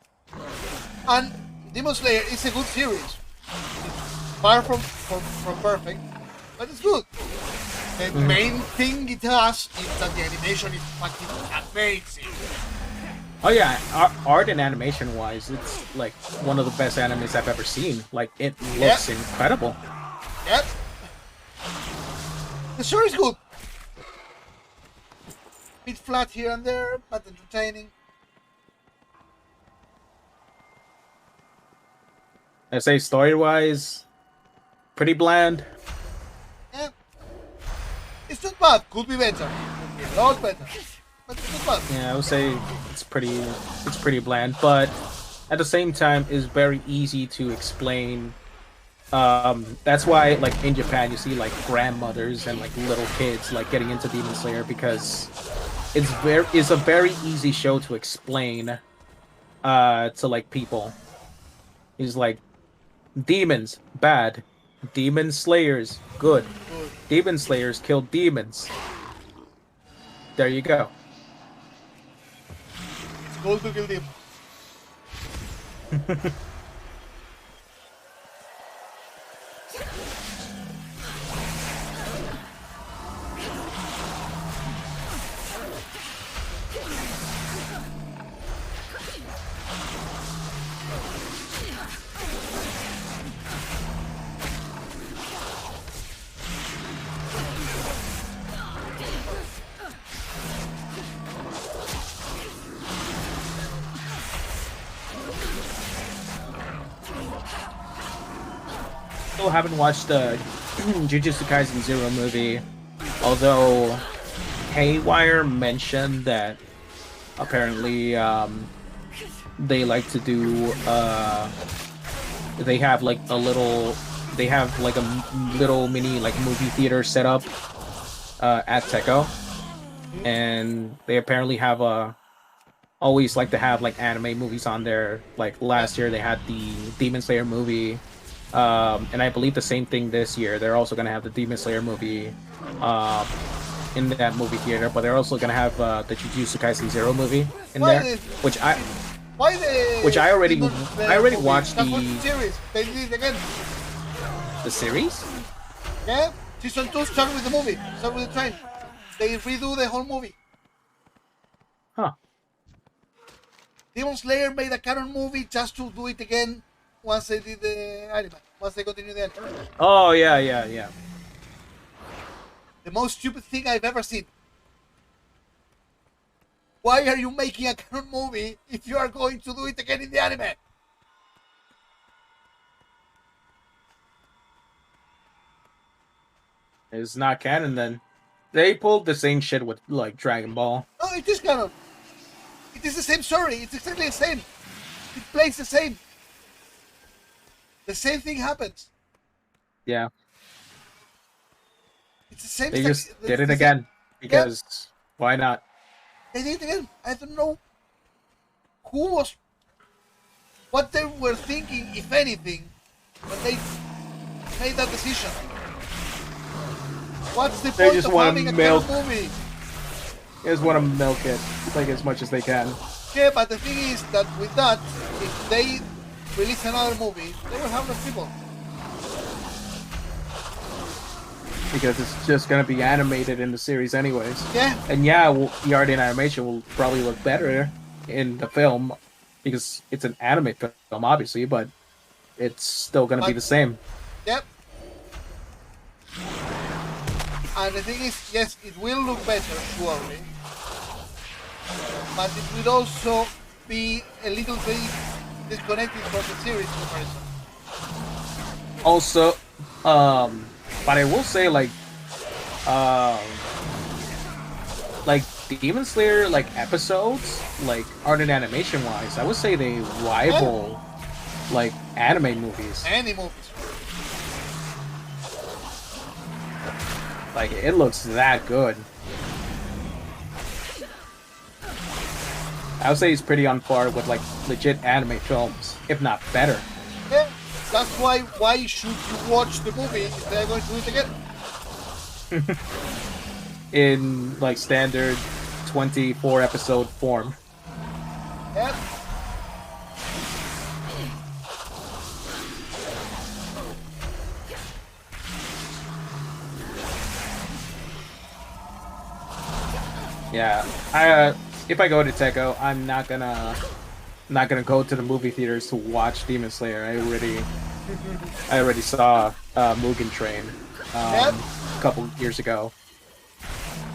And Demon Slayer is a good series. Far from perfect, but it's good. The main thing it has is that the animation is fucking amazing. Oh yeah, art and animation wise, it's like one of the best animes I've ever seen. Like, it looks incredible. Yep. The story is good. Bit flat here and there, but entertaining. I say story wise, pretty bland. Yeah. It's not bad. Could be better. Could be a lot better. But it's not bad. Yeah, I would say it's pretty bland, but at the same time is very easy to explain. That's why like in Japan you see like grandmothers and like little kids like getting into Demon Slayer because it's a very easy show to explain to like people. It's like demons bad, demon slayers good, demon slayers kill demons. There you go. It's cool to kill them. Still haven't watched the Jujutsu Kaisen Zero movie, although Haywire mentioned that apparently they like to do they have like a little mini like movie theater set up at Teko, and they apparently have always like to have like anime movies on there. Like last year they had the Demon Slayer movie. And I believe the same thing this year. They're also going to have the Demon Slayer movie in that movie theater, but they're also going to have the Jujutsu Kaisen Zero movie in there, which I already watched That's what the series. They did it again. the series. Yeah. Season 2 start with the movie. Start with the train. They redo the whole movie. Huh. Demon Slayer made a canon movie just to do it again once they did the anime. Once they continue the anime. Oh yeah. The most stupid thing I've ever seen. Why are you making a canon movie if you are going to do it again in the anime? It's not canon then. They pulled the same shit with like Dragon Ball. No, it is canon. It is the same story. It's exactly the same. It plays the same. The same thing happens. Yeah, It's the same. they just did It's it the same. again because why not? They did it again. I don't know who was, what they were thinking, if anything, when they made that decision. What's the They point just of want having to a milk. third movie? They just want to milk it like as much as they can. Yeah, but the thing is that with that, if they release another movie, they will have less people. Because it's just gonna be animated in the series anyways. Yeah. And yeah, the art and animation will probably look better in the film because it's an anime film, obviously, but it's still gonna be But the same. yep. And the thing is, yes, it will look better, surely. But it will also be a little bit disconnected from the series comparison. Also, but I will say um, like Demon Slayer episodes, art and animation wise, I would say they rival like anime movies. Any movies. Like it looks that good. I would say it's pretty on par with like legit anime films, if not better. Yeah, that's why should you watch the movie if they're going to do it again? In like standard 24 episode form. Yep. Yeah, if I go to Techo, I'm not gonna go to the movie theaters to watch Demon Slayer. I already saw Mugen Train a couple years ago.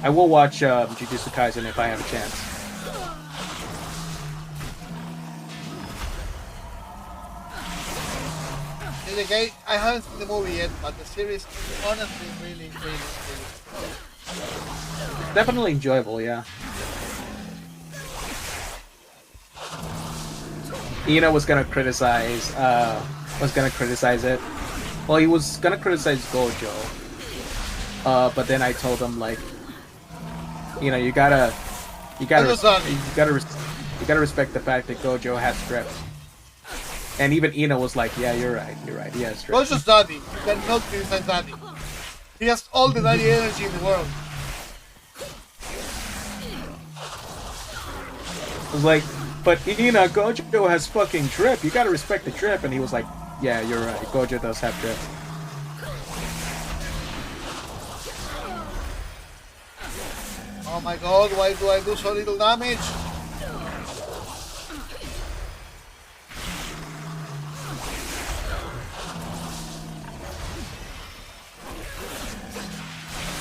I will watch Jujutsu Kaisen if I have a chance. Okay, I haven't seen the movie yet, but the series is honestly really good. Definitely enjoyable, yeah. Ina was gonna criticize it. Well, he was gonna criticize Gojo. But then I told him like, you gotta respect the fact that Gojo has strip. And even Ina was like, yeah, you're right, he has strip. Gojo's daddy. You cannot criticize daddy. He has all the daddy energy in the world. I was like, but Ina, Gojo has fucking drip. You gotta respect the drip. And he was like, yeah, you're right. Gojo does have drip. Oh my god, why do I do so little damage?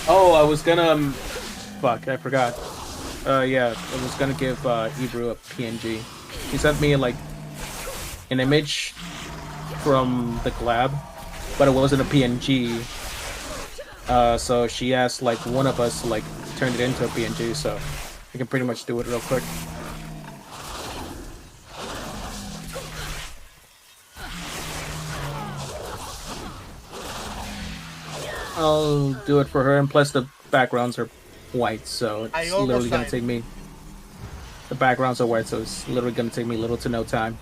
Oh, I was gonna... fuck, I forgot. Yeah, I was gonna give Ebru a PNG. He sent me like an image from the collab, but it wasn't a PNG. So she asked like one of us to like turn it into a PNG, so I can pretty much do it real quick. I'll do it for her, and plus the backgrounds are white, so it's literally gonna take me. The backgrounds are white, so it's literally gonna take me little to no time.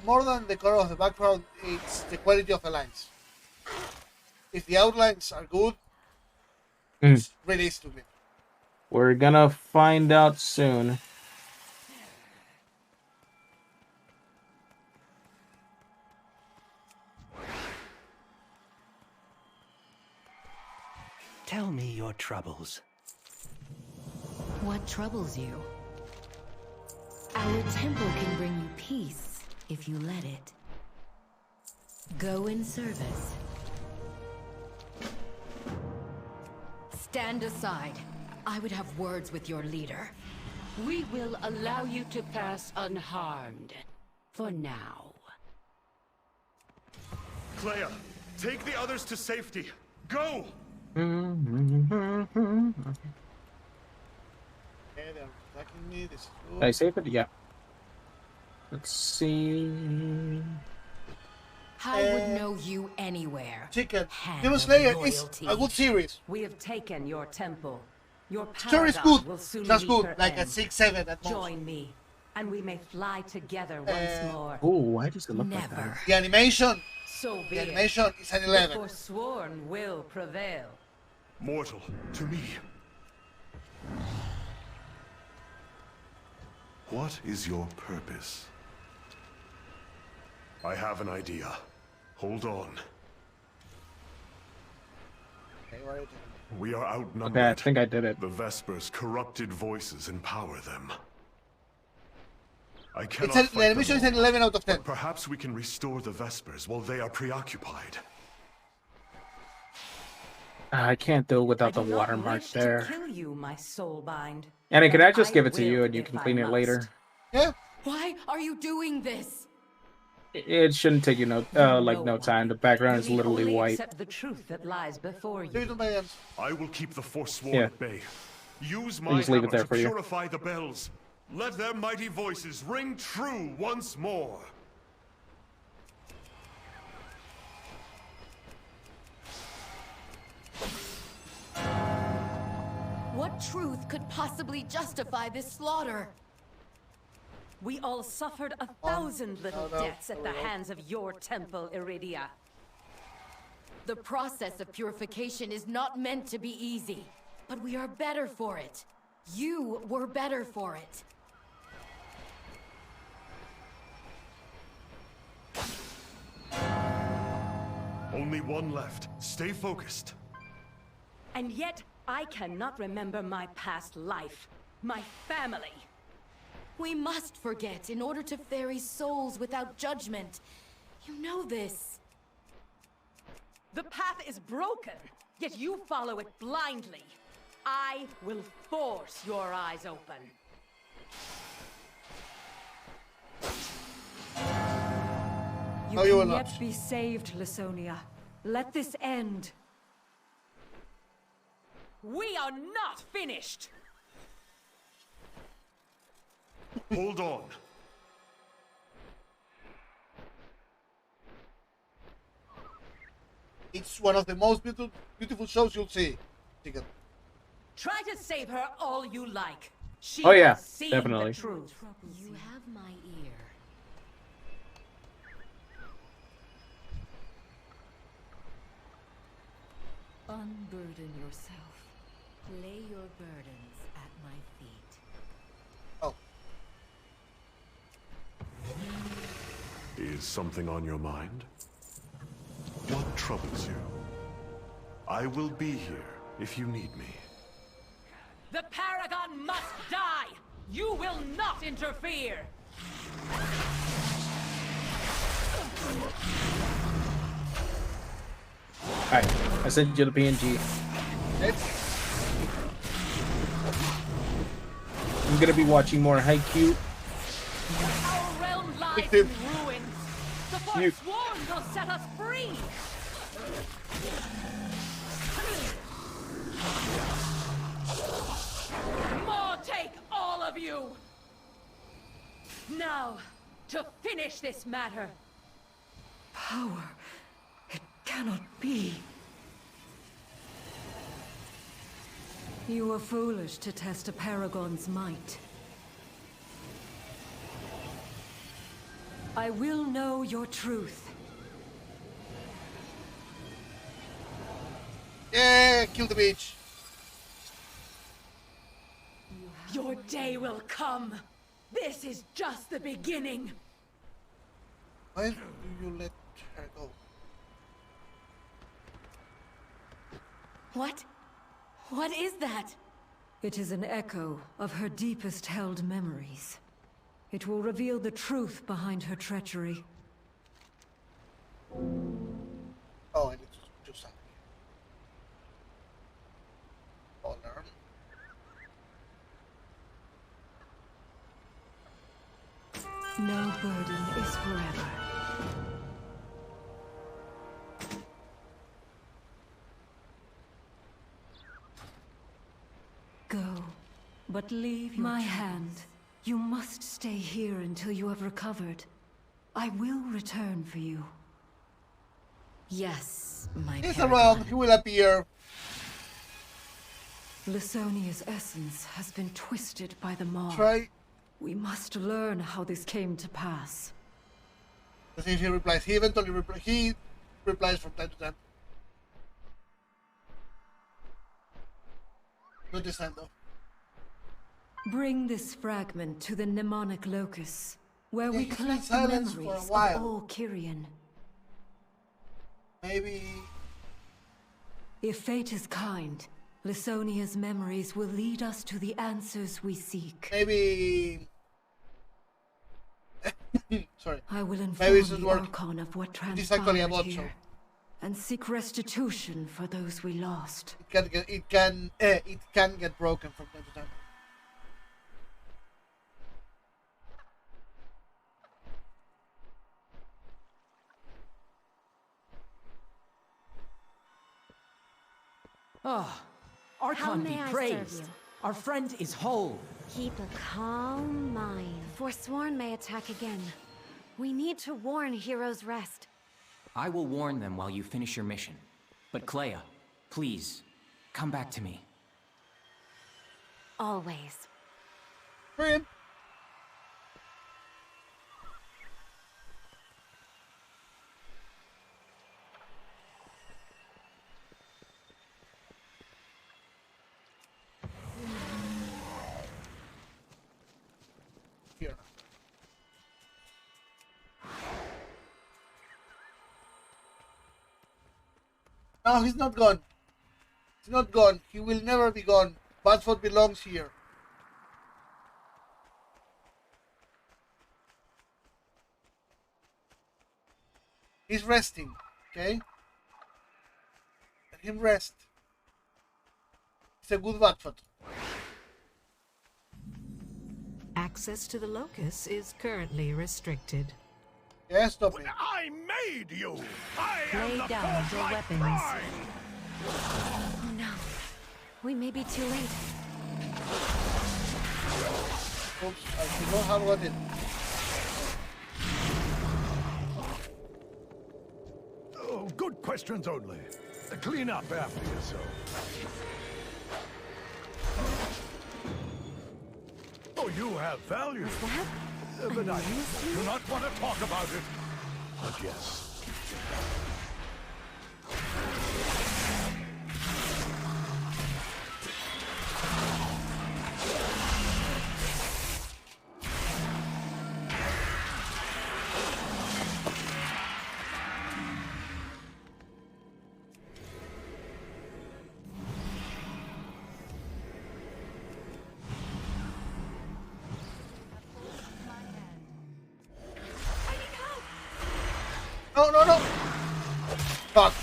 More than the color of the background, it's the quality of the lines. If the outlines are good, it's really stupid. We're gonna find out soon. Tell me your troubles. What troubles you? Our temple can bring you peace if you let it. Go in service. Stand aside. I would have words with your leader. We will allow you to pass unharmed. For now. Clea, take the others to safety. Go! Okay, they're attacking me. This is Did I good. save it? Yeah. Let's see. I would know you anywhere. Chicken. Hand Demon of Slayer is loyalty. a good series. We have taken your temple. Your Story is paragon good. will soon Just reach good. her Like a end. 6-7 at most. Join me, and we may fly together once more. Oh, why does it look like Never. that? The animation. So be The it. animation is an The 11. forsworn will prevail. Mortal, to me. What is your purpose? I have an idea. Hold on. Okay, what are you doing? We are outnumbered. Okay, I think I did it. The Vespers' corrupted voices empower them. I cannot The fight animation is them an all, 11 out of 10. but perhaps we can restore the Vespers while they are preoccupied. I can't do it without the I do not watermark wish there. to kill you, my soulbind. Annie, can but I just give it to will you and you if can I clean it must. later? Yeah. Why are you doing this? It shouldn't take you no time. The background is You need literally only white. accept the truth that lies before Do you. it on my hands. I will keep the Forsworn Yeah. at bay. Use I'll my just leave hammer it there to for you. purify the bells. Let their mighty voices ring true once more. What truth could possibly justify this slaughter? We all suffered 1,000 little no, deaths at the hands of your temple, Iridia. The process of purification is not meant to be easy, but we are better for it. You were better for it. Only one left. Stay focused. And yet, I cannot remember my past life, my family. We must forget in order to ferry souls without judgment. You know this. The path is broken, yet you follow it blindly. I will force your eyes open. No, you will not. Yet be saved, Lasonia. Let this end. We are not finished! Hold on. It's one of the most beautiful shows you'll see. Chicken. Try to save her all you like. She Oh, yeah, has seen definitely. the truth. You have my ear. Unburden yourself. Lay your burdens at my feet. Oh. Is something on your mind? What troubles you? I will be here if you need me. The Paragon must die! You will not interfere! Alright, I sent you the PNG. I'm gonna be watching more Haikyuu. Our realm lies Victim. in ruins. The You- Forsworn will set us free! More take all of you! Now, to finish this matter. Power. It cannot be. You were foolish to test a paragon's might. I will know your truth. Yeah, kill the bitch. Your day will come. This is just the beginning. Why do you let her go? What? What is that? It is an echo of her deepest held memories. It will reveal the truth behind her treachery. Oh, I need to do something. Oh, learn. No burden is forever. But leave my hand. You must stay here until you have recovered. I will return for you. Yes, my He's paragon. around, he will appear. Lysonia's essence has been twisted by the Maw. Try. We must learn how this came to pass. Let's see if he replies. He eventually replies from time to time. Not this time though. Bring this fragment to the mnemonic locus, where we He's been collect the silenced for a memories of while. all Kyrian. Maybe. If fate is kind, Lysonia's memories will lead us to the answers we seek. Maybe. Sorry. I will Maybe inform it's just the work. Archon of what It is actually a transpired bot, here, and seek restitution for those we lost. It can get broken from time to time. Ah, How Archon may be I serve praised. you? Our friend is whole. Keep a calm mind. Forsworn may attack again. We need to warn Heroes Rest. I will warn them while you finish your mission. But Clea, please, come back to me. Always. For him. Here. No, he's not gone. He's not gone. He will never be gone. Batford belongs here. He's resting, okay? Let him rest. He's a good Batford. Access to the locus is currently restricted. Yeah, stop it. I made you! I am Lay the down your Fortnite weapons. Prime! Oh no. We may be too late. Oops, I should not have got it. Oh, good questions only. Clean up after yourself. Oh, you have value. But I do not want to talk about it. But yes. No, no, no! Fuck.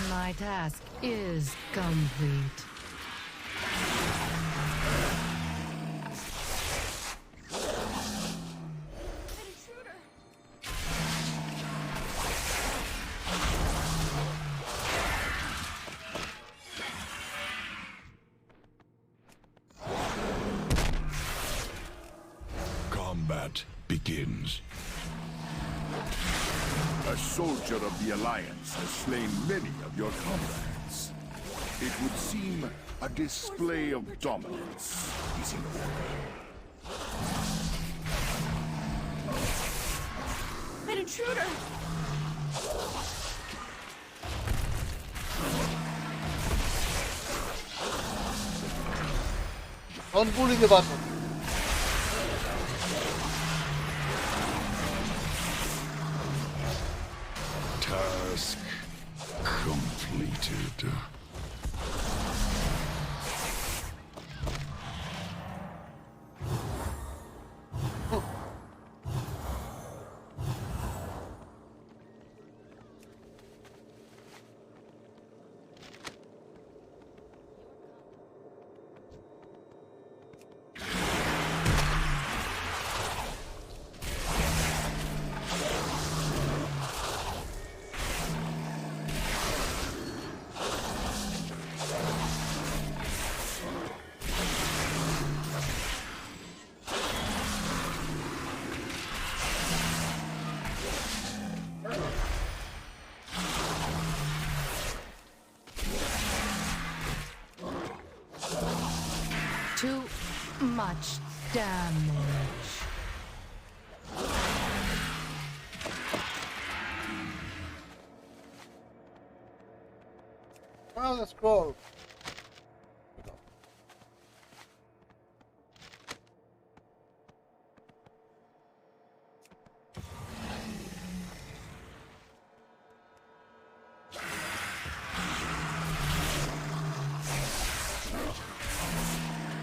My task is complete. Combat begins. A soldier of the Alliance has slain many of your comrades. It would seem a display of dominance is in order. An intruder! Don't bully the button. Task completed. Too much damage. Oh, the scroll.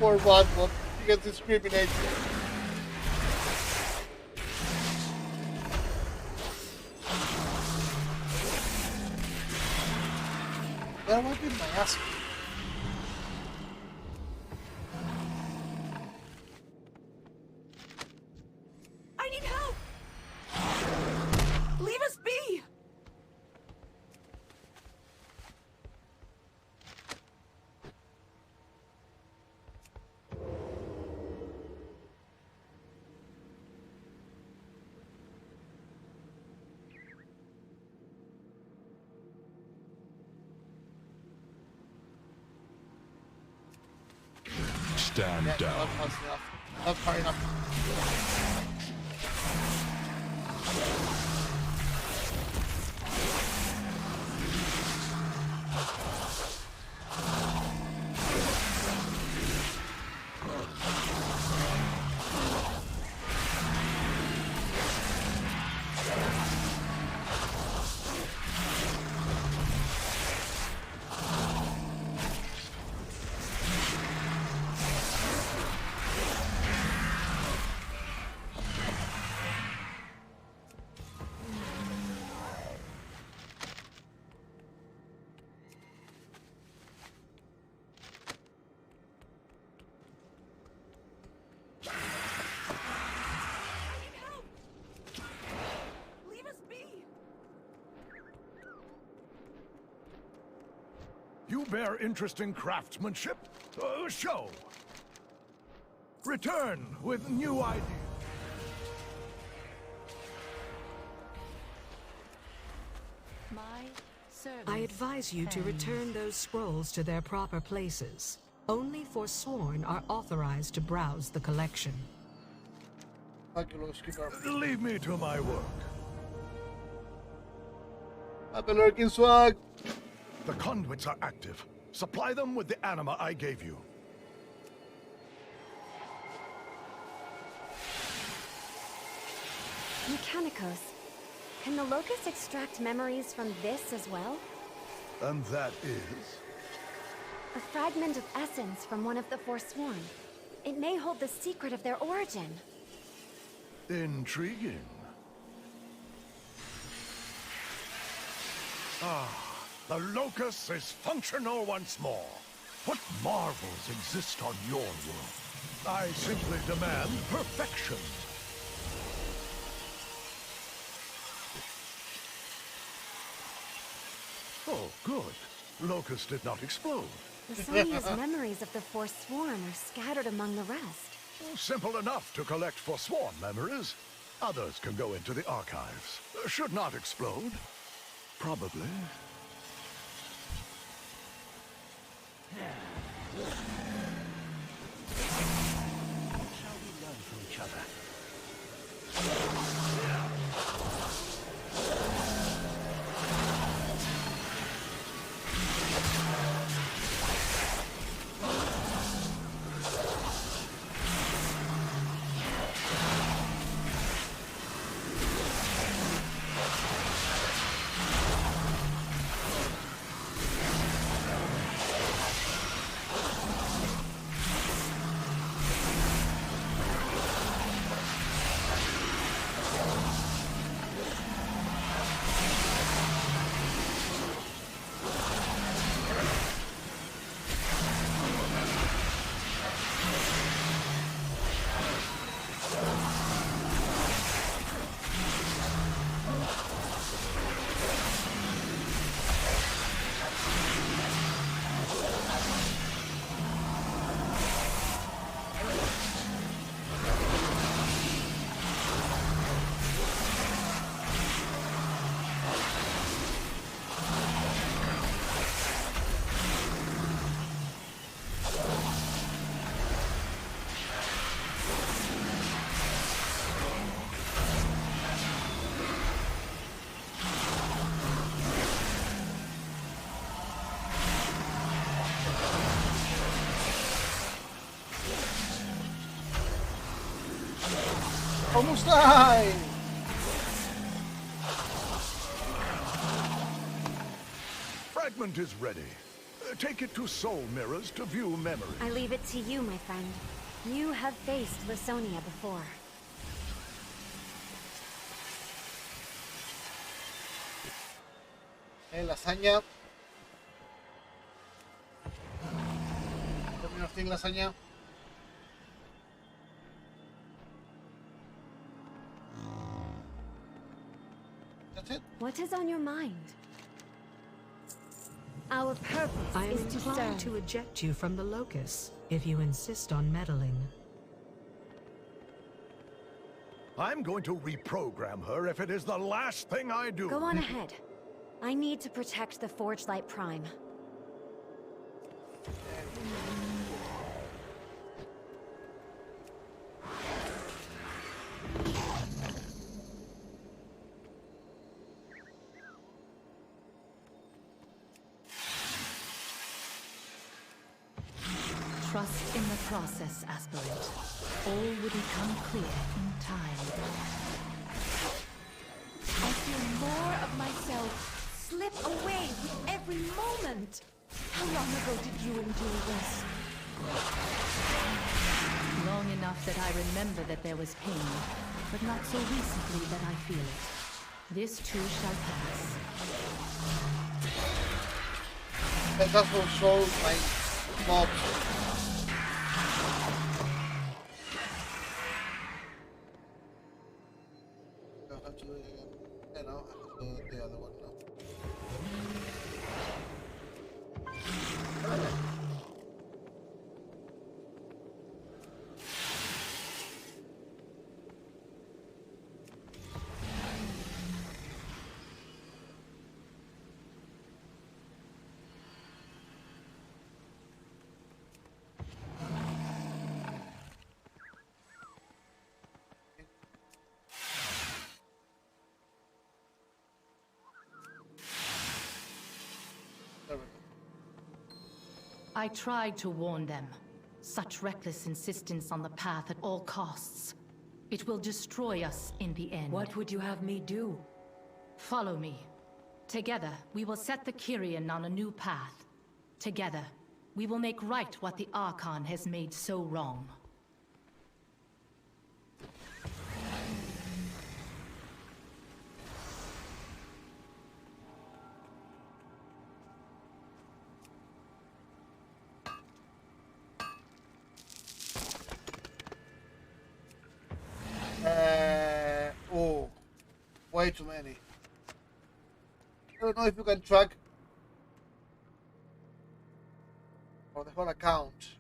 Poor Batman, he gets discriminated. They're wiping my ass. I need help! Leave us be! Stand Yeah, down. not fast enough. Not far enough. You bear interest in craftsmanship? Show. Return with new ideas. I advise you to return those scrolls to their proper places. Only Forsworn are authorized to browse the collection. Leave me to my work. Happy lurking swag. The conduits are active. Supply them with the anima I gave you. Mechanicos, can the Locust extract memories from this as well? And that is? A fragment of essence from one of the Forsworn. It may hold the secret of their origin. Intriguing. Ah, the Locust is functional once more. What marvels exist on your world? I simply demand perfection. Oh, good. Locust did not explode. Lasonia's memories of the Forsworn are scattered among the rest. Simple enough to collect Forsworn memories. Others can go into the archives. Should not explode. Probably. Shall we learn from each other? Almost died! Fragment is ready. Take it to Soul Mirrors to view memory. I leave it to you, my friend. You have faced Lasonia before. Lasaña. Terminó sin lasaña. That's it. What is on your mind? Our purpose I am is to inclined serve. to eject you from the locus, if you insist on meddling. I'm going to reprogram her if it is the last thing I do. Go on ahead. I need to protect the Forge Light Prime. Trust in the process, aspirant. All will become clear in time. I feel more of myself slip away with every moment. How long ago did you endure this? Long enough that I remember that there was pain, but not so recently that I feel it. This too shall pass. That also shows my mob. Don't have to do it again. Yeah, no, I have to do the other one now. I tried to warn them. Such reckless insistence on the path at all costs. It will destroy us in the end. What would you have me do? Follow me. Together, we will set the Kyrian on a new path. Together, we will make right what the Archon has made so wrong. Oh, way too many. I don't know if you can track for the whole account.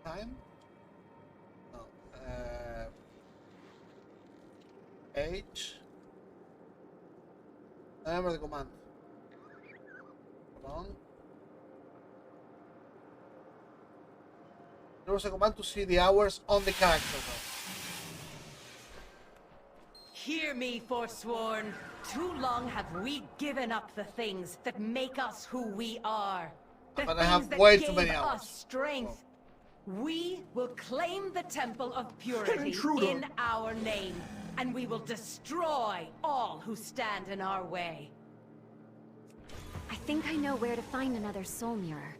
Time? No. Age. Remember the command. Come on. There was a command to see the hours on the character though. Hear me, Forsworn. Too long have we given up the things that make us who we are. The But I things have that way gave too many us hours. strength. We will claim the Temple of Purity in our name, and we will destroy all who stand in our way. I think I know where to find another soul mirror.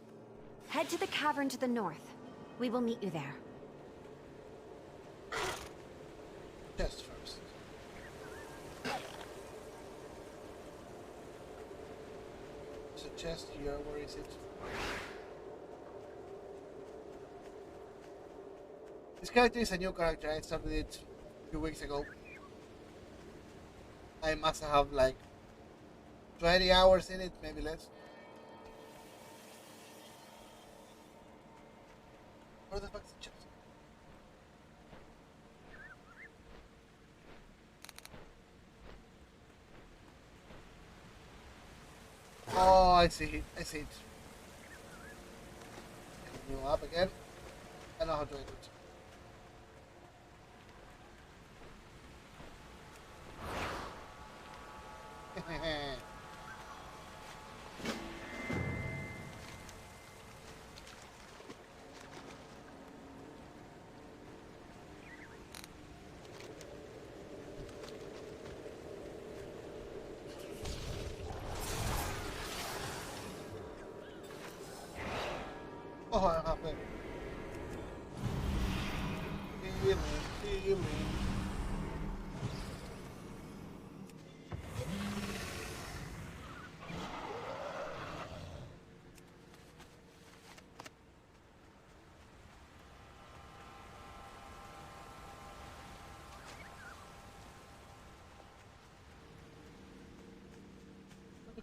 Head to the cavern to the north. We will meet you there. Chest first. There's a chest here. Where is it? This character is a new character. I started it a few weeks ago. I must have like 20 hours in it, maybe less. Where the fuck is the chest? Oh, I see it. I see it. Can you up again? I know how to do it.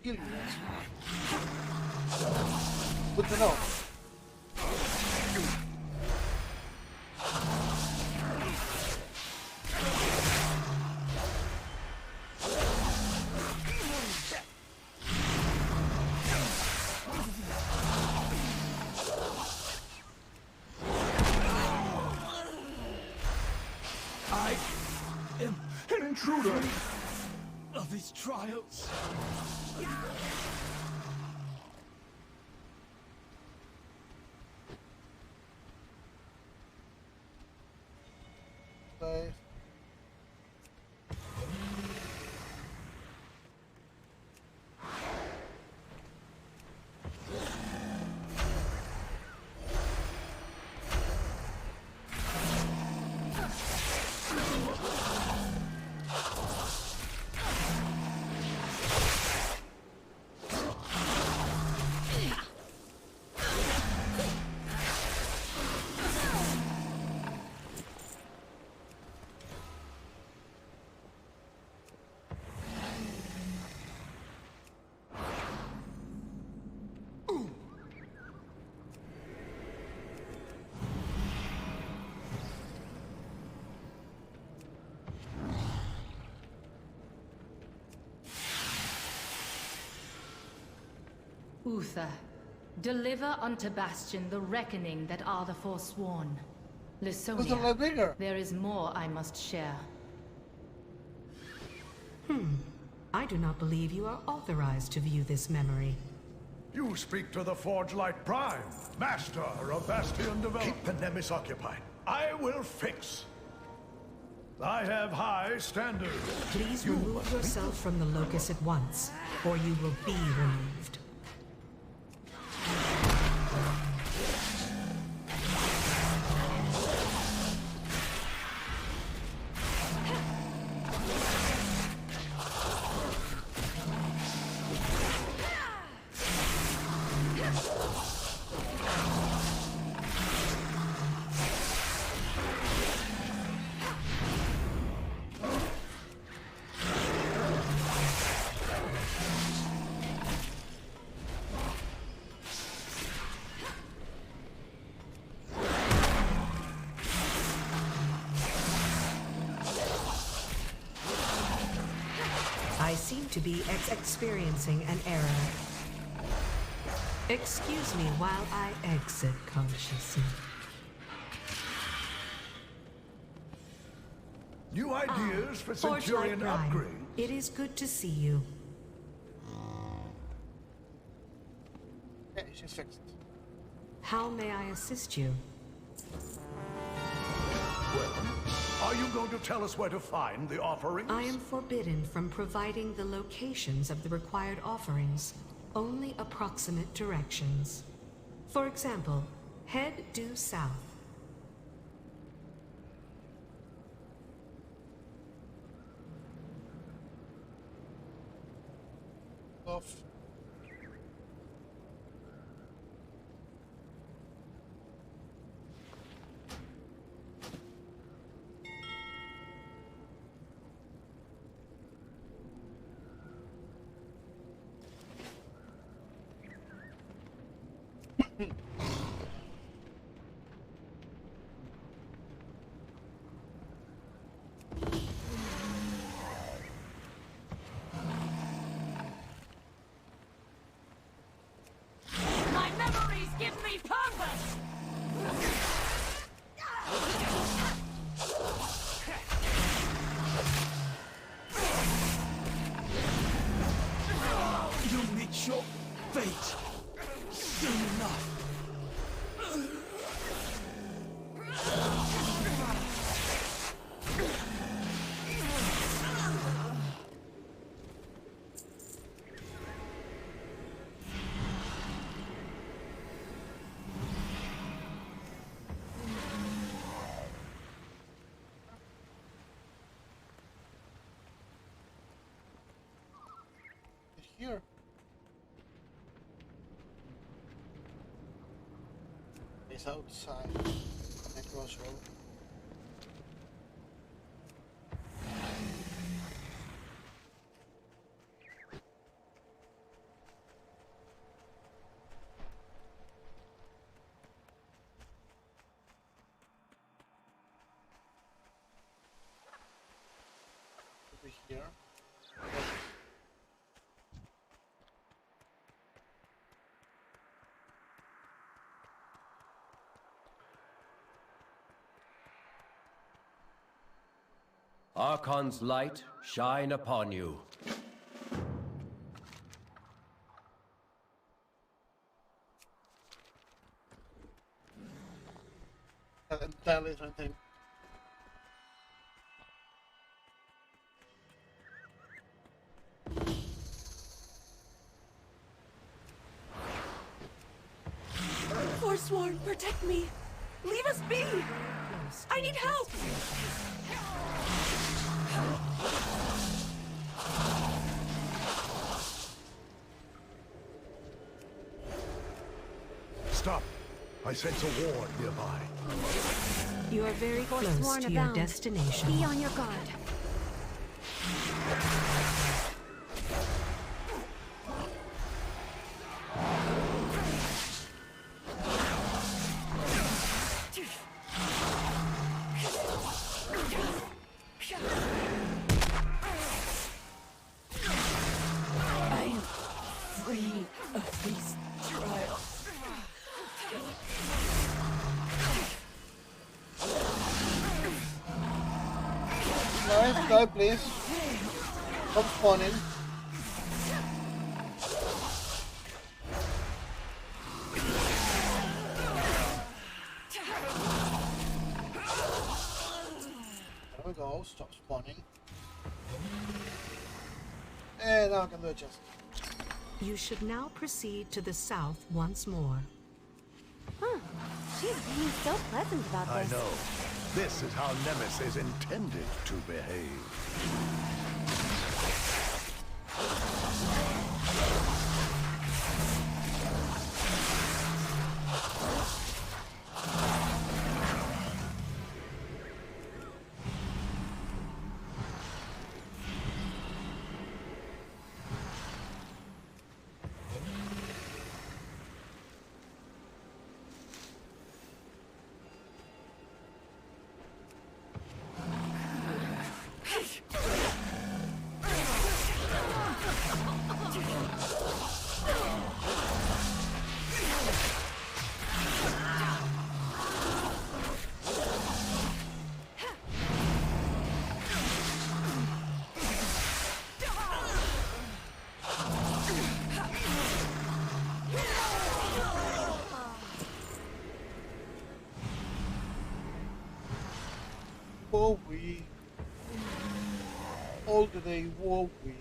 kill you. Good to know. I am an intruder of these trials. Okay. Uther, deliver unto Bastion the reckoning that are the forsworn. Lysonia, there is more I must share. I do not believe you are authorized to view this memory. You speak to the Forge Light Prime, master of Bastion development. Keep the Nemesis occupied. I will fix. I have high standards. Please remove yourself from the locus at once, or you will be removed. I seem to be experiencing an error. Excuse me while I exit consciousness. New ideas for Forge Centurion Light Prime, upgrade. it is good to see you. Okay, she's fixed. How may I assist you? Well, are you going to tell us where to find the offerings? I am forbidden from providing the locations of the required offerings, only approximate directions. For example, head due south. Off. My memories give me purpose! You'll meet your fate soon enough. Here. It's outside the crossroad. Archon's light shine upon you. Entirely different thing. Forsworn, protect me! Leave us be! I need help! Stop! I sense a ward nearby. You are very close Forsworn to your abound. destination. Be on your guard. I am free of these trials. Nice guy, please. Stop spawning. There we go, stop spawning. And now I can do a chest. You should now proceed to the south once more. Huh. She's being so pleasant about I this. know. This is how Nemesis is intended to behave. Woe we. All the day, woe we.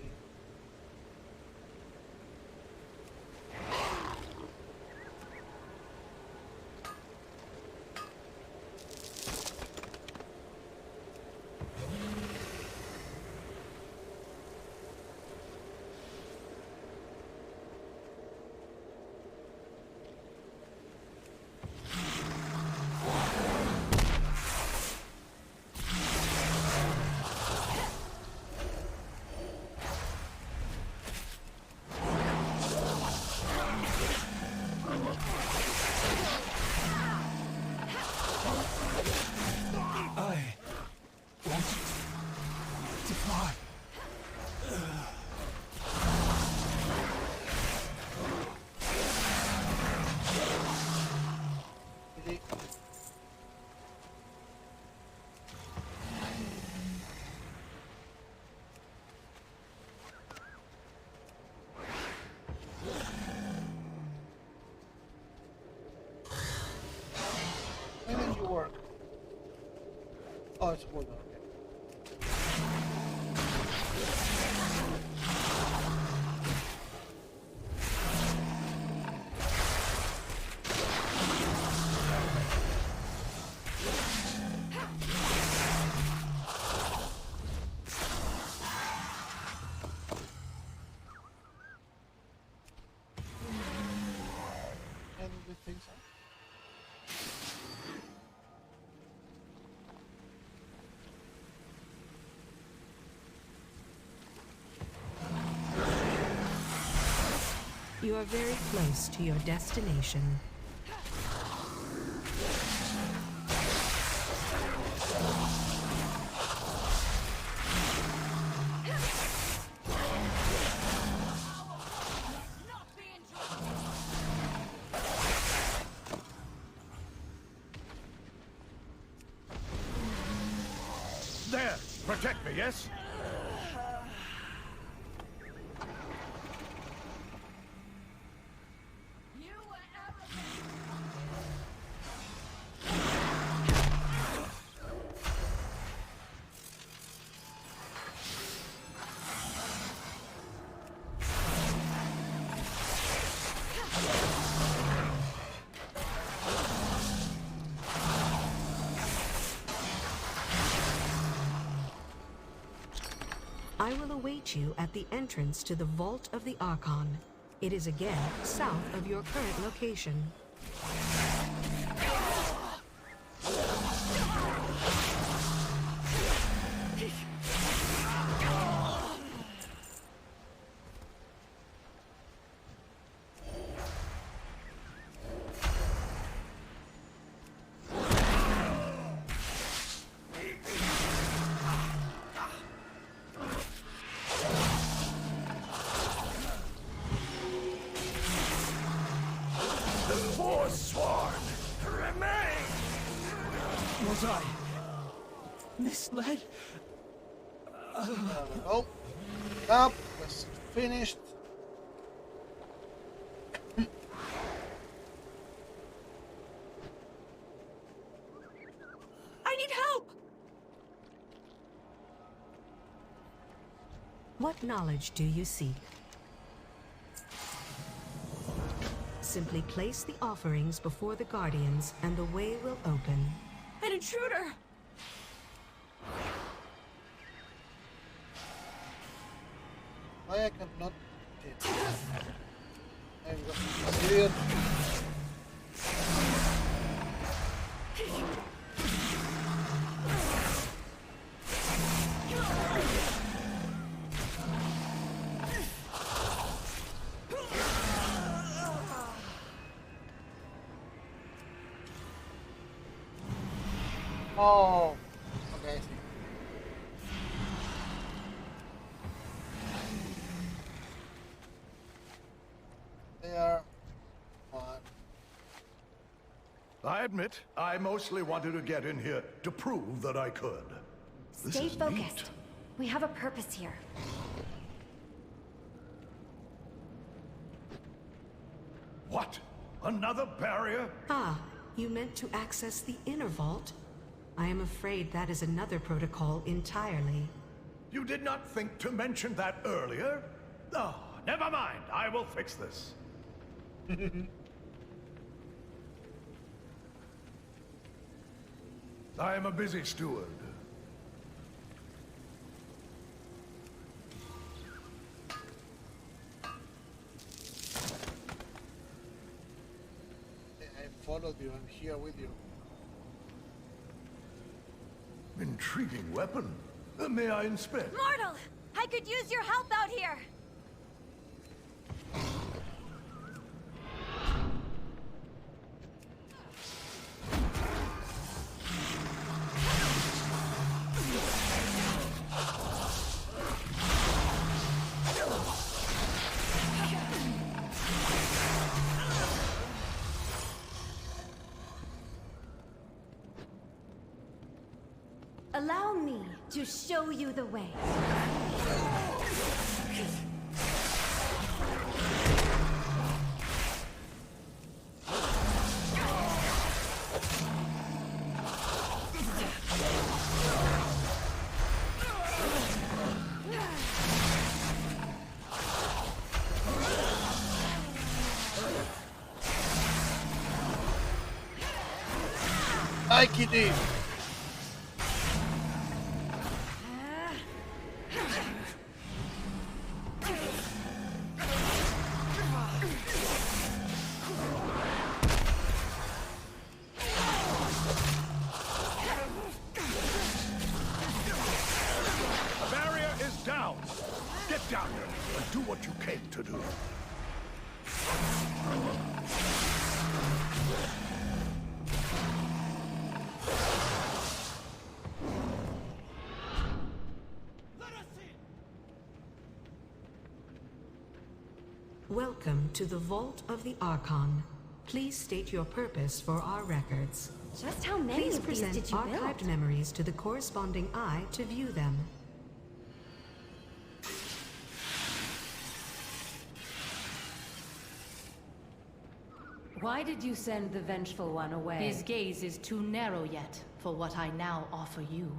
When did you work? Oh, it's more than okay. And the things are. You are very close to your destination. There! protect me, yes? I will await you at the entrance to the Vault of the Archon. It is again south of your current location. Was I misled? Oh, up. That's finished. I need help! What knowledge do you seek? Simply place the offerings before the Guardians and the way will open. An intruder! Why I cannot get it? I'm going to see it. Oh, okay, I see. There. One. I admit, I mostly wanted to get in here to prove that I could. This Stay is focused. neat. We have a purpose here. What? Another barrier? Ah, you meant to access the inner vault? I am afraid that is another protocol entirely. You did not think to mention that earlier? Oh, never mind. I will fix this. I am a busy steward. I followed you. I'm here with you. Intriguing weapon. May I inspect? Mortal! I could use your help out here! Allow me to show you the way. Hi, Kitty. The barrier is down. Get down here and do what you came to do. Welcome to the Vault of the Archon. Please state your purpose for our records. Just how many Please of these present did you archived build? memories to the corresponding eye to view them. Why did you send the Vengeful One away? His gaze is too narrow yet for what I now offer you.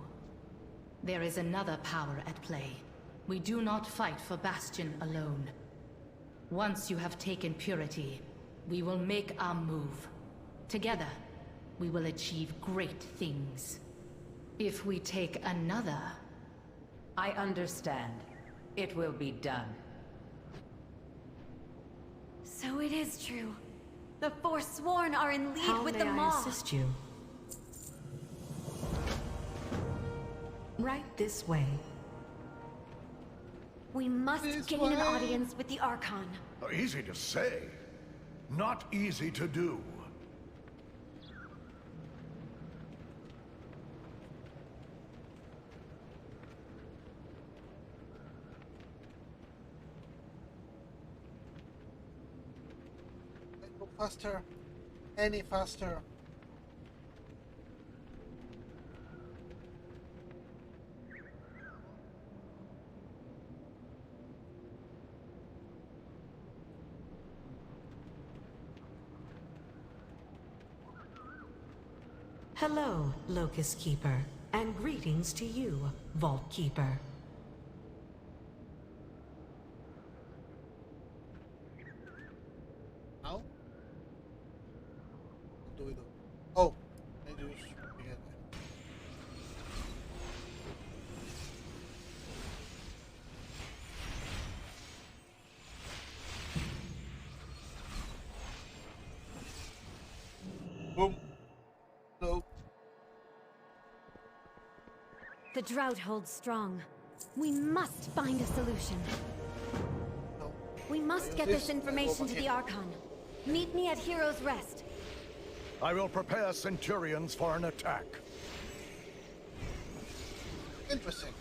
There is another power at play. We do not fight for Bastion alone. Once you have taken Purity, we will make our move. Together, we will achieve great things. If we take another... I understand. It will be done. So it is true. The Forsworn are in league How with may the I Maw. assist you? Right this way. We must gain an audience with the Archon. Easy to say, not easy to do. Go faster. Any faster. Hello, Locust Keeper, and greetings to you, Vault Keeper. How? What do we do? Oh, I do begin. Boom. No. The drought holds strong. We must find a solution. No. We must get this information to the Archon. Meet me at Hero's Rest. I will prepare Centurions for an attack. Interesting.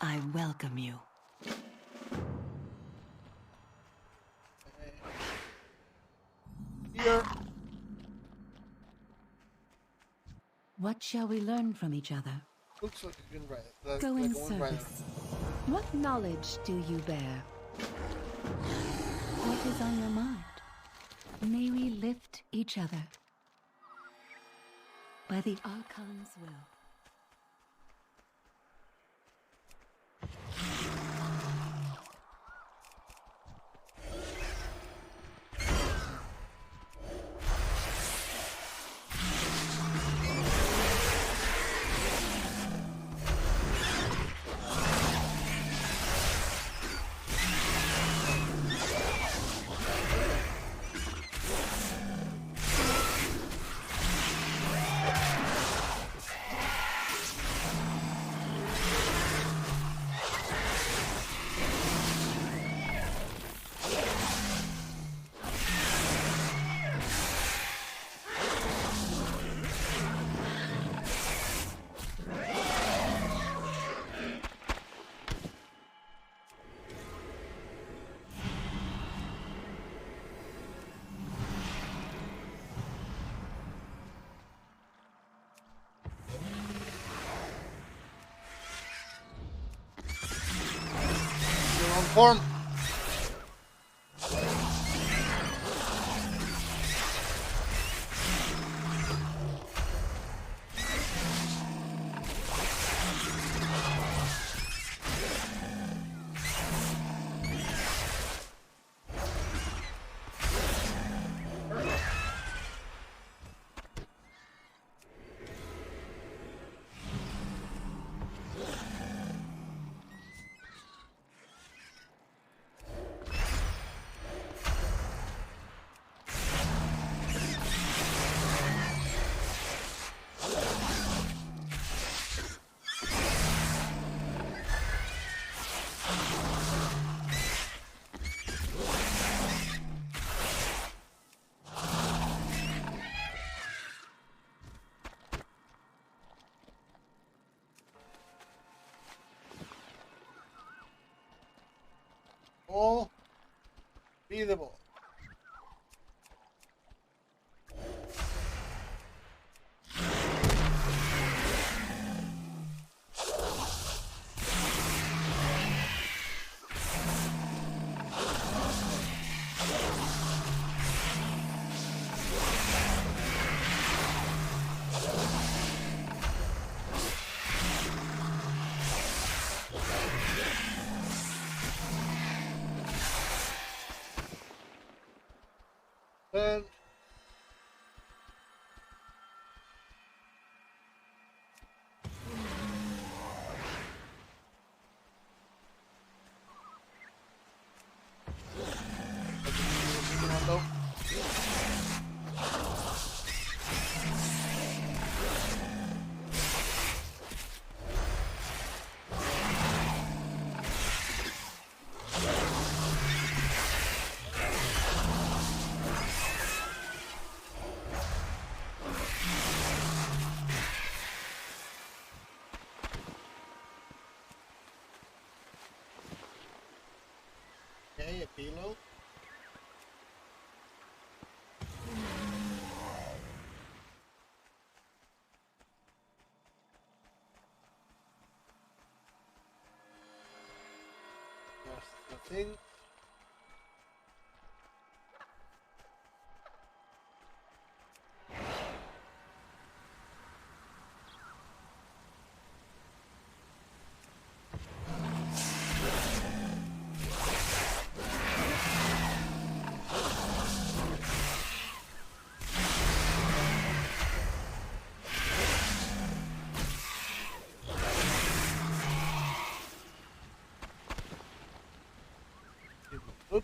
I welcome you. Here. What shall we learn from each other? Looks like a good rider. Go like in a Wind Rider. service. What knowledge do you bear? What is on your mind? May we lift each other by the Archon's will. You're on form. All beatable. And okay, a pillow. That's the thing. Good.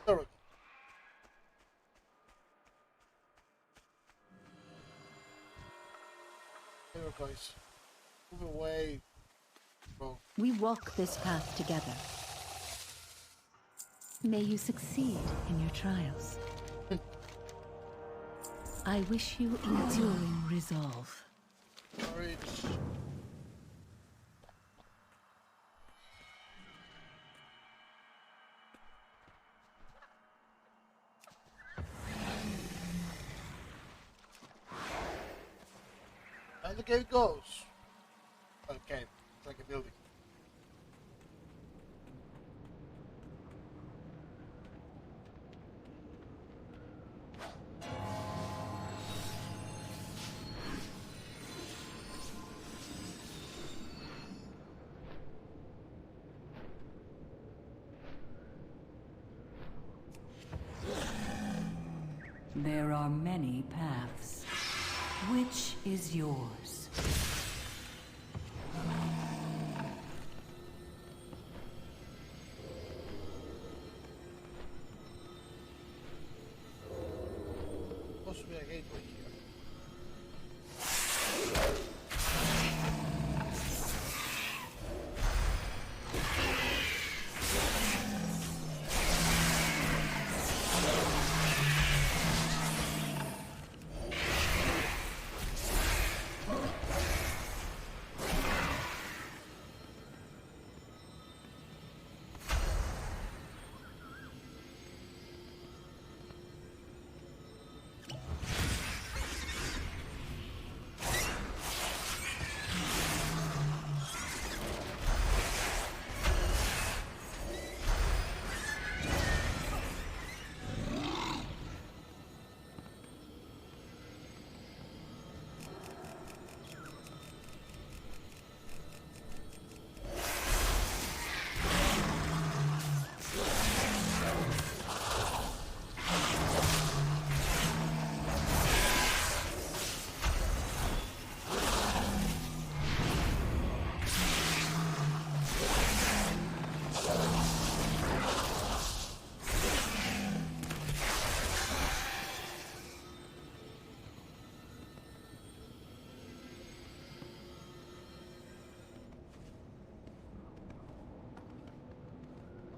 There we go. There we go, guys. Move away. Bro. We walk this path together. May you succeed in your trials. I wish you enduring resolve. Courage. And the game goes. Okay, it's like a building. There are many paths. Which is yours? Supposed to be a gateway here.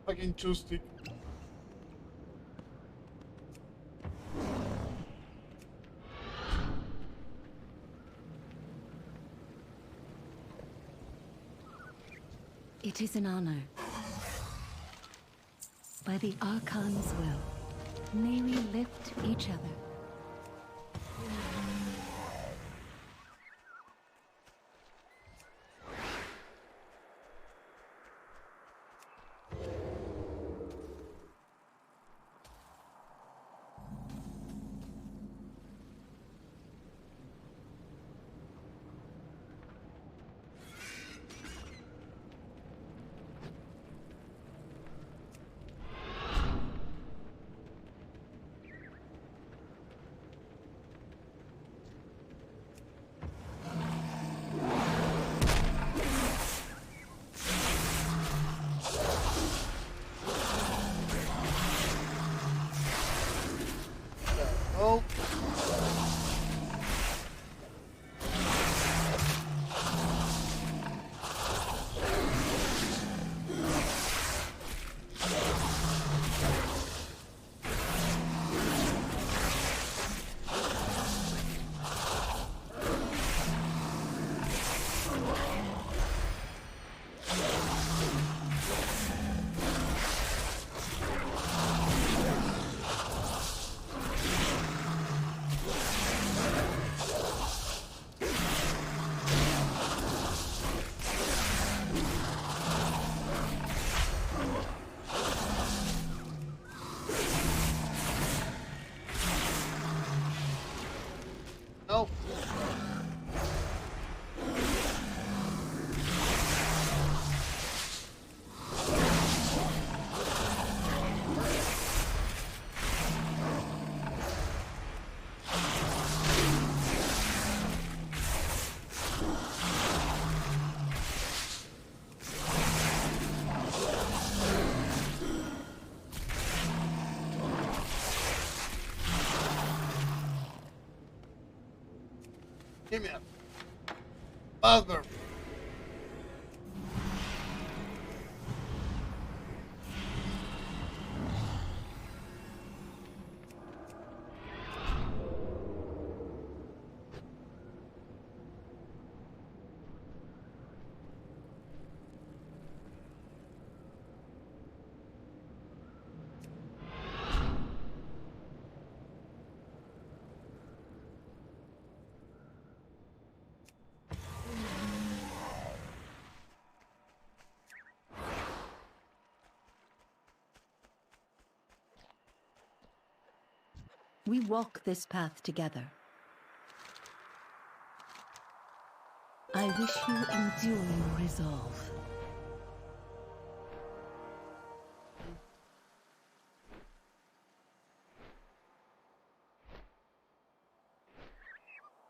Fucking joystick. It is an honor. By the Archon's will, may we lift each other. Oh. Nope. Give me a bugger. We walk this path together. I wish you enduring resolve.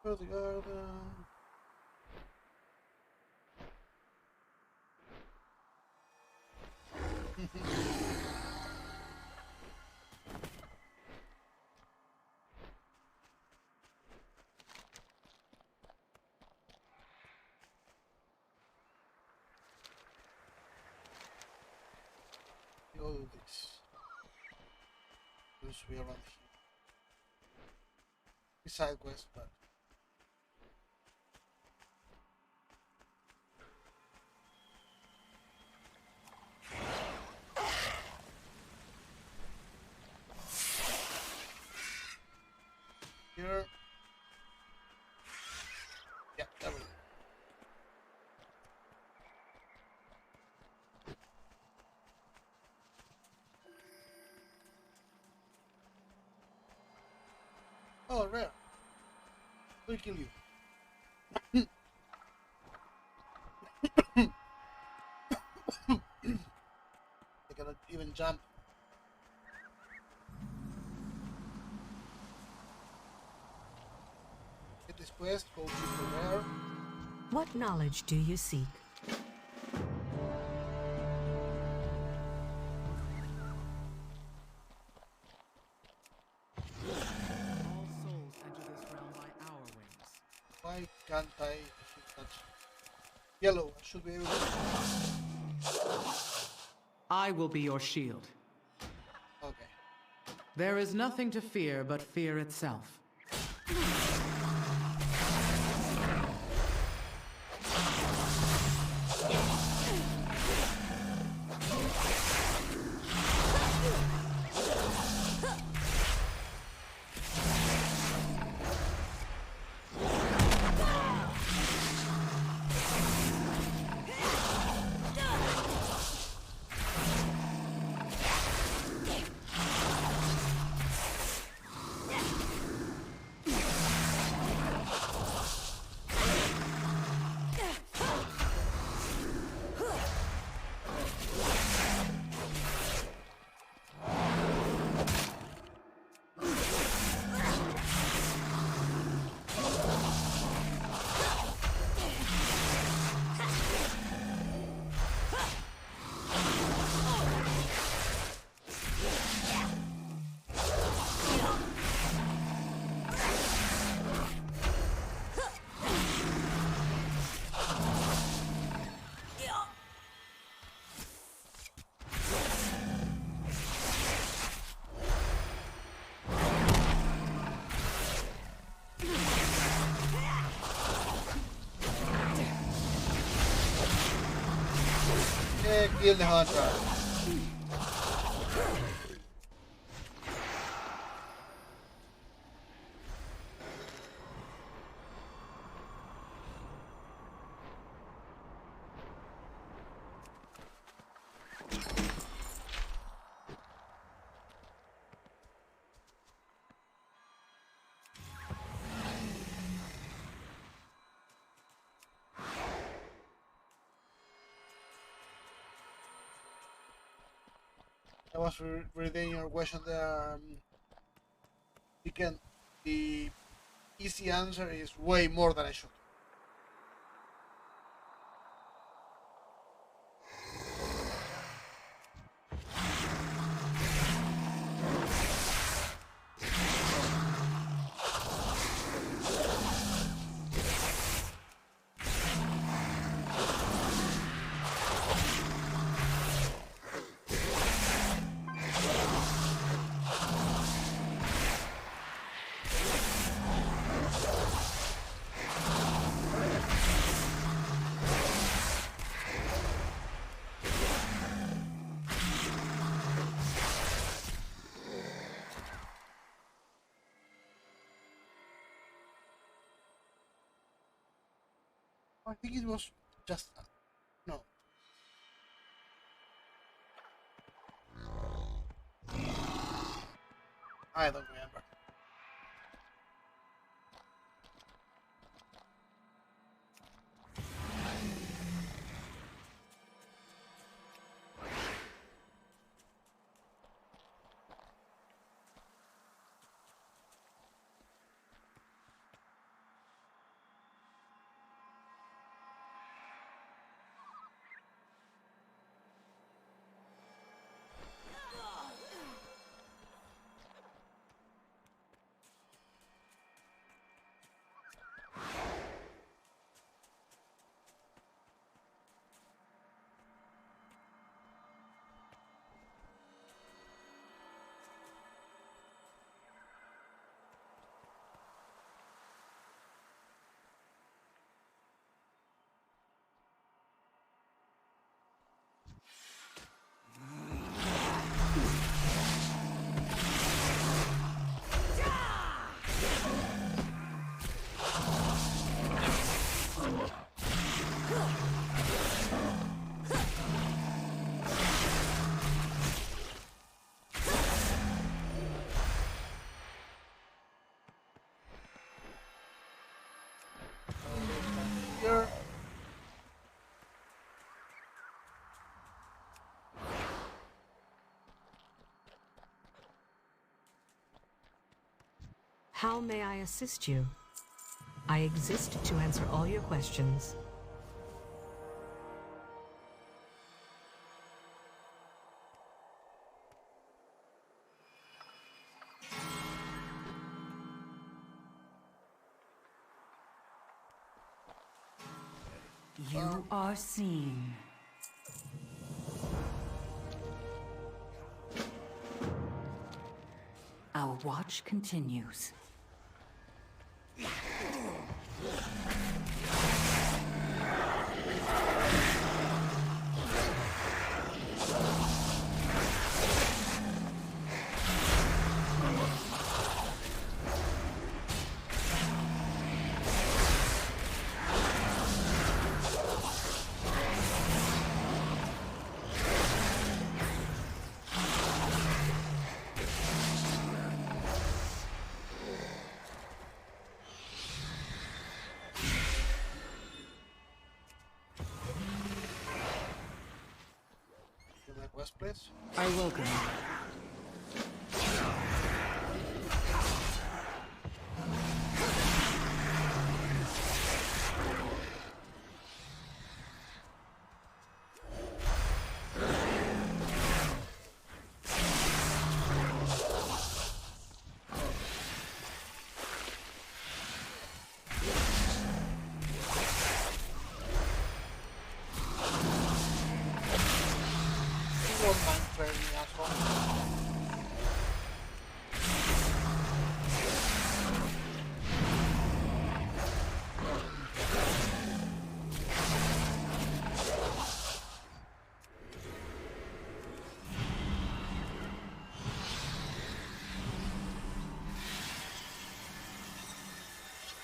For the garden. Go do this. Because we are around here. It's side quest, but here. Yeah, there we go. Oh, rare. We'll kill you. I cannot even jump. Get this quest, go to rare. What knowledge do you seek? All souls enter this realm by our wings. Why can't I hit that? Yellow, I should be able to. I will be your shield. Okay. There is nothing to fear but fear itself. kill the hunter. I was reading your question there. You can. The easy answer is way more than I should. I think it was just no. I don't remember. Here. How may I assist you? I exist to answer all your questions. You are seen. Our watch continues. Quest, please. I welcome you.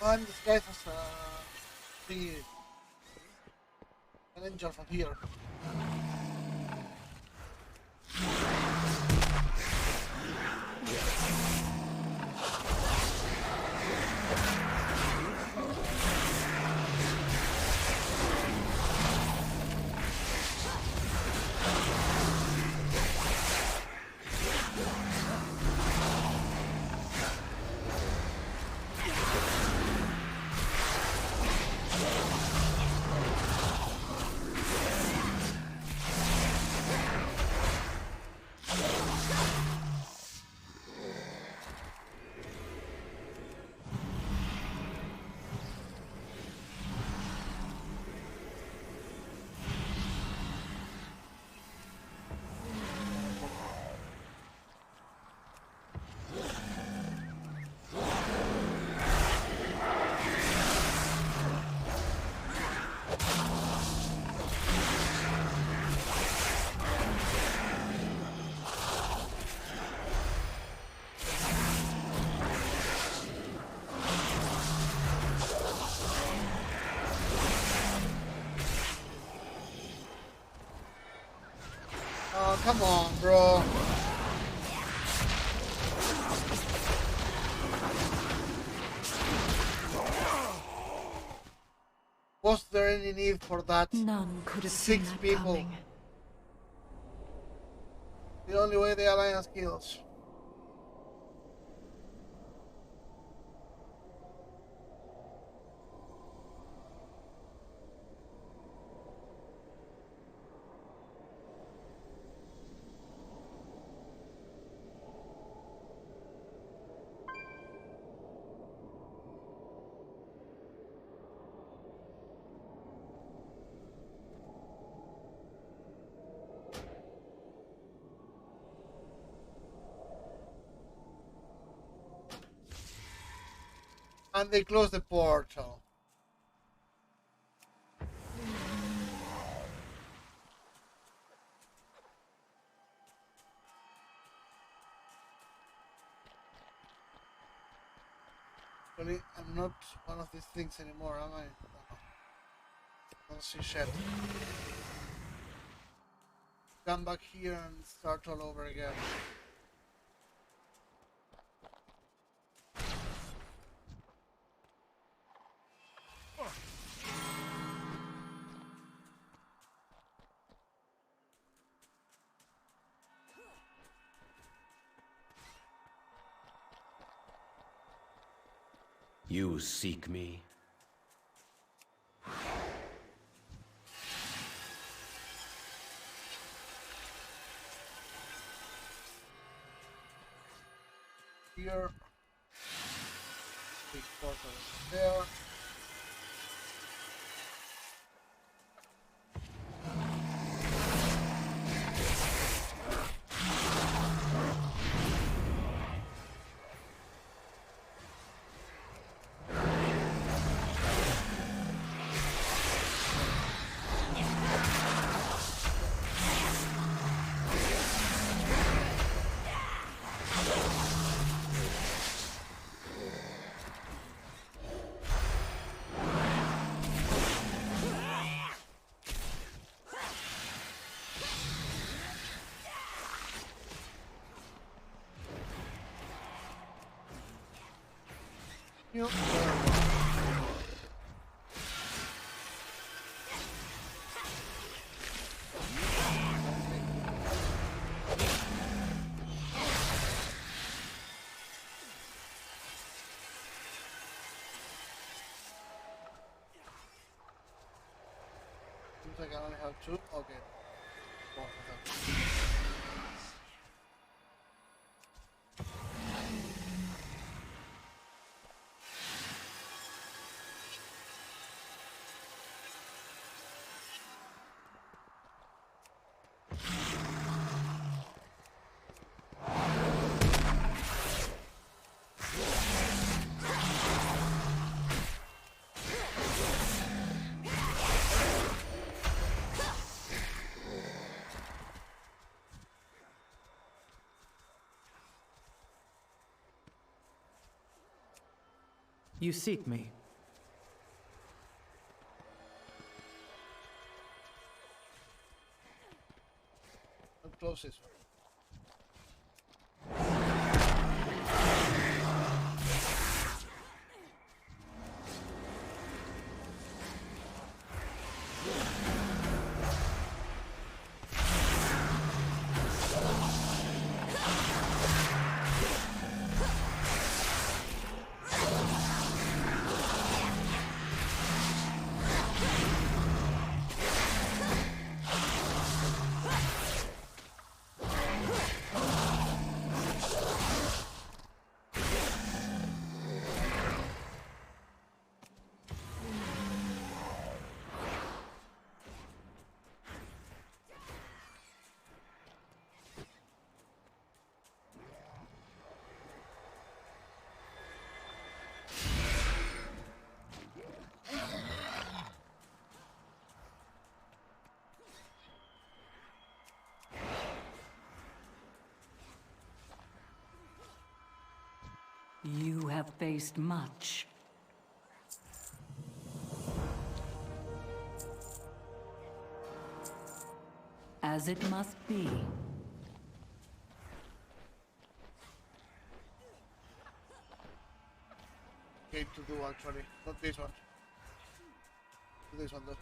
And this guy has a thingy, an angel from here. Oh, come on, bro. Was there any need for that? None could have 6 seen that people. coming. The only way the Alliance kills. And they close the portal. Actually, I'm not one of these things anymore, am I? No. Don't see shit. Come back here and start all over again. You seek me? Here. Big portal there. You. Seems like I only have 2. Okay. Both of them. You seek me. I'll close this one. You have faced much. As it must be. Okay, to do actually, not this one. This one though.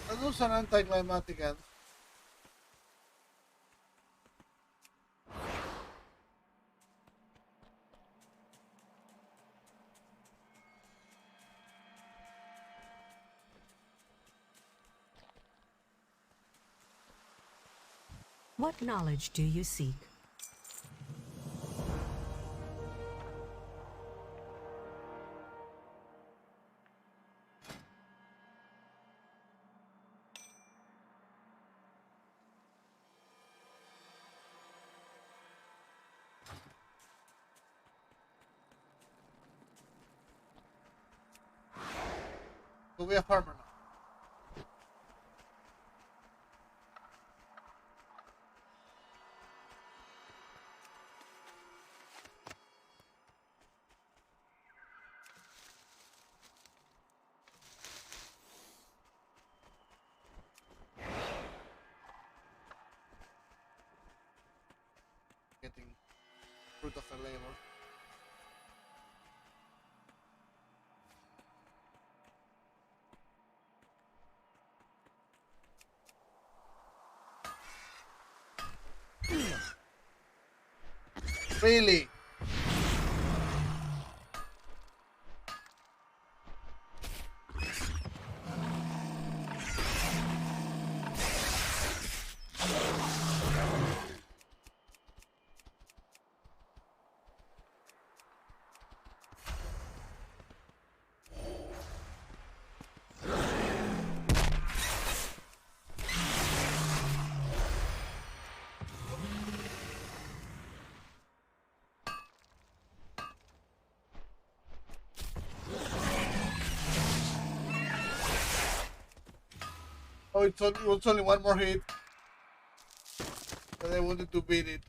That was an anticlimactic end. What knowledge do you seek? So we are farmer now. Getting fruit of the labor. Really? Oh, it was only one more hit. But I wanted to beat it.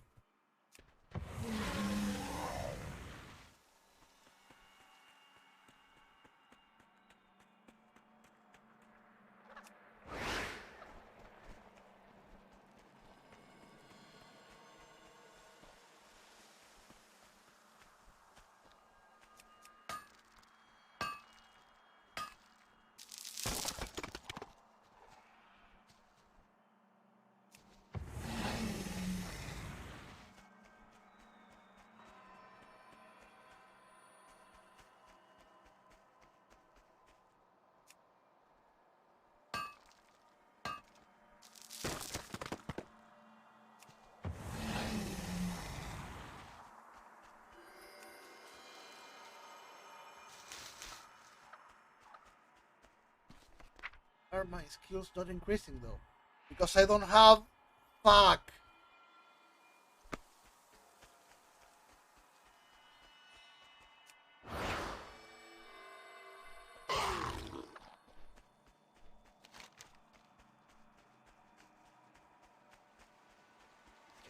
Are my skills not increasing though? Because I don't have... Fuck!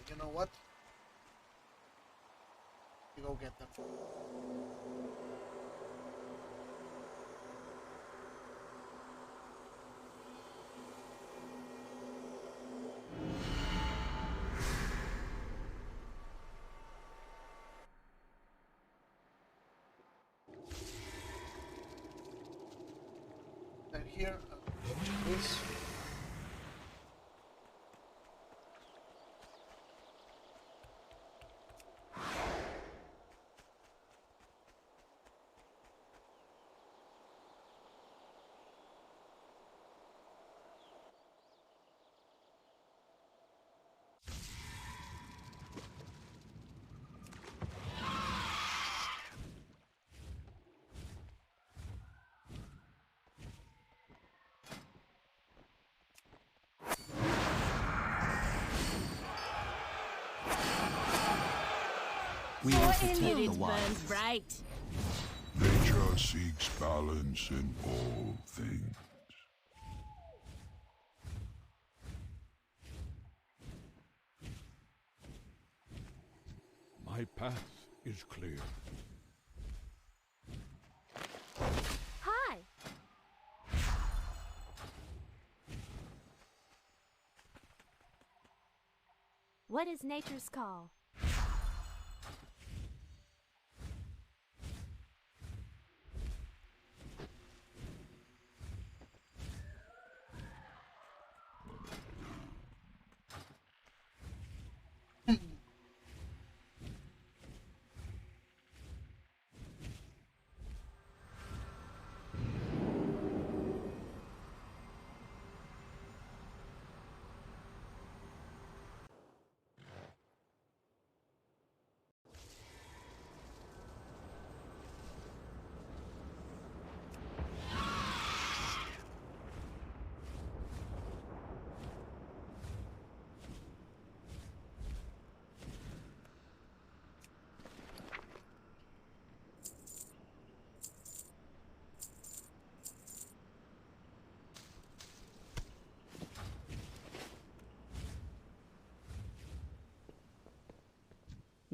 You know what? You go get them. And here, this. We will protect the It wild. burns bright. Nature seeks balance in all things. My path is clear. Hi! What is nature's call?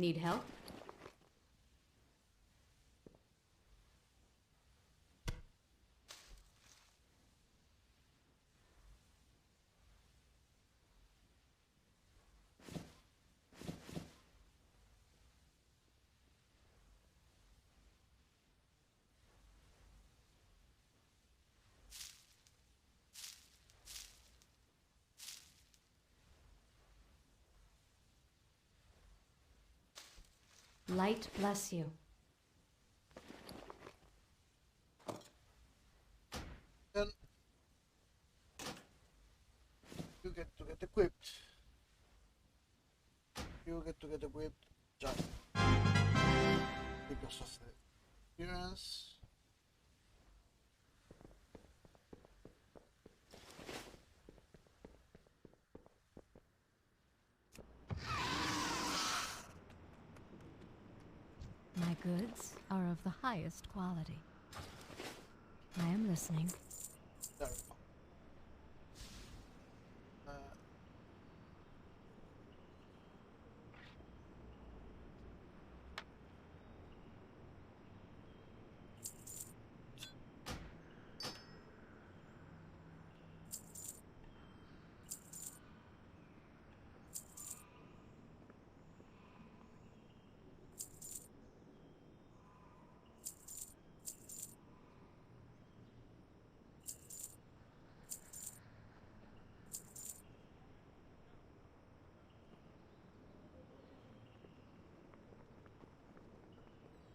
Need help? Light bless you. Then you get to get equipped. You get to get equipped just because of the appearance. My goods are of the highest quality. I am listening. There we go.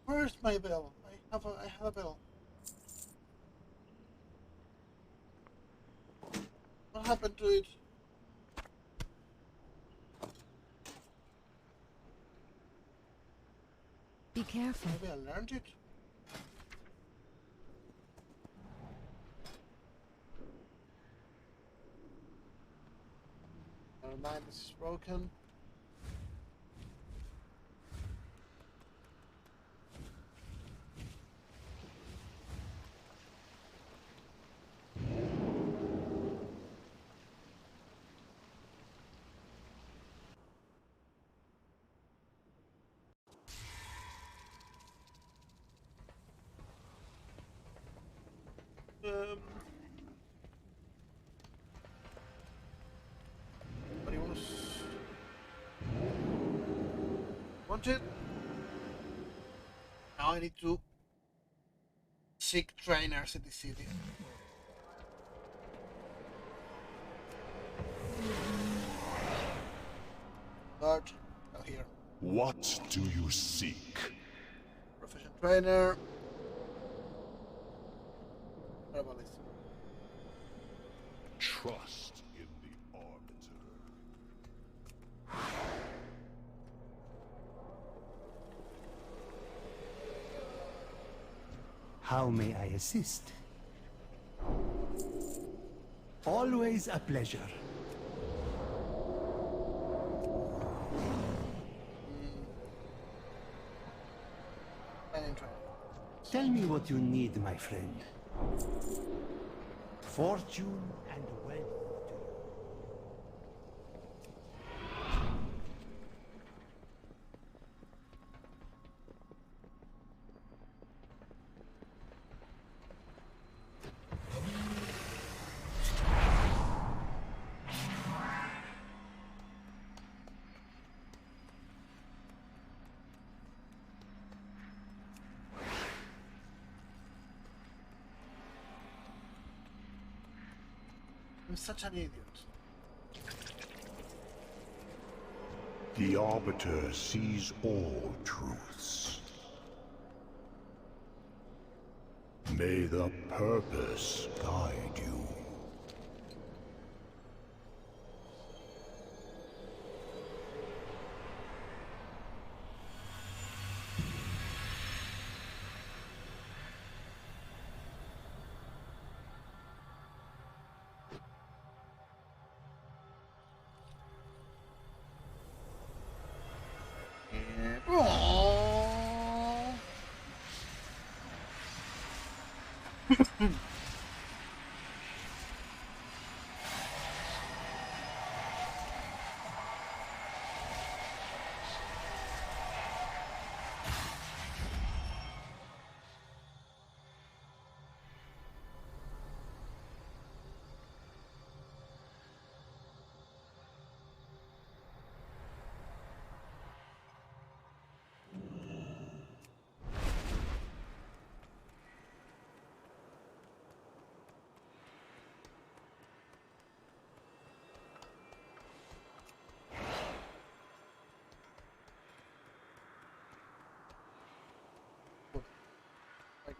Where's my bell? I have a bell. What happened to it? Be careful. Maybe I learned it. Never mind, this is broken. But he was wanted. Now I need to seek trainers in the city. But here. What do you seek? Professional trainer. Herbalist. Trust in the Arbiter. How may I assist? Always a pleasure. Tell me what you need, my friend. Fortune and wealth to you. I'm such an idiot. The Arbiter sees all truths. May the purpose guide you.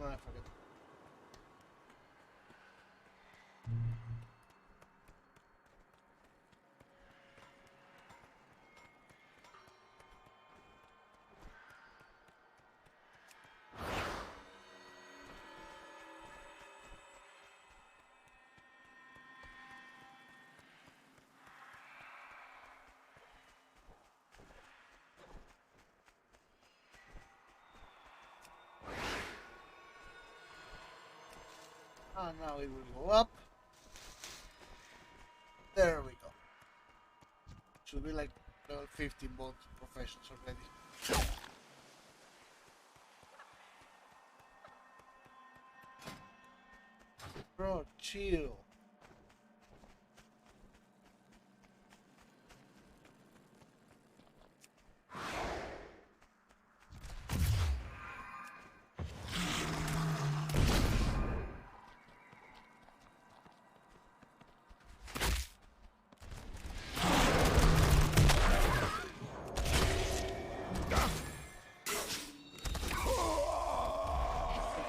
I forget. And now it will go up. There we go. Should be like level 15 both professions already. Bro, chill.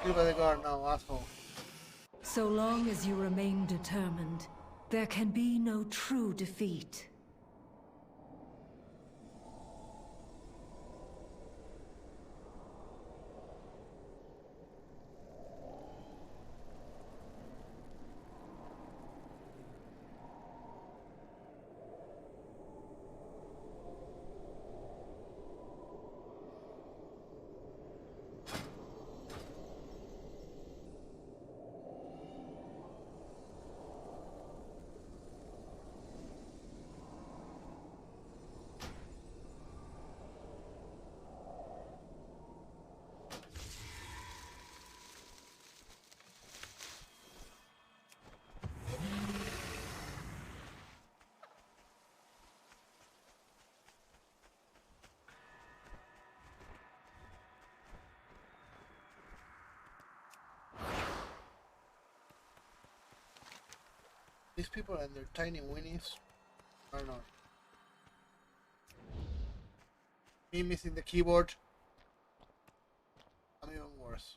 Kill by the guard now, asshole. So long as you remain determined, there can be no true defeat. These people and their tiny winnies are not. Me missing the keyboard. I'm even worse.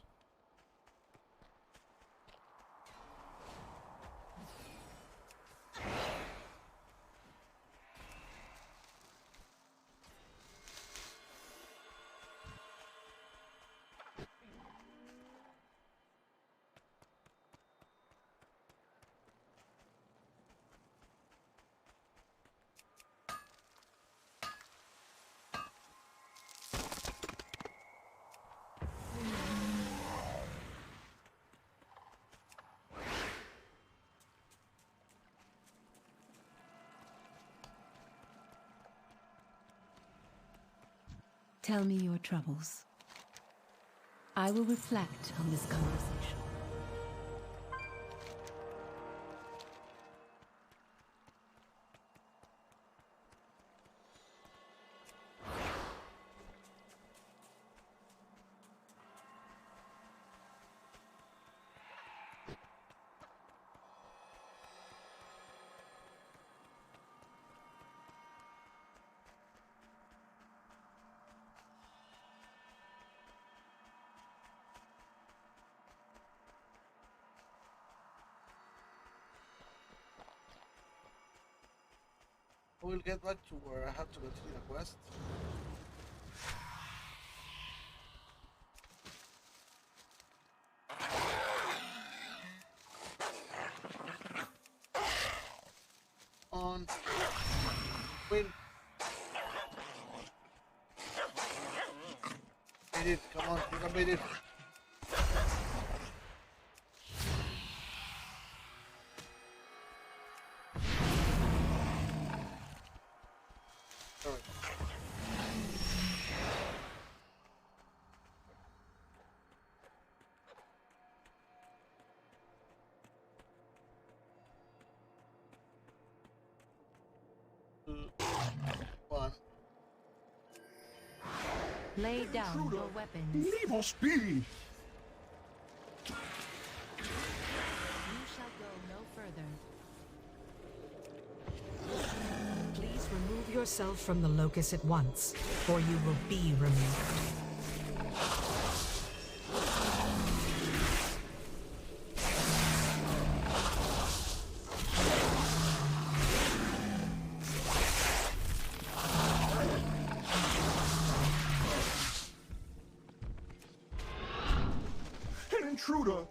Tell me your troubles. I will reflect on this conversation. We'll get back to where I have to continue the quest. On. Win. Beat it, come on, you can beat it. Lay down your weapons. Leave us be! You shall go no further. Please remove yourself from the locus at once, or you will be removed. intruder!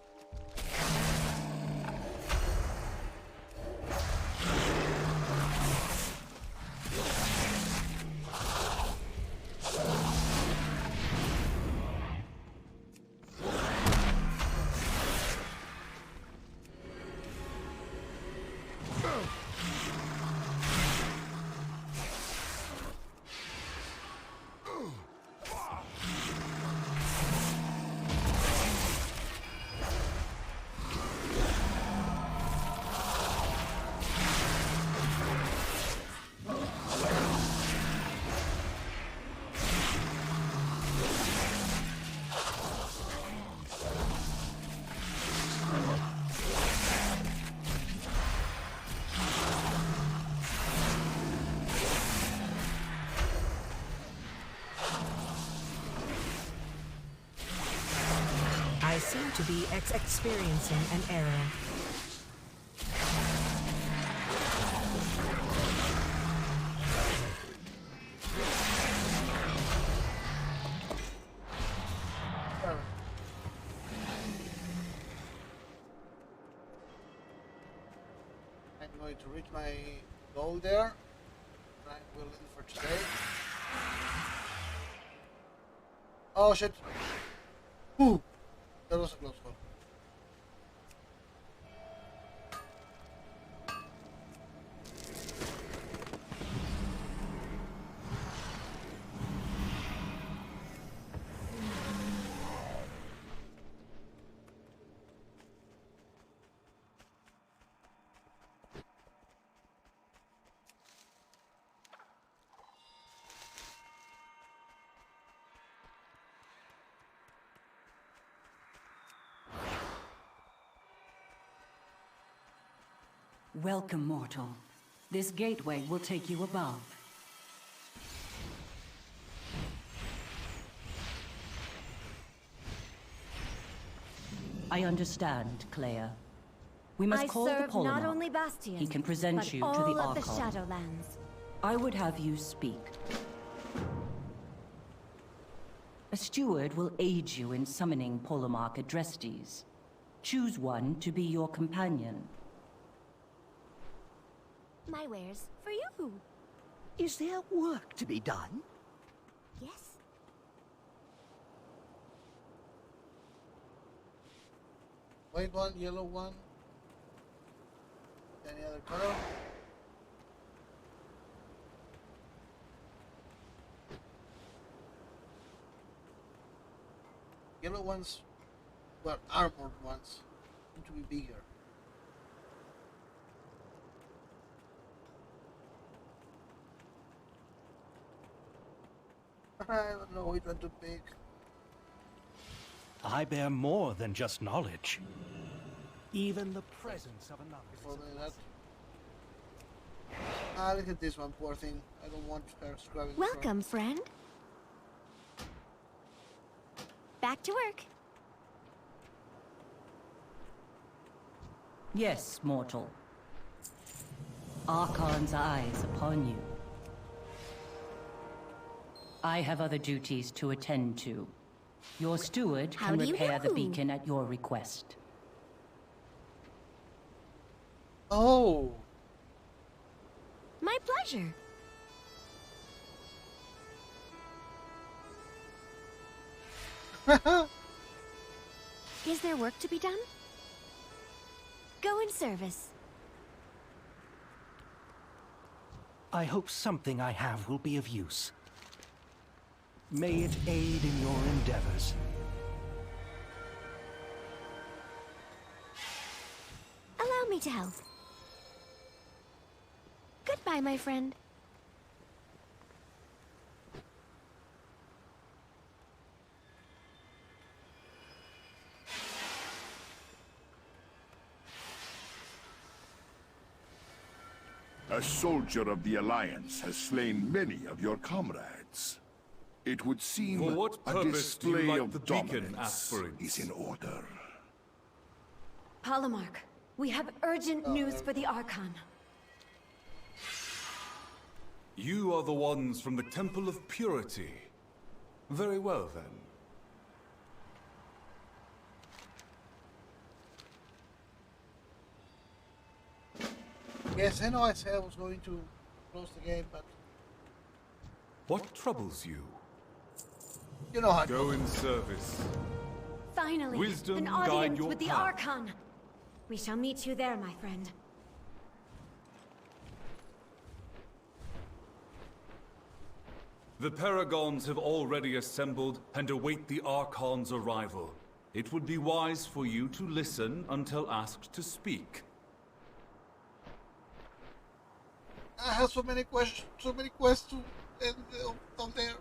I seem to be experiencing an error. I'm going to reach my goal there. I will end for today. Oh shit! Ooh, that was a close one. Welcome, mortal. This gateway will take you above. I understand, Clea. We must call the Polemarch. Not only Bastion, he can present but you to all the of Archon. the Shadowlands. I would have you speak. A steward will aid you in summoning Polemarch Adrestes. Choose one to be your companion. My wares for you. Is there work to be done? Yes. White one, yellow one. Any other color? Yellow ones, well, armored ones, need to be bigger. I don't know which one to pick. I bear more than just knowledge. Even the presence of another. Before doing that. Ah, look at this one, poor thing. I don't want her scrubbing. Welcome, friend. Back to work. Yes, mortal. Archon's eyes upon you. I have other duties to attend to. Your steward How can do you repair the know? beacon at your request. Oh! My pleasure. Is there work to be done? Go in service. I hope something I have will be of use. May it aid in your endeavors. Allow me to help. Goodbye, my friend. A soldier of the Alliance has slain many of your comrades. It would seem For what a purpose do you display like of the beacon, dominance aspirants? is in order. Polemarch, we have urgent news for the Archon. You are the ones from the Temple of Purity. Very well, then. Yes, I know I said I was going to close the game, but What troubles you? you know how. Go in service. Finally, Wisdom an guide audience your with the path. Archon. We shall meet you there, my friend. The Paragons have already assembled and await the Archon's arrival. It would be wise for you to listen until asked to speak. I have so many questions and down there.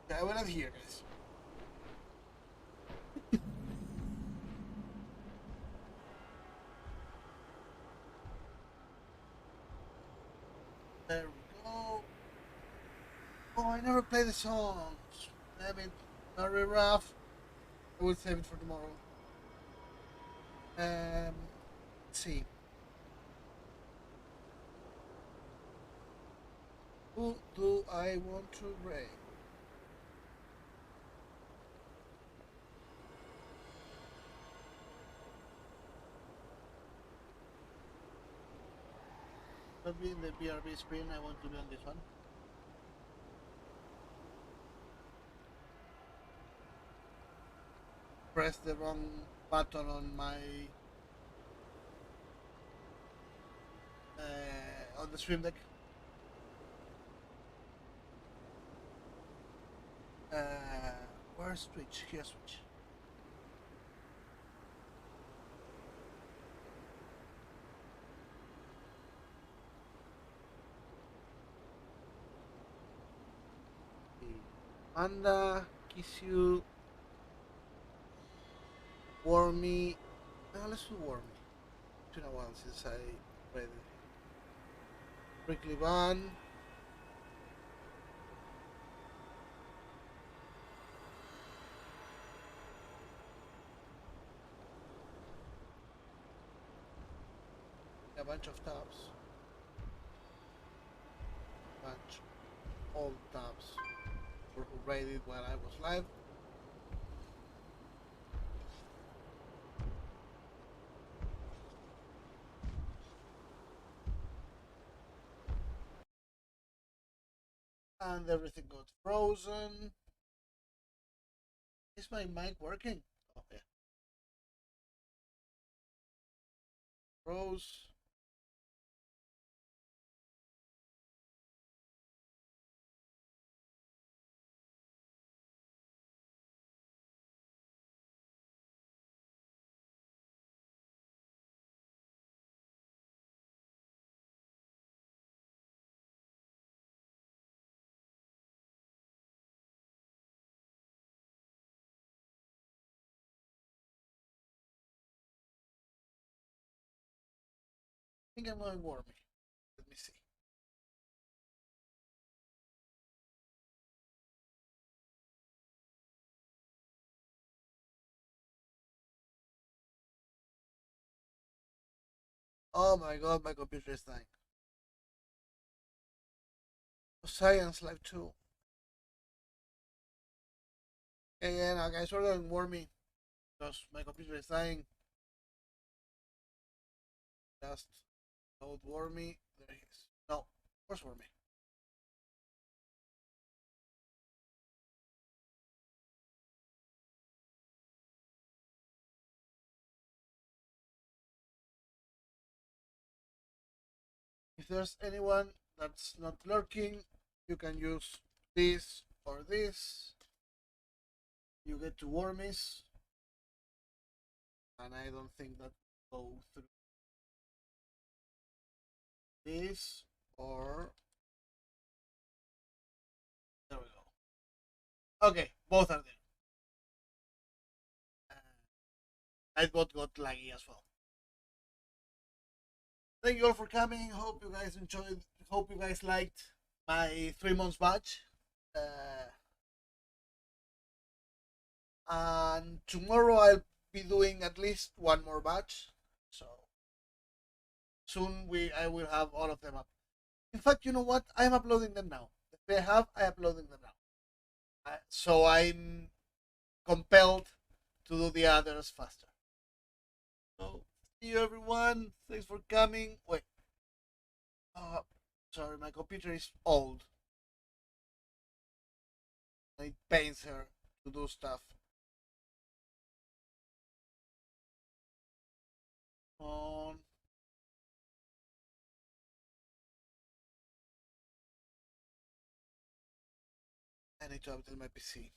Yeah, we're not here, guys. There we go. Oh, I never play the songs. Damn it. Very rough. I will save it for tomorrow. Let's see. Who do I want to raid? Not be in the BRB screen, I want to be on this one. Press the wrong button on my on the stream deck. Where's Twitch? Here's Twitch. Panda, Kissu, Wormy. Let's do Wormy. It's been a while since I played it. Prickly Van. A bunch of tabs. Bunch old tabs for who raided while I was live. And everything got frozen. Is my mic working? Oh yeah. Froze. I think I'm going Wormy. Let me see. Oh my god, my computer is dying. Science Live 2. Yeah, now guys, we're going Wormy because my computer is dying. Just load Wormy. There he is. No, where's Wormy? If there's anyone that's not lurking, you can use this or this. You get to Wormies. And I don't think that go through this or there we go. Okay, both are there. Nightbot got laggy as well. Thank you all for coming. Hope you guys enjoyed. Hope you guys liked my 3 months batch. And tomorrow I'll be doing at least one more batch. So soon I will have all of them up. In fact, you know what? I am uploading them now. If I have, I am uploading them now. So I'm compelled to do the others faster. So, see you everyone. Thanks for coming. Wait. Sorry, my computer is old. It pains her to do stuff. On. I need to update my PC.